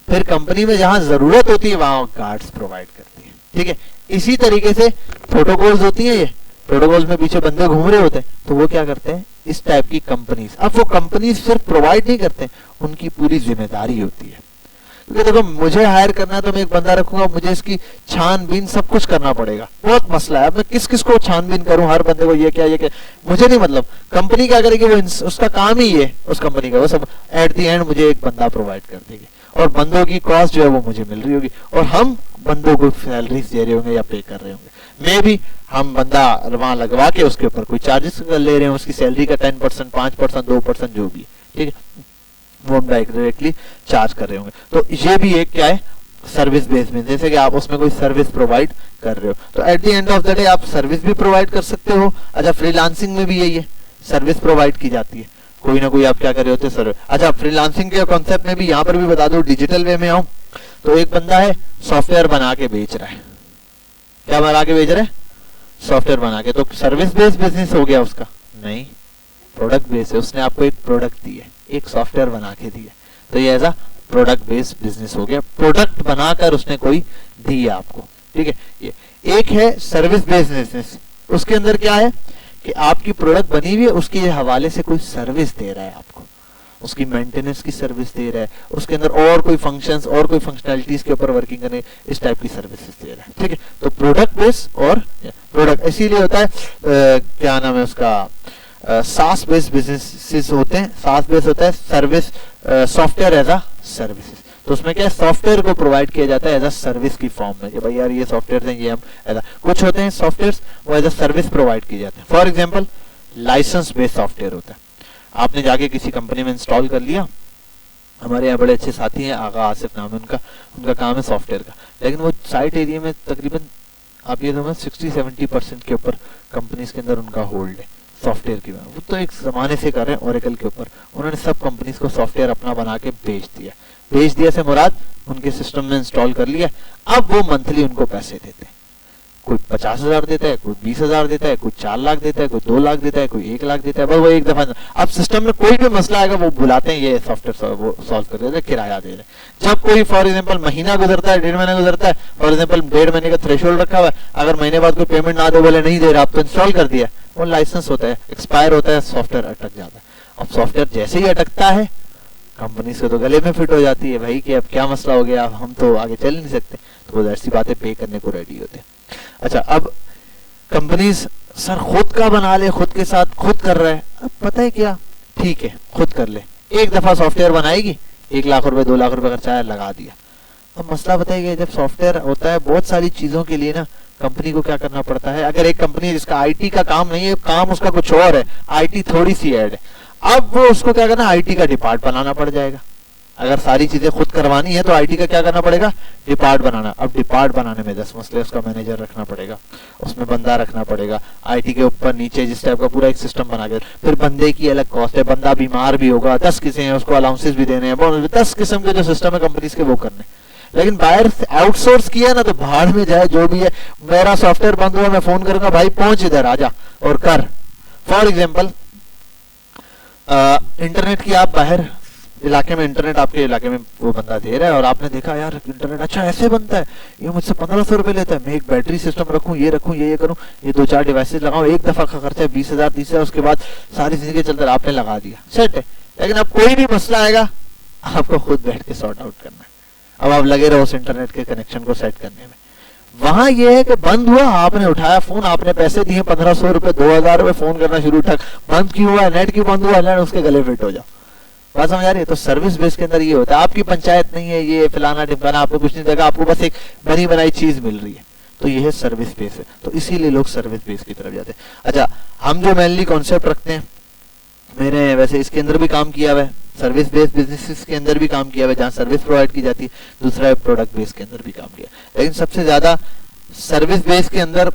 फिर कंपनी में जहां जरूरत होती है वहां गार्ड्स प्रोवाइड करती है, ठीक है। इसी तरीके से प्रोटोकॉल्स होती है, ये प्रोटोकॉल्स में पीछे बंदे घूम रहे होते हैं, तो वो क्या करते हैं इस टाइप की कंपनीज। अब वो कंपनीज सिर्फ प्रोवाइड नहीं करते, उनकी पूरी जिम्मेदारी होती है, क्योंकि देखो मुझे हायर करना है तो मैं एक बंदा रखूंगा, मुझे इसकी छानबीन सब कुछ करना पड़ेगा, बहुत मसला है। अब मैं किस किस को छानबीन करूं, हर बंदे को ये क्या मुझे नहीं, मतलब कंपनी क्या करेगी, वो उसका काम ही है उस कंपनी का, वो सब एट द एंड मुझे एक बंदा प्रोवाइड कर देगी और बंदों की कॉस्ट जो है वो मुझे मिल रही होगी और हम बंदों को सैलरीज दे रहे होंगे या पे कर रहे होंगे। मैं भी हम बंदा वहां लगवा के उसके ऊपर कोई चार्जेस ले रहे हैं, उसकी सैलरी का 10%, 5%, 2% जो भी, ठीक है, वो हम डायरेक्टली चार्ज कर रहे होंगे। तो ये भी एक क्या है सर्विस बेस्ड में, जैसे कि आप उसमें कोई सर्विस प्रोवाइड कर रहे हो, तो eight the end of the day आप सर्विस भी प्रोवाइड कर सकते हो। अच्छा फ्रीलांसिंग में भी यही है, सर्विस प्रोवाइड की जाती है, कोई ना कोई आप क्या कर रहे होते सर्विस। अच्छा फ्रीलांसिंग के कॉन्सेप्ट में भी यहाँ पर भी बता दो, डिजिटल वे में आऊं तो एक बंदा है सॉफ्टवेयर बना के बेच रहा है, क्या बना के बेच रहा है, सॉफ्टवेयर बना के, तो सर्विस बेस्ड बिजनेस हो गया उसका? नहीं, प्रोडक्ट बेस्ड है, उसने आपको एक प्रोडक्ट दी है, एक सॉफ्टवेयर बना के दी है, तो ये ऐसा प्रोडक्ट बेस्ड बिजनेस हो गया, प्रोडक्ट बनाकर उसने कोई दी है आपको, ठीक है। ये एक है सर्विस बेस्ड बिजनेस, उसके अंदर क्या है कि आपकी प्रोडक्ट बनी हुई है, उसके हवाले से कोई सर्विस दे रहा है आपको, उसकी मेंटेनेंस की सर्विस दे रहा है, उसके अंदर और कोई फंक्शंस और कोई फंक्शनैलिटीज के ऊपर वर्किंग करने इस टाइप की सर्विसेज दे रहा है, ठीक है। तो प्रोडक्ट बेस्ड और प्रोडक्ट इसीलिए होता है क्या नाम है उसका, सास बेस्ड बिजनेसेस होते हैं, सास बेस्ड होता है service software as a services, तो उसमें क्या है सॉफ्टवेयर को प्रोवाइड किया जाता है एज अ सर्विस की फॉर्म में, कि भाई यार ये सॉफ्टवेयर हैं, ये हम ऐसा कुछ होते हैं सॉफ्टवेयर वो एज अ सर्विस प्रोवाइड किए जाते हैं। For example license based software होता है, आपने जाके किसी कंपनी में इंस्टॉल कर लिया, हमारे यहाँ बड़े अच्छे साथी हैं, आगा आसिफ नाम है उनका काम है सॉफ्टवेयर का, लेकिन वो साइट एरिया में तकरीबन आप ये समझ 60-70% के ऊपर कंपनीज के अंदर उनका होल्ड है सॉफ्टवेयर की, वो तो एक जमाने से कर रहे हैं ओरेकल के ऊपर, उन्होंने सब कंपनीज को सॉफ्टवेयर अपना बना के बेच दिया से मुराद उनके सिस्टम में इंस्टॉल कर लिया, अब वो मंथली उनको पैसे देते हैं, कोई 50,000 देता है, कोई 20,000 देता है, कोई 4 लाख देता है, कोई 2 लाख देता है, कोई 1 लाख देता है, बस वो एक दफा अब सिस्टम में कोई भी मसला आएगा वो बुलाते हैं, ये सॉफ्टवेयर वो सॉल्व कर देते हैं, किराया दे रहे हैं। जब कोई फॉर एग्जांपल महीना गुजरता है, 1.5 महीना गुजरता है, फॉर एग्जांपल 1.5 महीने का थ्रेशोल्ड रखा हुआ है, अगर महीने बाद कोई पेमेंट ना दे, बोले नहीं दे रहा, आप तो इंस्टॉल कर दिया, वो लाइसेंस होता है, एक्सपायर होता है, सॉफ्टवेयर अटक जाता है। अब सॉफ्टवेयर जैसे ही अटकता है कंपनी से तो गले में फिट हो जाती है भाई कि अब क्या मसला हो गया, हम तो आगे चल नहीं सकते, तो वो ऐसी बातें पे करने को रेडी होते हैं। अच्छा अब कंपनीज सर खुद का बना ले, खुद के साथ खुद कर रहा है। अब पता है क्या, ठीक है खुद कर ले, एक दफा सॉफ्टवेयर बनाएगी, 1 लाख रुपए 2 लाख रुपए खर्चा है, लगा दिया। अब मसला बताइए, जब सॉफ्टवेयर होता है बहुत सारी चीजों के लिए ना कंपनी को क्या करना पड़ता है। अगर एक कंपनी जिसका आईटी का काम नहीं है, काम उसका कुछ और है, आईटी थोड़ी सी ऐड है, अब वो उसको क्या करना, आईटी का डिपार्ट बनाना पड़ जाएगा। अगर सारी चीजें खुद करवानी है तो आईटी का क्या करना पड़ेगा, डिपार्ट बनाना। अब डिपार्ट बनाने में 10 मसले, उसका मैनेजर रखना पड़ेगा, उसमें बंदा रखना पड़ेगा, आईटी के ऊपर नीचे जिस टाइप का पूरा एक सिस्टम बना के, फिर बंदे की अलग कॉस्ट है, बंदा बीमार भी होगा, 10 किस्म है, उसको अलाउंसेस भी देने हैं, 10 किस्म के जो सिस्टम है कंपनीज के वो करने। लेकिन बाहर आउटसोर्स किया ना तो भाड़ में जाए जो भी है, मेरा सॉफ्टवेयर बंद हुआ, मैं फोन करूंगा भाई पहुंच इधर आजा और कर। फॉर एग्जाम्पल इंटरनेट की, आप बाहर इलाके में इंटरनेट आपके इलाके में वो बंदा दे रहा है और आपने देखा यार इंटरनेट अच्छा ऐसे बनता है, ये मुझसे 1500 रुपए लेता है, मैं एक बैटरी सिस्टम रखूं, ये रखूं, ये करूं, ये 2-4 डिवाइसेस लगाऊं, एक दफा का खर्चा है 20,000 30,000, उसके बाद सारी जिंदगी चलता है, आपने लगा दिया, सेट है। लेकिन अब कोई भी मसला आएगा आपको खुद बैठ के सॉर्ट आउट करना है। अब आप लगे रहो उस इंटरनेट के कनेक्शन को सेट करने में। वहां ये है कि बंद हुआ, आपने उठाया फोन, आपने पैसे दिए 1500 रुपए 2000 रुपए, फोन करना शुरू, ठक बंद क्यों हुआ, नेट क्यों बंद हुआ, नेट उसके गले फिट हो जाओ। बात समझ आ रही है? तो सर्विस बेस के अंदर ये होता है, आपकी पंचायत नहीं है, ये फलाना ढिमकाना, आपको कुछ नहीं देगा, आपको बस एक बनी बनाई चीज मिल रही है, तो ये है सर्विस बेस है। तो इसीलिए लोग सर्विस बेस की तरफ जाते हैं। अच्छा, हम जो मेनली कॉन्सेप्ट रखते हैं, मैंने वैसे इसके अंदर भी काम किया हुआ है, सर्विस बेस्ड बिजनेसेस के अंदर भी काम किया हुआ है, जहाँ सर्विस प्रोवाइड की जाती है, दूसरा है प्रोडक्ट बेस के अंदर भी काम किया। लेकिन सबसे ज्यादा सर्विस बेस के अंदर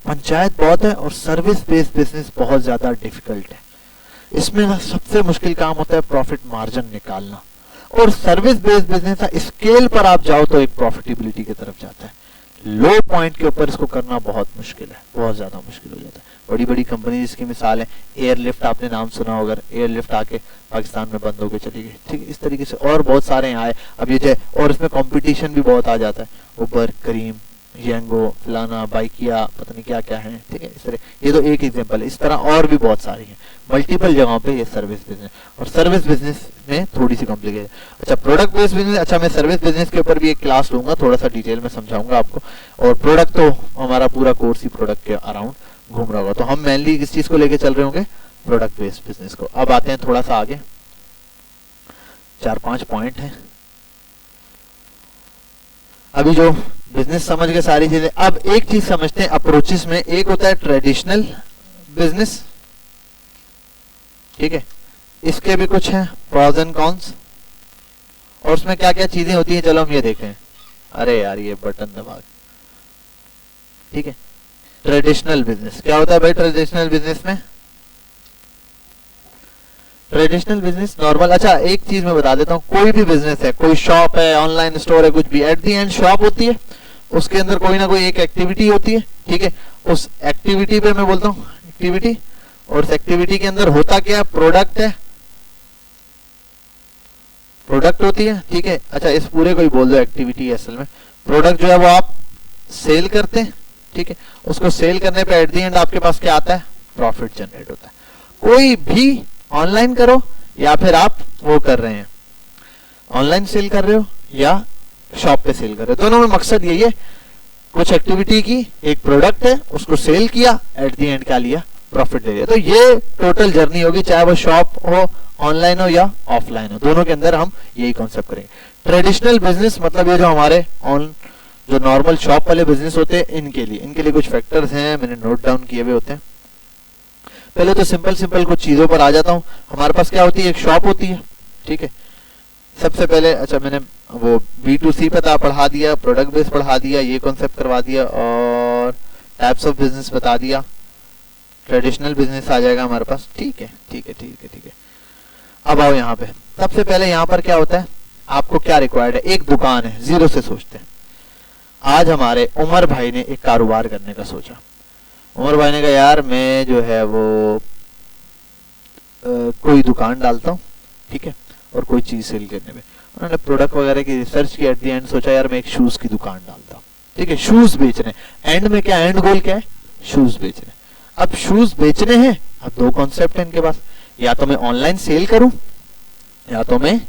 पंचायत बहुत है और सर्विस बेस्ड बिजनेस बहुत ज्यादा डिफिकल्ट है। इसमें सबसे मुश्किल काम होता है प्रॉफिट मार्जिन निकालना, और सर्विस बेस्ड बिजनेस स्केल पर आप जाओ तो एक प्रॉफिटेबिलिटी की तरफ जाता है, लो पॉइंट के ऊपर इसको करना बहुत मुश्किल है, बहुत ज्यादा मुश्किल हो जाता है। बड़ी बड़ी कंपनी जिसकी मिसाल है एयरलिफ्ट, आपने नाम सुना होगा, एयरलिफ्ट आके पाकिस्तान में बंद होकर चली गई, ठीक है, इस तरीके से और बहुत सारे यहाँ आए। अब ये और इसमें कंपटीशन भी बहुत आ जाता है, उबर, करीम, येंगो, फलाना, बाइकिया, पता नहीं क्या क्या है, ठीक है, इस तरह। ये तो एक एग्जांपल है, इस तरह और भी बहुत सारी हैं मल्टीपल जगहों पे ये सर्विस बिजनेस। और सर्विस बिजनेस में थोड़ी सी कॉम्प्लिकेटेड। अच्छा, प्रोडक्ट बेस्ड बिजनेस, अच्छा मैं सर्विस बिजनेस के ऊपर भी एक क्लास लूंगा, थोड़ा सा डिटेल में समझाऊंगा आपको। और प्रोडक्ट तो हमारा पूरा कोर्स ही प्रोडक्ट के अराउंड घूम रहा होगा, तो हम मेनली किस चीज को लेके चल रहे होंगे, प्रोडक्ट बेस्ड बिजनेस को। अब आते हैं थोड़ा सा आगे, 4-5 पॉइंट है अभी जो बिजनेस समझ गए सारी चीजें। अब एक चीज समझते हैं अप्रोचेस में, एक होता है ट्रेडिशनल बिजनेस, ठीक है, इसके भी कुछ हैं प्रॉज एंड कॉन्स, और उसमें क्या क्या चीजें होती हैं चलो हम ये देखें। अरे यार ये बटन दबा, ठीक है। ट्रेडिशनल बिजनेस क्या होता है भाई? ट्रेडिशनल बिजनेस में, ट्रेडिशनल बिजनेस नॉर्मल, अच्छा एक चीज मैं बता देता हूँ, कोई भी बिजनेस है, कोई शॉप है, ऑनलाइन स्टोर है, कुछ भी, एट दी एंड शॉप होती है, उसके अंदर कोई ना कोई एक एक्टिविटी होती है, ठीक है। उस एक्टिविटी पे मैं बोलता हूँ एक्टिविटी, और उस एक्टिविटी के अंदर होता क्या है, प्रोडक्ट है, प्रोडक्ट होती है, ठीक है। अच्छा इस पूरे को ही बोल दो एक्टिविटी है, असल में प्रोडक्ट जो है वो आप सेल करते हैं, ठीक है। उसको सेल करने पे एट दी एंड आपके पास क्या आता है, प्रॉफिट जनरेट होता है। कोई भी ऑनलाइन करो या फिर आप वो कर रहे हैं ऑनलाइन सेल कर रहे हो या शॉप पे सेल कर रहे हो, दोनों में मकसद यही है, कुछ एक्टिविटी की, एक प्रोडक्ट है, उसको सेल किया, एट दी एंड क्या लिया, प्रॉफिट ले लिया। तो ये टोटल जर्नी होगी, चाहे वो शॉप हो, ऑनलाइन हो या ऑफलाइन हो, दोनों के अंदर हम यही कॉन्सेप्ट करेंगे। ट्रेडिशनल बिजनेस मतलब ये जो हमारे जो नॉर्मल शॉप वाले बिजनेस होते हैं, इनके लिए कुछ फैक्टर्स हैं, मैंने नोट डाउन किए हुए होते हैं। पहले तो सिंपल कुछ चीजों पर आ जाता हूं। हमारे पास क्या होती है, एक शॉप होती है, ठीक है। सबसे पहले अच्छा मैंने वो B2C पे पढ़ा दिया, प्रोडक्ट बेस पढ़ा दिया, ये कॉन्सेप्ट करवा दिया, और टाइप्स ऑफ बिजनेस बता दिया। ट्रेडिशनल बिजनेस आ जाएगा हमारे पास, ठीक है। अब आओ यहाँ पे, सबसे पहले यहाँ पर क्या होता है, आपको क्या रिक्वायर्ड है, एक दुकान है, जीरो से सोचते हैं। आज हमारे उमर भाई ने एक कारोबार करने का सोचा। उमर भाई ने कहा यार मैं जो है वो कोई दुकान डालता हूँ, ठीक है, और कोई चीज सेल करने में उन्होंने प्रोडक्ट वगैरह की रिसर्च की, एट द एंड सोचा यार मैं एक शूज की दुकान डालता हूँ, ठीक है। शूज बेचने, एंड में क्या, एंड गोल क्या है, शूज बेचने। अब शूज बेचने हैं, अब दो कॉन्सेप्ट है इनके पास, या तो मैं ऑनलाइन सेल करूं या तो मैं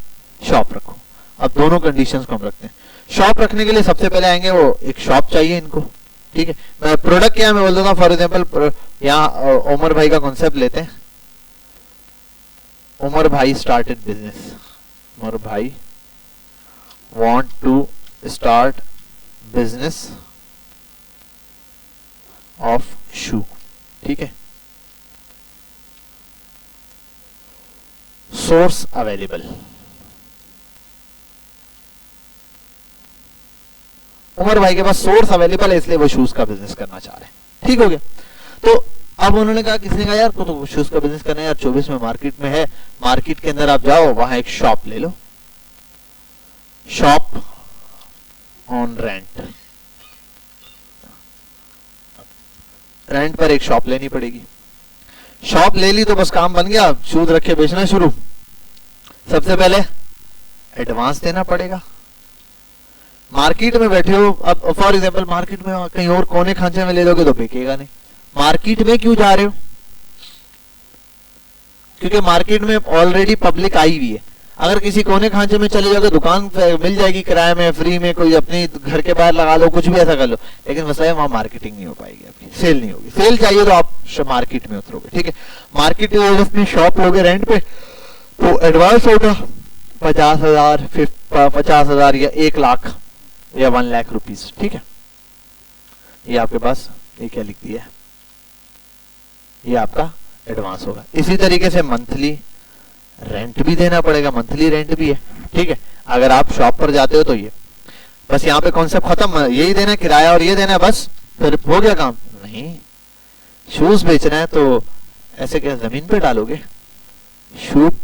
शॉप रखूं। अब दोनों कंडीशंस को हम रखते हैं। शॉप रखने के लिए सबसे पहले आएंगे, वो एक शॉप चाहिए इनको, ठीक है। मैं प्रोडक्ट क्या है मैं बोल दूंगा, फॉर एग्जांपल यहाँ उमर भाई का कॉन्सेप्ट लेते हैं। उमर भाई स्टार्टेड बिजनेस, उमर भाई want to start business of shoe, ठीक है। सोर्स अवेलेबल, उमर भाई के पास सोर्स अवेलेबल है इसलिए वो शूज का बिजनेस करना चाह रहे हैं, ठीक हो गया। तो अब उन्होंने कहा, किसी ने कहा यार तो शूज का बिजनेस करना है यार, 24 में मार्केट में है, मार्केट के अंदर आप जाओ, वहां एक शॉप ले लो, शॉप ऑन रेंट, रेंट पर एक शॉप लेनी पड़ेगी। शॉप ले ली तो बस काम बन गया, शूज रखे बेचना शुरू। सबसे पहले एडवांस देना पड़ेगा। मार्केट में बैठे हो, अब फॉर एग्जांपल मार्केट में कहीं और कोने खांचे में ले लोगे तो बिकेगा नहीं। मार्केट में क्यों जा रहे हो? क्योंकि मार्केट में ऑलरेडी पब्लिक आई हुई है। अगर किसी कोने खांचे में चले जाओगे, दुकान मिल जाएगी किराए में, फ्री में, कोई अपनी घर के बाहर लगा लो, कुछ भी ऐसा कर लो, लेकिन मसला है वहां मार्केटिंग नहीं हो पाएगी, आपकी सेल नहीं होगी। सेल चाहिए तो आप मार्केट में उतरोगे, ठीक है। मार्केट में अपनी शॉप लोगे रेंट पे तो एडवांस होगा 50,000, 50,000 या 1 लाख या 1 लाख रुपीज, ठीक है। ये आपके पास ये क्या लिख दिया है, ये आपका एडवांस होगा। इसी तरीके से मंथली रेंट भी देना पड़ेगा, मंथली रेंट भी है, ठीक है। अगर आप शॉप पर जाते हो तो ये बस यहाँ पे कॉन्सेप्ट खत्म, यही देना किराया और ये देना, बस फिर हो गया काम। नहीं, शूज बेचना है तो ऐसे क्या जमीन पे डालोगे? शॉप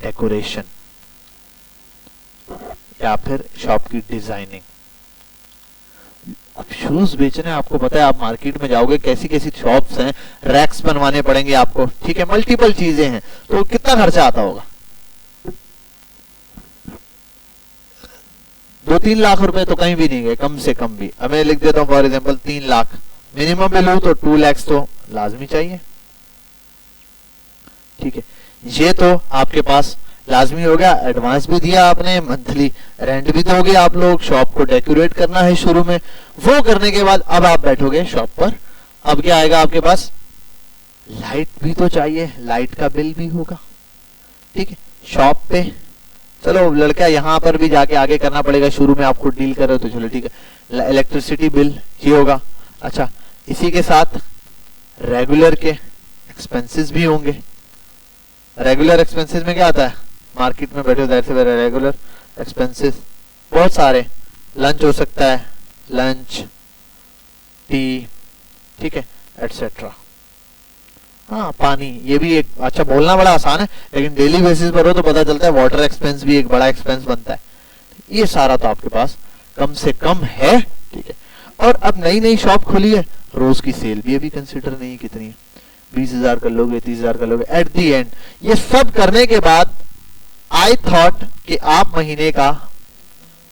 डेकोरेशन या फिर शॉप की डिजाइनिंग। अब शूज बेचने, आपको पता है आप मार्केट में जाओगे, कैसी कैसी शॉप्स हैं, रैक्स बनवाने पड़ेंगे आपको, ठीक है, मल्टीपल चीजें हैं, तो कितना खर्चा आता होगा? 2-3 लाख रुपए तो कहीं भी नहीं गए, कम से कम भी। अब मैं लिख देता हूं फॉर एग्जांपल 3 लाख मिनिमम भी लूं तो 2 लाख तो लाजमी चाहिए, ठीक है। ये तो आपके पास लाजमी हो गया, एडवांस भी दिया आपने, मंथली रेंट भी दोगे आप लोग, शॉप को डेकोरेट करना है शुरू में। वो करने के बाद अब आप बैठोगे शॉप पर, अब क्या आएगा आपके पास? लाइट भी तो चाहिए, लाइट का बिल भी होगा, ठीक है। शॉप पे चलो लड़का यहाँ पर भी जाके आगे करना पड़ेगा, शुरू में आप खुद डील कर रहे हो तो चलो ठीक है। इलेक्ट्रिसिटी बिल ये होगा। अच्छा, इसी के साथ रेगुलर के एक्सपेंसेस भी होंगे। रेगुलर एक्सपेंसेस में क्या आता है? मार्केट में बैठे हो दैट से रेगुलर एक्सपेंसेस बहुत सारे, लंच हो सकता है, लंच, टी, ठीक है, एटसेट्रा। हाँ, पानी, ये भी एक, अच्छा बोलना बड़ा आसान है लेकिन डेली बेसिस पर हो तो पता चलता है वाटर एक्सपेंस भी एक बड़ा एक्सपेंस बनता है। ये सारा तो आपके पास कम से कम है, ठीक है। और अब नई नई शॉप खुली है, रोज की सेल भी अभी कंसिडर नहीं कितनी है, 20,000 कर लोगे, 30,000 कर लोगे। एट दी एंड ये सब करने के बाद आई थॉट कि आप महीने का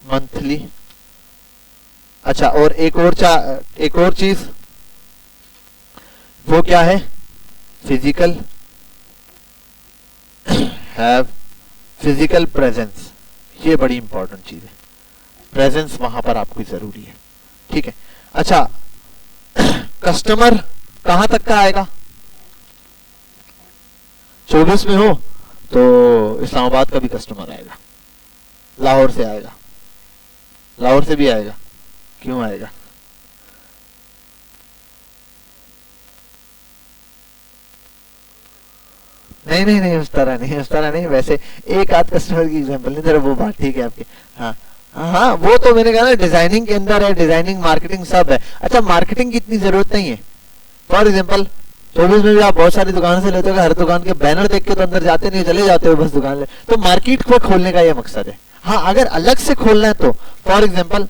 मंथली, अच्छा और एक और चीज वो क्या है? Physical have physical presence. ये बड़ी इंपॉर्टेंट चीज है, प्रेजेंस वहां पर आपकी जरूरी है, ठीक है। अच्छा, कस्टमर कहां तक का आएगा? 24 में हो तो इस्लामाबाद का भी कस्टमर आएगा, लाहौर से आएगा, लाहौर से भी आएगा, क्यों आएगा? नहीं उस तरह नहीं, वैसे एक आध कस्टमर की एग्जांपल नहीं दे रहा, वो बात ठीक है आपकी। हाँ, वो तो मैंने कहा ना डिजाइनिंग के अंदर है, डिजाइनिंग मार्केटिंग सब है। अच्छा, मार्केटिंग की इतनी जरूरत नहीं है। फॉर एग्जांपल 24 में भी आप बहुत सारी दुकान से लेते हो, हर दुकान के बैनर देख के तो अंदर जाते नहीं, चले जाते हो बस दुकान ले। तो मार्केट को खोलने का ये मकसद है। हाँ, अगर अलग से खोलना है तो फॉर एग्जांपल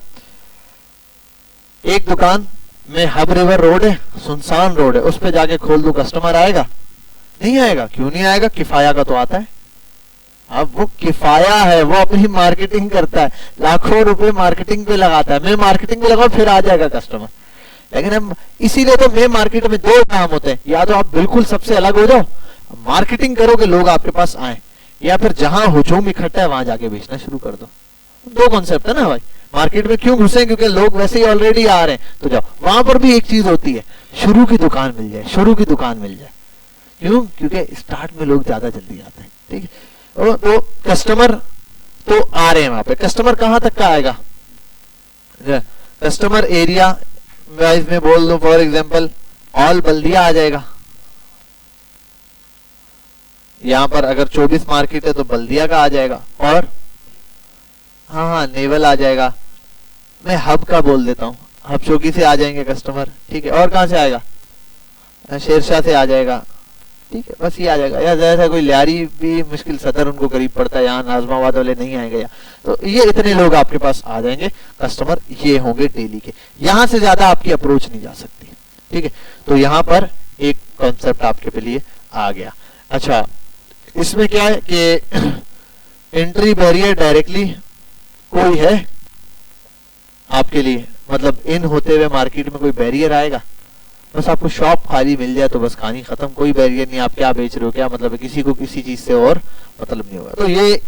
एक दुकान में हब रिवर रोड है, सुनसान रोड है, उस पर जाके खोल दो, कस्टमर आएगा? नहीं आएगा। क्यों नहीं आएगा? किफाया का तो आता है। अब वो किफाया है, वो अपनी मार्केटिंग करता है, लाखों रुपए मार्केटिंग पे लगाता है। मैं मार्केटिंग पे लगाऊं फिर आ जाएगा कस्टमर। लेकिन हम इसीलिए तो मैं मार्केट में 2 काम होते हैं, या तो आप बिल्कुल सबसे अलग हो जाओ, मार्केटिंग करोगे लोग आपके पास आए, या फिर जहां हुजूम इकट्ठा है वहां जाके बेचना शुरू कर दो। 2 कॉन्सेप्ट है ना भाई। मार्केट में क्यों घुसे? क्योंकि लोग वैसे ही ऑलरेडी आ रहे हैं, तो जाओ। वहां पर भी एक चीज होती है, शुरू की दुकान मिल जाए, शुरू की दुकान मिल जाए। क्यों? क्योंकि स्टार्ट में लोग ज्यादा जल्दी आते हैं, ठीक है। तो कस्टमर तो आ रहे हैं वहां पे। कस्टमर कहां तक का आएगा? कस्टमर एरिया वाइज में बोल दो, फॉर एग्जांपल ऑल बल्दिया आ जाएगा। यहां पर अगर 24 मार्केट है तो बल्दिया का आ जाएगा, और हाँ नेवल आ जाएगा। मैं हब का बोल देता हूँ, हब चौकी से आ जाएंगे कस्टमर, ठीक है। और कहां से आएगा? शेरशाह से आ जाएगा, ठीक है। बस ये आ जाएगा। या जैसा कोई लियारी भी मुश्किल सदर उनको करीब पड़ता है, यहाँ नाजमाबाद वाले नहीं आएंगे यहाँ, तो ये इतने लोग आपके पास आ जाएंगे कस्टमर, ये होंगे डेली के। यहाँ से ज्यादा आपकी अप्रोच नहीं जा सकती, ठीक है। तो यहाँ पर एक कॉन्सेप्ट आपके लिए आ गया। अच्छा, इसमें क्या है कि एंट्री बैरियर डायरेक्टली कोई है आपके लिए, मतलब इन होते हुए मार्केट में कोई बैरियर आएगा? बस आपको शॉप खाली मिल जाए तो बस कहानी खत्म, कोई बैरियर नहीं। आप क्या बेच रहे हो, क्या मतलब है, किसी को किसी चीज से और मतलब नहीं होगा। तो ये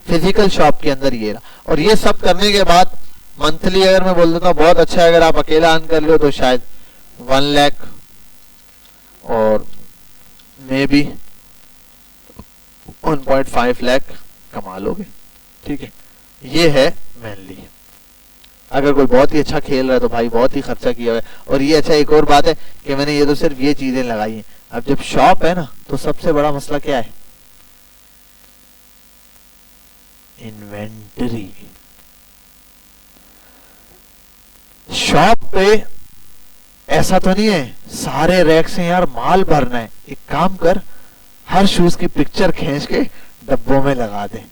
फिजिकल शॉप के अंदर ये रहा। और ये सब करने के बाद मंथली अगर मैं बोल देता हूँ बहुत अच्छा है, अगर आप अकेला अर्न कर लो तो शायद 1 लाख और मे बी 1.5 लाख कमा लोगे, ठीक है। ये है मेनली। अगर कोई बहुत ही अच्छा खेल रहा है तो भाई बहुत ही खर्चा किया हुआ है। और ये अच्छा, एक और बात है कि मैंने ये तो सिर्फ ये चीजें लगाई हैं। अब जब शॉप है ना, तो सबसे बड़ा मसला क्या है? इन्वेंटरी। शॉप पे ऐसा तो नहीं है सारे रैक से यार माल भरना है। एक काम कर, हर शूज की पिक्चर खींच के डब्बों में लगा दे,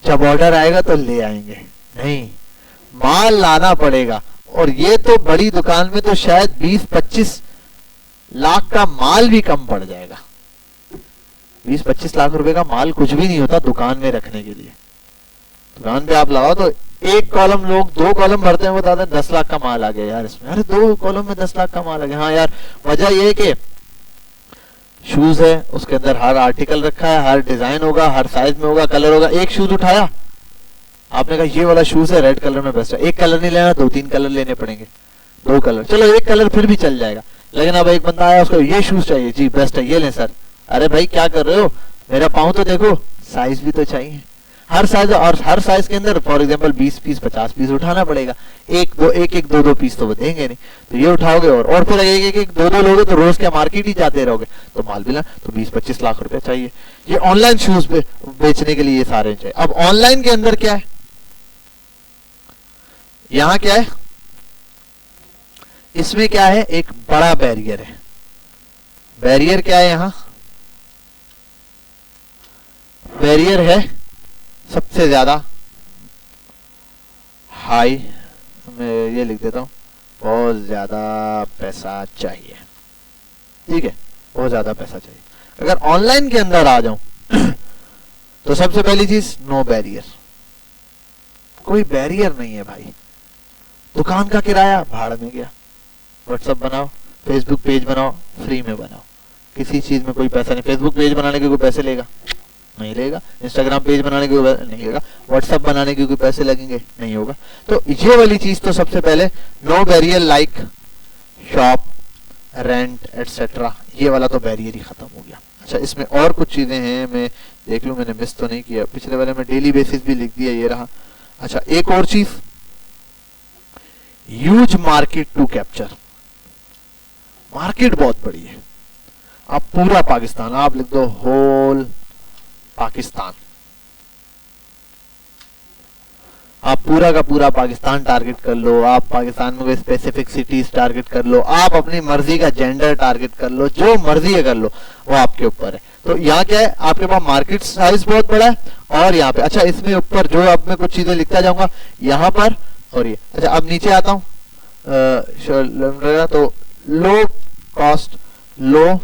जब ऑर्डर आएगा तो ले आएंगे। नहीं, माल लाना पड़ेगा। और ये तो बड़ी दुकान में तो शायद 20-25 लाख का माल भी कम पड़ जाएगा। 20-25 लाख रुपए का माल कुछ भी नहीं होता दुकान में रखने के लिए। दुकान पे आप लगाओ तो एक कॉलम, लोग 2 कॉलम भरते हैं, बताते हैं 10 लाख का माल आ गया यार इसमें। अरे 2 कॉलम में 10 लाख का माल आ गया। हाँ यार, वजह ये है कि शूज है, उसके अंदर हर आर्टिकल रखा है, हर डिजाइन होगा, हर साइज में होगा, कलर होगा। एक शूज उठाया, आपने कहा ये वाला शूज है, रेड कलर में बेस्ट है। एक कलर नहीं लेना, 2-3 कलर लेने पड़ेंगे। 2 कलर, चलो एक कलर फिर भी चल जाएगा। लेकिन अब एक बंदा आया, उसको ये शूज चाहिए, जी बेस्ट है, ये लें सर। अरे भाई क्या कर रहे हो, मेरा पाँव तो देखो, साइज भी तो चाहिए। हर साइज, और हर साइज के अंदर फॉर एग्जांपल 20 पीस 50 पीस उठाना पड़ेगा। एक दो पीस तो वो देंगे नहीं, तो ये उठाओगे और फिर एक 2 लोगे तो रोज क्या मार्केट ही जाते रहोगे, तो माल भी ना, तो 20-25 लाख रुपए चाहिए। ये ऑनलाइन शूज बेचने के लिए ये सारे चाहिए। अब ऑनलाइन के अंदर क्या है, यहां क्या है, इसमें क्या है, एक बड़ा बैरियर है। बैरियर क्या है यहां? बैरियर है सबसे ज्यादा हाई, मैं ये लिख देता हूं, बहुत ज्यादा पैसा चाहिए, ठीक है, बहुत ज्यादा पैसा चाहिए। अगर ऑनलाइन के अंदर आ जाऊं तो सबसे पहली चीज, नो बैरियर, कोई बैरियर नहीं है भाई। दुकान का किराया भाड़ में गया, व्हाट्सएप बनाओ, फेसबुक पेज बनाओ, फ्री में बनाओ, किसी चीज में कोई पैसा नहीं। फेसबुक पेज बनाने के कोई पैसे लेगा? नहीं लेगा। इंस्टाग्राम पेज बनाने के कोई नहीं लेगा। व्हाट्सएप बनाने के कोई पैसे लगेंगे? नहीं होगा। तो ये वाली चीज तो सबसे पहले no barrier, like shop, rent etcetera, ये वाला तो बैरियर ही खत्म हो गया। अच्छा, इसमें और कुछ चीजें हैं, मैं देख लूं, मैंने मिस तो नहीं किया। पिछले वाले में डेली बेसिस भी लिख दिया, ये रहा। अच्छा, एक और चीज, huge market to capture. Market बहुत बड़ी है। आप पूरा पाकिस्तान, आप लिख दो होल पाकिस्तान, आप पूरा का पूरा पाकिस्तान टारगेट कर लो। आप पाकिस्तान में कोई स्पेसिफिक सिटीज टारगेट कर लो, आप अपनी मर्जी का जेंडर टारगेट कर लो, जो मर्जी है कर लो, वो आपके ऊपर है। तो यहाँ क्या है, आपके पास मार्केट साइज बहुत बड़ा है। और यहाँ पे अच्छा, इसमें ऊपर जो अब मैं कुछ चीजें लिखता जाऊंगा यहाँ पर, और ये अच्छा, अब नीचे आता हूँ तो low cost, low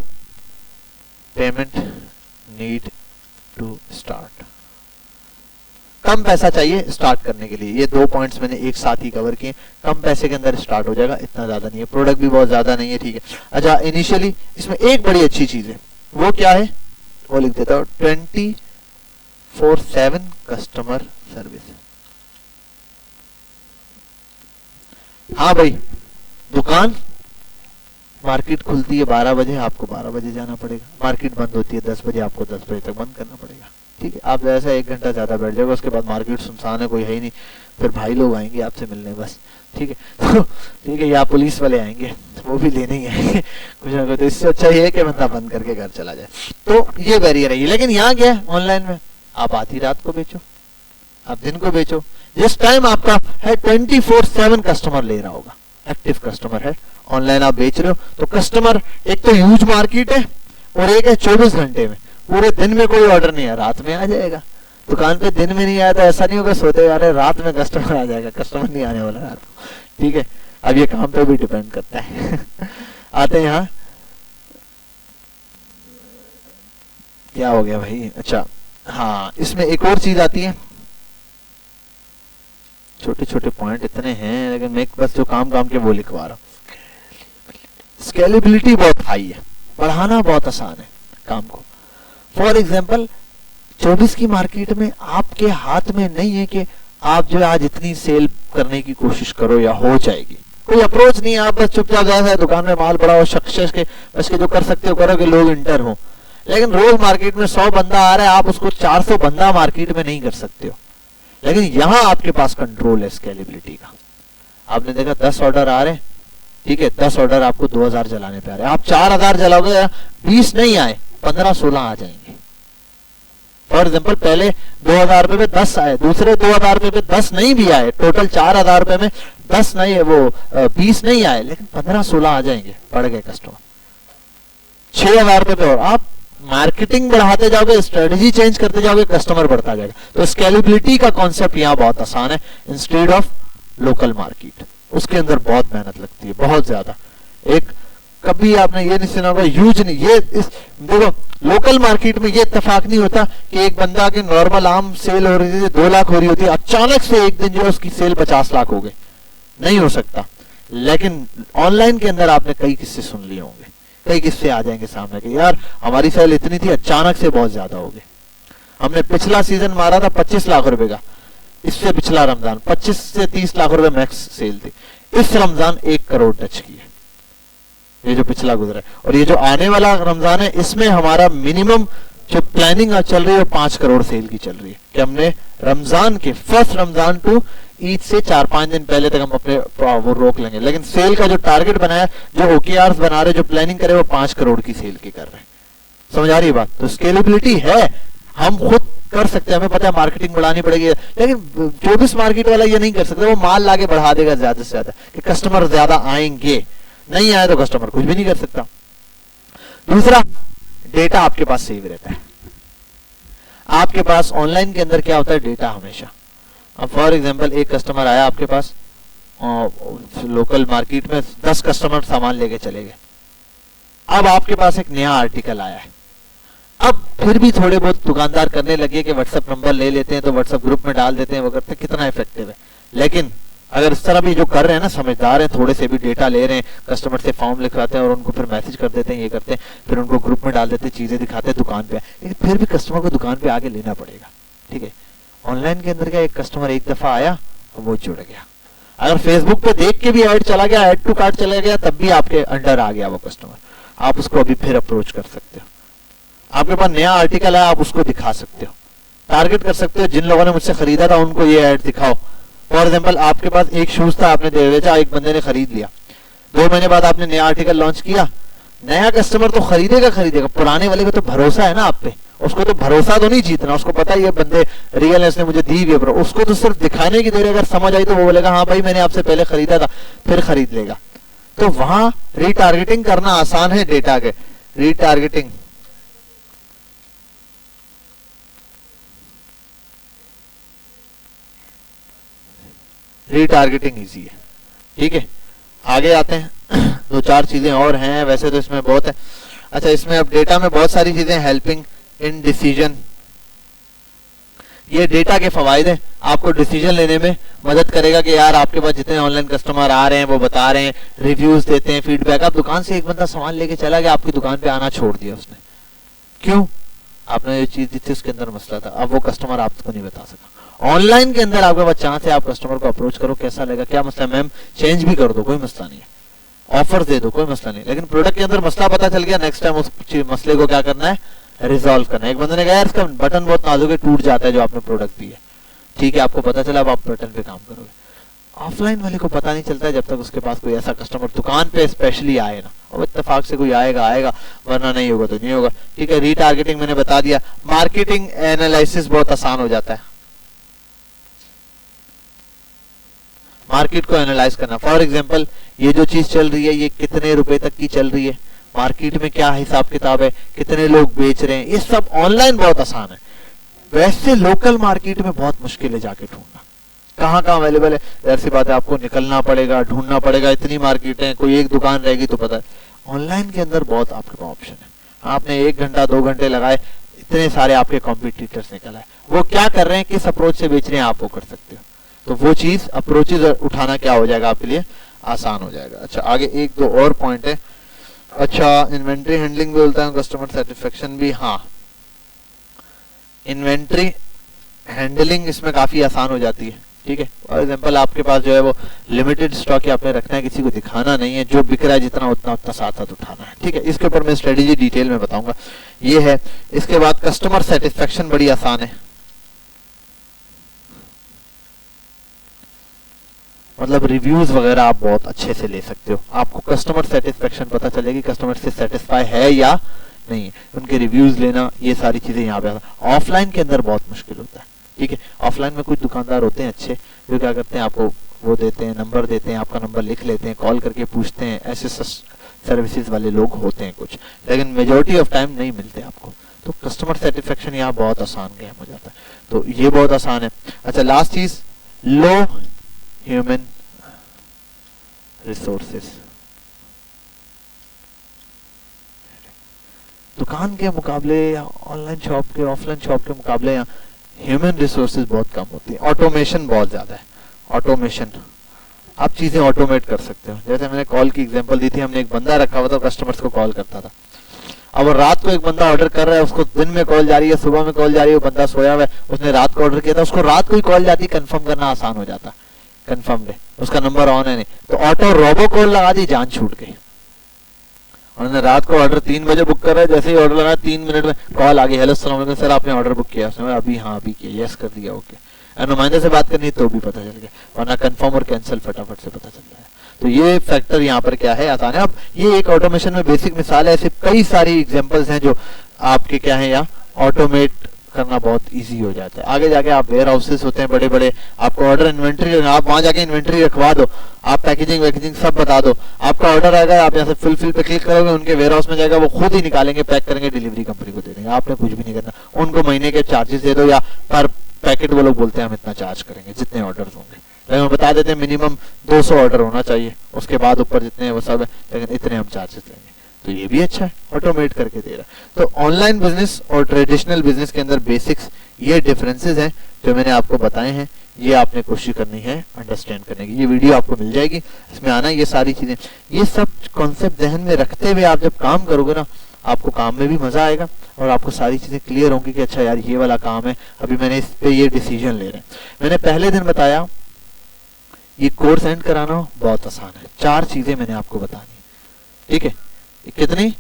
payment need to start, कम पैसा चाहिए स्टार्ट करने के लिए। ये 2 पॉइंट्स मैंने एक साथ ही कवर किए। कम पैसे के अंदर स्टार्ट हो जाएगा, इतना ज्यादा नहीं है, प्रोडक्ट भी बहुत ज्यादा नहीं है, ठीक है। अच्छा, इनिशियली इसमें एक बड़ी अच्छी चीज है, वो क्या है, वो लिख देता हूं, 24/7 कस्टमर सर्विस। हाँ भाई, दुकान मार्केट खुलती है 12 बजे, आपको 12 बजे जाना पड़ेगा। मार्केट बंद होती है 10 बजे, आपको 10 बजे तक बंद करना पड़ेगा। ठीक है, आप ऐसा 1 घंटा ज्यादा बैठ जाएगा, उसके बाद मार्केट सुनसान है, कोई है ही नहीं, फिर भाई लोग आएंगे आपसे मिलने बस। ठीक है, तो ठीक है, या पुलिस वाले आएंगे, वो भी लेने ही आएंगे कुछ ना कुछ। तो इससे अच्छा ये है कि बंदा बंद करके घर चला जाए। तो ये बैरियर है। लेकिन यहाँ क्या है ऑनलाइन में, आप आधी रात को बेचो, आप दिन को बेचो, जिस टाइम आपका है 24/7 कस्टमर ले रहा होगा, एक्टिव कस्टमर है। ऑनलाइन आप बेच रहे हो तो कस्टमर एक तो ह्यूज मार्केट है, और एक है 24 घंटे में, पूरे दिन में कोई ऑर्डर नहीं है, रात में आ जाएगा। दुकान पे दिन में नहीं आया तो ऐसा नहीं होगा सोते आ रहे, रात में कस्टमर आ जाएगा, कस्टमर नहीं आने वाला रात को। ठीक है, अब ये काम पे भी डिपेंड करता है आते हैं यहाँ, क्या हो गया भाई, अच्छा हाँ, इसमें एक और चीज आती है, छोटे छोटे पॉइंट इतने हैं, लेकिन मैं बस जो काम के वो लिखवा रहा हूँ। स्केलेबिलिटी बहुत हाई है, बढ़ाना बहुत आसान है काम को। फॉर एग्जाम्पल 24 की मार्केट में आपके हाथ में नहीं है कि आप जो आज इतनी सेल करने की कोशिश करो या हो जाएगी, कोई अप्रोच नहीं है, आप बस चुपचाप जाए दुकान में माल बढ़ाओ, शख्स के बस के जो कर सकते हो करो कि लोग इंटर हो। लेकिन रोज मार्केट में 100 बंदा आ रहा है, आप उसको 400 बंदा मार्केट में नहीं कर सकते हो। लेकिन यहां आपके पास कंट्रोल है स्केलेबिलिटी का। आपने देखा 10 ऑर्डर आ रहे हैं, ठीक है, 10 ऑर्डर आपको 2000 जलाने पे आ रहे हैं, आप 4000 जलाओगे, 20 नहीं आए, 15-16 आ जाएंगे। फॉर एग्जाम्पल पहले 2000 रुपए में 10 आए, दूसरे 2000 रुपए में 10 नहीं भी आए, टोटल 4000 रुपए में 10 नहीं है, वो 20 नहीं आए, लेकिन 15-16 आ जाएंगे, बढ़ गए कस्टमर। 6000 रुपए पे और आप मार्केटिंग बढ़ाते जाओगे, स्ट्रेटेजी चेंज करते जाओगे, कस्टमर बढ़ता जाएगा। तो स्केलेबिलिटी का कॉन्सेप्ट यहाँ बहुत आसान है, इंस्टेड ऑफ लोकल मार्केट। उसके अंदर बहुत मेहनत लगती है, बहुत ज्यादा। एक कभी आपने ये नहीं सुना होगा, यूज नहीं, ये इस देखो लोकल मार्केट में ये इत्तेफाक नहीं होता कि एक बंदा के नॉर्मल आम सेल हो रही थी 2 लाख हो रही होती है, अचानक से एक दिन जो है उसकी सेल 50 लाख हो गई, नहीं हो सकता। लेकिन ऑनलाइन के अंदर आपने कई किस्से सुन लिए होंगे, कई किस्से आ जाएंगे सामने के, यार हमारी सेल इतनी थी, अचानक से बहुत ज्यादा हो गई। हमने पिछला सीजन मारा था 25 लाख रुपए का, इससे पिछला रमजान 25 से 30 लाख रुपए मैक्स सेल थी, इस रमजान 1 करोड़ टच की है, ये जो पिछला गुजरा है। और ये जो आने वाला रमजान है, इसमें हमारा मिनिमम जो प्लानिंग चल रही है 5 करोड़ सेल की चल रही है, कि हमने रमजान के फर्स्ट रमजान टू ईद से 4-5 दिन पहले तक हम अपने वो रोक लेंगे। लेकिन सेल का जो टारगेट बनाया, जो OKRs बना रहे, जो प्लानिंग करे, वो 5 करोड़ की सेल की कर रहे हैं। समझ आ रही बात? तो स्केलेबिलिटी है, हम खुद कर सकते हैं, हमें पता है मार्केटिंग बढ़ानी पड़ेगी, लेकिन 24 मार्केट वाला ये नहीं कर सकता, वो माल लाके बढ़ा देगा ज्यादा से ज्यादा कि कस्टमर ज्यादा आएंगे, नहीं आए तो कस्टमर कुछ भी नहीं कर सकता। दूसरा, डेटा आपके पास सेव रहता है। आपके पास ऑनलाइन के अंदर क्या होता है, डेटा हमेशा। अब फॉर एग्जांपल एक कस्टमर आया आपके पास, लोकल मार्केट में 10 कस्टमर सामान लेके चले गए, अब आपके पास एक नया आर्टिकल आया है। अब फिर भी थोड़े बहुत दुकानदार करने लगे कि व्हाट्सएप नंबर ले लेते हैं तो व्हाट्सएप ग्रुप में डाल देते हैं, वो करते हैं, कितना इफेक्टिव है। लेकिन अगर इस तरह भी जो कर रहे हैं ना, समझदार हैं, थोड़े से भी डेटा ले रहे हैं, कस्टमर से फॉर्म लिखवाते हैं और उनको फिर मैसेज कर देते हैं, ये करते हैं, फिर उनको ग्रुप में डाल देते हैं, चीजें दिखाते हैं दुकान पे, लेकिन फिर भी कस्टमर को दुकान पे आके लेना पड़ेगा। ठीक है, ऑनलाइन के अंदर क्या, एक कस्टमर एक दफा आया और वो जुड़ गया। अगर फेसबुक पे देख के भी ऐड चला गया, ऐड टू कार्ट चला गया, तब भी आपके अंडर आ गया वो कस्टमर, आप उसको अभी फिर अप्रोच कर सकते हो। आपके पास नया आर्टिकल है, आप उसको दिखा सकते हो, टारगेट कर सकते हो, जिन लोगों ने मुझसे खरीदा था उनको ये ऐड दिखाओ। फॉर एग्जाम्पल आपके पास एक शूज था, आपने दे बेचा, एक बंदे ने खरीद लिया, 2 महीने बाद आपने नया आर्टिकल लॉन्च किया, नया कस्टमर तो खरीदेगा, पुराने वाले को तो भरोसा है ना आप पे, उसको तो भरोसा तो नहीं जीतना, उसको पता है ये बंदे रियल है, इसने मुझे दी हुई है, उसको तो सिर्फ दिखाने की देर है, अगर समझ आई तो वो बोलेगा हाँ भाई मैंने आपसे पहले खरीदा था, फिर खरीद लेगा। तो वहां रीटारगेटिंग करना आसान है, डेटा के रीटारगेटिंग इजी है। ठीक है, आगे आते हैं, 2-4 चीजें और हैं, वैसे तो इसमें बहुत है। अच्छा, इसमें अब डेटा में बहुत सारी चीजें, हेल्पिंग इन डिसीजन, ये डेटा के फवायद हैं, आपको डिसीजन लेने में मदद करेगा कि यार आपके पास जितने ऑनलाइन कस्टमर आ रहे हैं वो बता रहे हैं, रिव्यूज देते हैं, फीडबैक। आप दुकान से एक बंदा सामान लेके चला गया, आपकी दुकान पे आना छोड़ दिया उसने, क्यों? आपने जो चीज दी थी उसके अंदर मसला था, अब वो कस्टमर आपको नहीं बता सका। ऑनलाइन के अंदर आपके पास चांस है, आप कस्टमर को अप्रोच करो, कैसा लगेगा, क्या मसला है मैम, चेंज भी कर दो, कोई मसला नहीं है, ऑफर दे दो, कोई मसला नहीं। लेकिन प्रोडक्ट के अंदर मसला पता चल गया, नेक्स्ट टाइम उस मसले को क्या करना है, रिजॉल्व करना है। एक बंदे ने कहा यार इसका बटन बहुत नाजुक है, टूट जाता है जो आपने प्रोडक्ट दी है, ठीक है आपको पता चला, अब आप बटन पे काम करोगे। ऑफलाइन वाले को पता नहीं चलता है जब तक उसके पास कोई ऐसा कस्टमर दुकान पे स्पेशली आए ना, और इत्तेफाक से कोई आएगा, वरना नहीं होगा तो नहीं होगा, ठीक है। रीटारगेटिंग मैंने बता दिया। मार्केटिंग एनालिसिस बहुत आसान हो जाता है, मार्केट को एनालाइज करना। फॉर एग्जांपल ये जो चीज चल रही है ये कितने रुपए तक की चल रही है, मार्केट में क्या हिसाब किताब है, कितने लोग बेच रहे हैं, ये सब ऑनलाइन बहुत आसान है। वैसे लोकल मार्केट में बहुत मुश्किल है जाके ढूंढना, कहाँ अवेलेबल है, जाहिर सी बात है आपको निकलना पड़ेगा, ढूंढना पड़ेगा, इतनी मार्केट है, कोई एक दुकान रहेगी तो पता है। ऑनलाइन के अंदर बहुत आपके पास ऑप्शन है, आपने 1 घंटा 2 घंटे लगाए, इतने सारे आपके कॉम्पिटिटर्स निकल आए, वो क्या कर रहे हैं, किस अप्रोच से बेच रहे हैं, आप वो कर सकते हो। तो वो चीज अप्रोचेज उठाना क्या हो जाएगा आपके लिए, आसान हो जाएगा। अच्छा आगे 1-2 और पॉइंट है। अच्छा इन्वेंट्री हैंडलिंग भी बोलता है, कस्टमर सेटिस्फेक्शन भी। हाँ इन्वेंट्री हैंडलिंग इसमें काफी आसान हो जाती है, ठीक है। फॉर एग्जांपल आपके पास जो है वो लिमिटेड स्टॉक ही आपने रखना है, किसी को दिखाना नहीं है, जो बिक रहा है जितना उतना साथ साथ उठाना है, ठीक है। इसके ऊपर मैं स्ट्रेटेजी डिटेल में बताऊंगा, ये है। इसके बाद कस्टमर सेटिस्फेक्शन बड़ी आसान है, मतलब रिव्यूज वगैरह आप बहुत अच्छे से ले सकते हो, आपको कस्टमर सेटिस्फेक्शन पता चलेगी, कस्टमर से सेटिस्फाई है या नहीं, उनके रिव्यूज लेना, ये सारी चीजें यहाँ पे। ऑफलाइन के अंदर बहुत मुश्किल होता है, ठीक है। ऑफलाइन में कुछ दुकानदार होते हैं अच्छे, जो क्या करते हैं आपको वो देते हैं, नंबर देते हैं, आपका नंबर लिख लेते हैं, कॉल करके पूछते हैं, ऐसे सर्विसेज वाले लोग होते हैं कुछ, लेकिन मेजोरिटी ऑफ टाइम नहीं मिलते आपको। तो कस्टमर सेटिस्फेक्शन यहाँ बहुत आसान गेम हो जाता है, तो ये बहुत आसान है। अच्छा लास्ट चीज, लो ह्यूमन रिसोर्सेस। दुकान के मुकाबले या ऑनलाइन शॉप के, ऑफलाइन शॉप के मुकाबले यहाँ ह्यूमन रिसोर्सेज बहुत कम होती है, ऑटोमेशन बहुत ज्यादा है। ऑटोमेशन, आप चीजें ऑटोमेट कर सकते हो। जैसे मैंने कॉल की एग्जांपल दी थी, हमने एक बंदा रखा हुआ था, कस्टमर्स को कॉल करता था। अब रात को एक बंदा ऑर्डर कर रहा है, उसको दिन में कॉल जा रही है, सुबह में कॉल जा रही है, वो बंदा सोया हुआ है, उसने रात को ऑर्डर किया था, उसको रात को ही कॉल जाती, कंफर्म करना आसान हो जाता, कंफर्म है, उसका नंबर ऑन है नहीं, तो ऑटो रोबो कॉल लगा दी, जान छूट गई। उन्होंने रात को ऑर्डर 3 बजे बुक कर रहा है, जैसे ही ऑर्डर लगा 3 मिनट में कॉल आ गई, हेलो अस्सलाम वालेकुम सर आपने ऑर्डर बुक किया, उसने अभी हाँ अभी किया, यस कर दिया, ओके। नुमाइंदे से बात करनी तो भी पता चल गया, वरना कंफर्म और कैंसिल फटाफट से पता चल रहा है। तो ये फैक्टर यहाँ पर क्या है, आसान है। अब ये एक ऑटोमेशन में बेसिक मिसाल है, ऐसे कई सारी एग्जांपल्स हैं जो आपके क्या है, यहाँ ऑटोमेट करना बहुत इजी हो जाता है। आगे जाके आप वेयर हाउसेस होते हैं बड़े बड़े, आपको ऑर्डर इन्वेंट्री, आप वहां जाके इन्वेंट्री रखवा दो, आप पैकेजिंग वैकेजिंग सब बता दो, आपका ऑर्डर आएगा, आप यहाँ से फिल पे क्लिक करोगे, उनके वेयर हाउस में जाएगा, वो खुद ही निकालेंगे, पैक करेंगे, डिलीवरी कंपनी को दे देंगे, आपने कुछ भी नहीं करना। उनको महीने के चार्जेस दे दो, या पर पैकेट वो लोग बोलते हैं हम इतना चार्ज करेंगे जितने ऑर्डर होंगे, लेकिन हम बता देते हैं मिनिमम 200 ऑर्डर होना चाहिए, उसके बाद ऊपर जितने वो सब है, लेकिन इतने हम चार्जेस लेंगे। तो ये भी अच्छा है, ऑटोमेट करके दे रहा है। तो ऑनलाइन बिजनेस और ट्रेडिशनल बिजनेस के अंदर बेसिक्स ये डिफरेंसेस हैं जो मैंने आपको बताए हैं, ये आपने कोशिश करनी है अंडरस्टैंड करने की। ये वीडियो आपको मिल जाएगी, इसमें आना ये सारी चीजें, ये सब कॉन्सेप्ट ध्यान में रखते हुए आप जब काम करोगे ना, आपको काम में भी मजा आएगा और आपको सारी चीजें क्लियर होंगी कि अच्छा यार ये वाला काम है, अभी मैंने इस पे ये डिसीजन ले रहे हैं। मैंने पहले दिन बताया ये कोर्स एंड कराना बहुत आसान है, 4 चीजें मैंने आपको बतानी, ठीक है। कितनी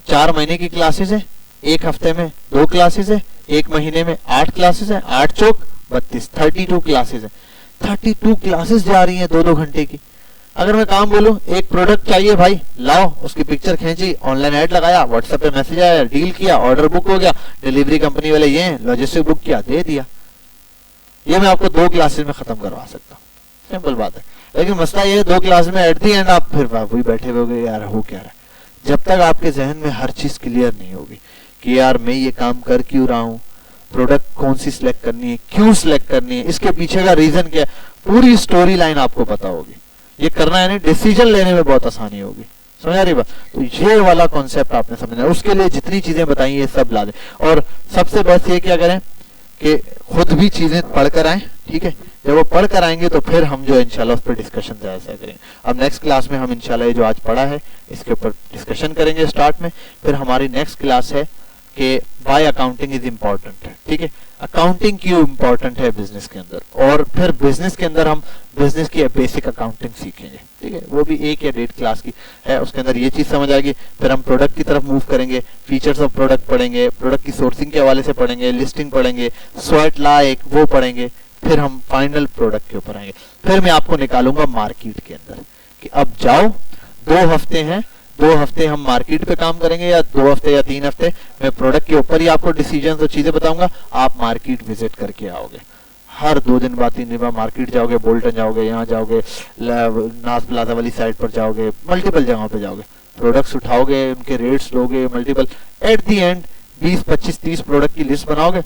4 महीने की क्लासेस है, 1 हफ्ते में 2 क्लासेस है, 1 महीने में 8 क्लासेस है, 8 चौक 32, 32 क्लासेस है। 32 क्लासेस जा रही हैं 2-2 घंटे की। अगर मैं काम बोलूं, एक प्रोडक्ट चाहिए भाई, लाओ, उसकी पिक्चर खींची, ऑनलाइन ऐड लगाया, व्हाट्सएप पे मैसेज आया, डील किया, ऑर्डर बुक हो गया, डिलीवरी कंपनी वाले ये लॉजिस्टिक बुक किया, दे दिया। ये मैं आपको 2 क्लासेस में खत्म करवा सकता हूँ, सिंपल बात है। लेकिन मसला ये है 2 क्लास में एट दी एंड आप फिर वही बैठे हुए यार हो क्या रहा है। जब तक आपके जहन में हर चीज क्लियर नहीं होगी कि यार मैं ये काम कर क्यों रहा हूँ, प्रोडक्ट कौन सी सिलेक्ट करनी है, क्यों सिलेक्ट करनी है, इसके पीछे का रीजन क्या है, पूरी स्टोरी लाइन आपको पता होगी, ये करना है नहीं, डिसीजन लेने में बहुत आसानी होगी। समझ रही बात? तो ये वाला कॉन्सेप्ट आपने समझना है। उसके लिए जितनी चीजें बताई ये सब ला दें, और सबसे बेस्ट ये क्या करें कि खुद भी चीजें पढ़कर आए, ठीक है। जब वो पढ़ कर आएंगे तो फिर हम जो इंशाल्लाह उस पर डिस्कशन ऐसा करेंगे। अब नेक्स्ट क्लास में हम इंशाल्लाह ये जो आज पढ़ा है इसके ऊपर डिस्कशन करेंगे स्टार्ट में। फिर हमारी नेक्स्ट क्लास है कि वाई अकाउंटिंग इज इम्पोर्टेंट, ठीक है, अकाउंटिंग क्यों इम्पोर्टेंट है बिजनेस के अंदर, और फिर बिजनेस के अंदर हम बिजनेस की बेसिक अकाउंटिंग सीखेंगे, ठीक है, वो भी 1 या 1.5 क्लास की है, उसके अंदर ये चीज समझ आएगी। फिर हम प्रोडक्ट की तरफ मूव करेंगे, फीचर्स ऑफ प्रोडक्ट पढ़ेंगे, प्रोडक्ट की सोर्सिंग के हवाले से पढ़ेंगे, लिस्टिंग पढ़ेंगे, स्वैट लॉ एक वो पढ़ेंगे, फिर हम फाइनल प्रोडक्ट के ऊपर आएंगे। फिर मैं आपको निकालूंगा मार्केट के अंदर कि अब जाओ 2 हफ्ते हैं, 2 हफ्ते हम मार्केट पे काम करेंगे, या 2 हफ्ते या 3 हफ्ते मैं प्रोडक्ट के ऊपर ही आपको डिसीजन और चीजें बताऊंगा, आप मार्केट विजिट करके आओगे। हर 2 दिन बाद 3 दिन बाद मार्केट जाओगे, बोल्टन जाओगे, यहाँ जाओगे, नास प्लाजा वाली साइड पर जाओगे, मल्टीपल जगहों पे जाओगे, प्रोडक्ट्स उठाओगे, उनके रेट्स लोगे multiple, at the and 20, 25, 30 product की लिस्ट बनाओगे,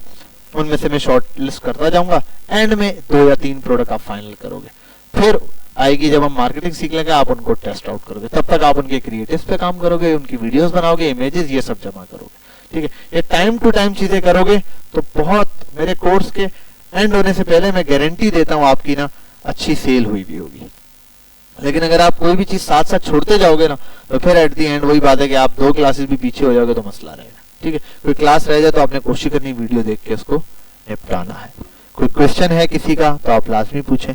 उनमें से मैं शॉर्ट लिस्ट करता जाऊंगा, एंड में 2 या 3 प्रोडक्ट आप फाइनल करोगे। फिर आएगी जब हम मार्केटिंग सीख लेंगे, आप उनको टेस्ट आउट करोगे, तब तक आप उनके क्रिएटिव्स पे काम करोगे, उनकी वीडियोस बनाओगे, इमेजेस ये सब जमा करोगे, ठीक है। ये टाइम टू टाइम चीजें करोगे तो बहुत, मेरे कोर्स के एंड होने से पहले मैं गारंटी देता हूँ आपकी ना अच्छी सेल हुई भी होगी। लेकिन अगर आप कोई भी चीज साथ साथ छोड़ते जाओगे ना, तो फिर एट दी एंड वही बात है कि आप 2 क्लासेस भी पीछे हो जाओगे तो मसला रहेगा, ठीक है। कोई क्लास रह जाए तो आपने कोशिश करनी वीडियो देख के उसको निपटाना है। कोई क्वेश्चन है किसी का तो आप लाजमी पूछें।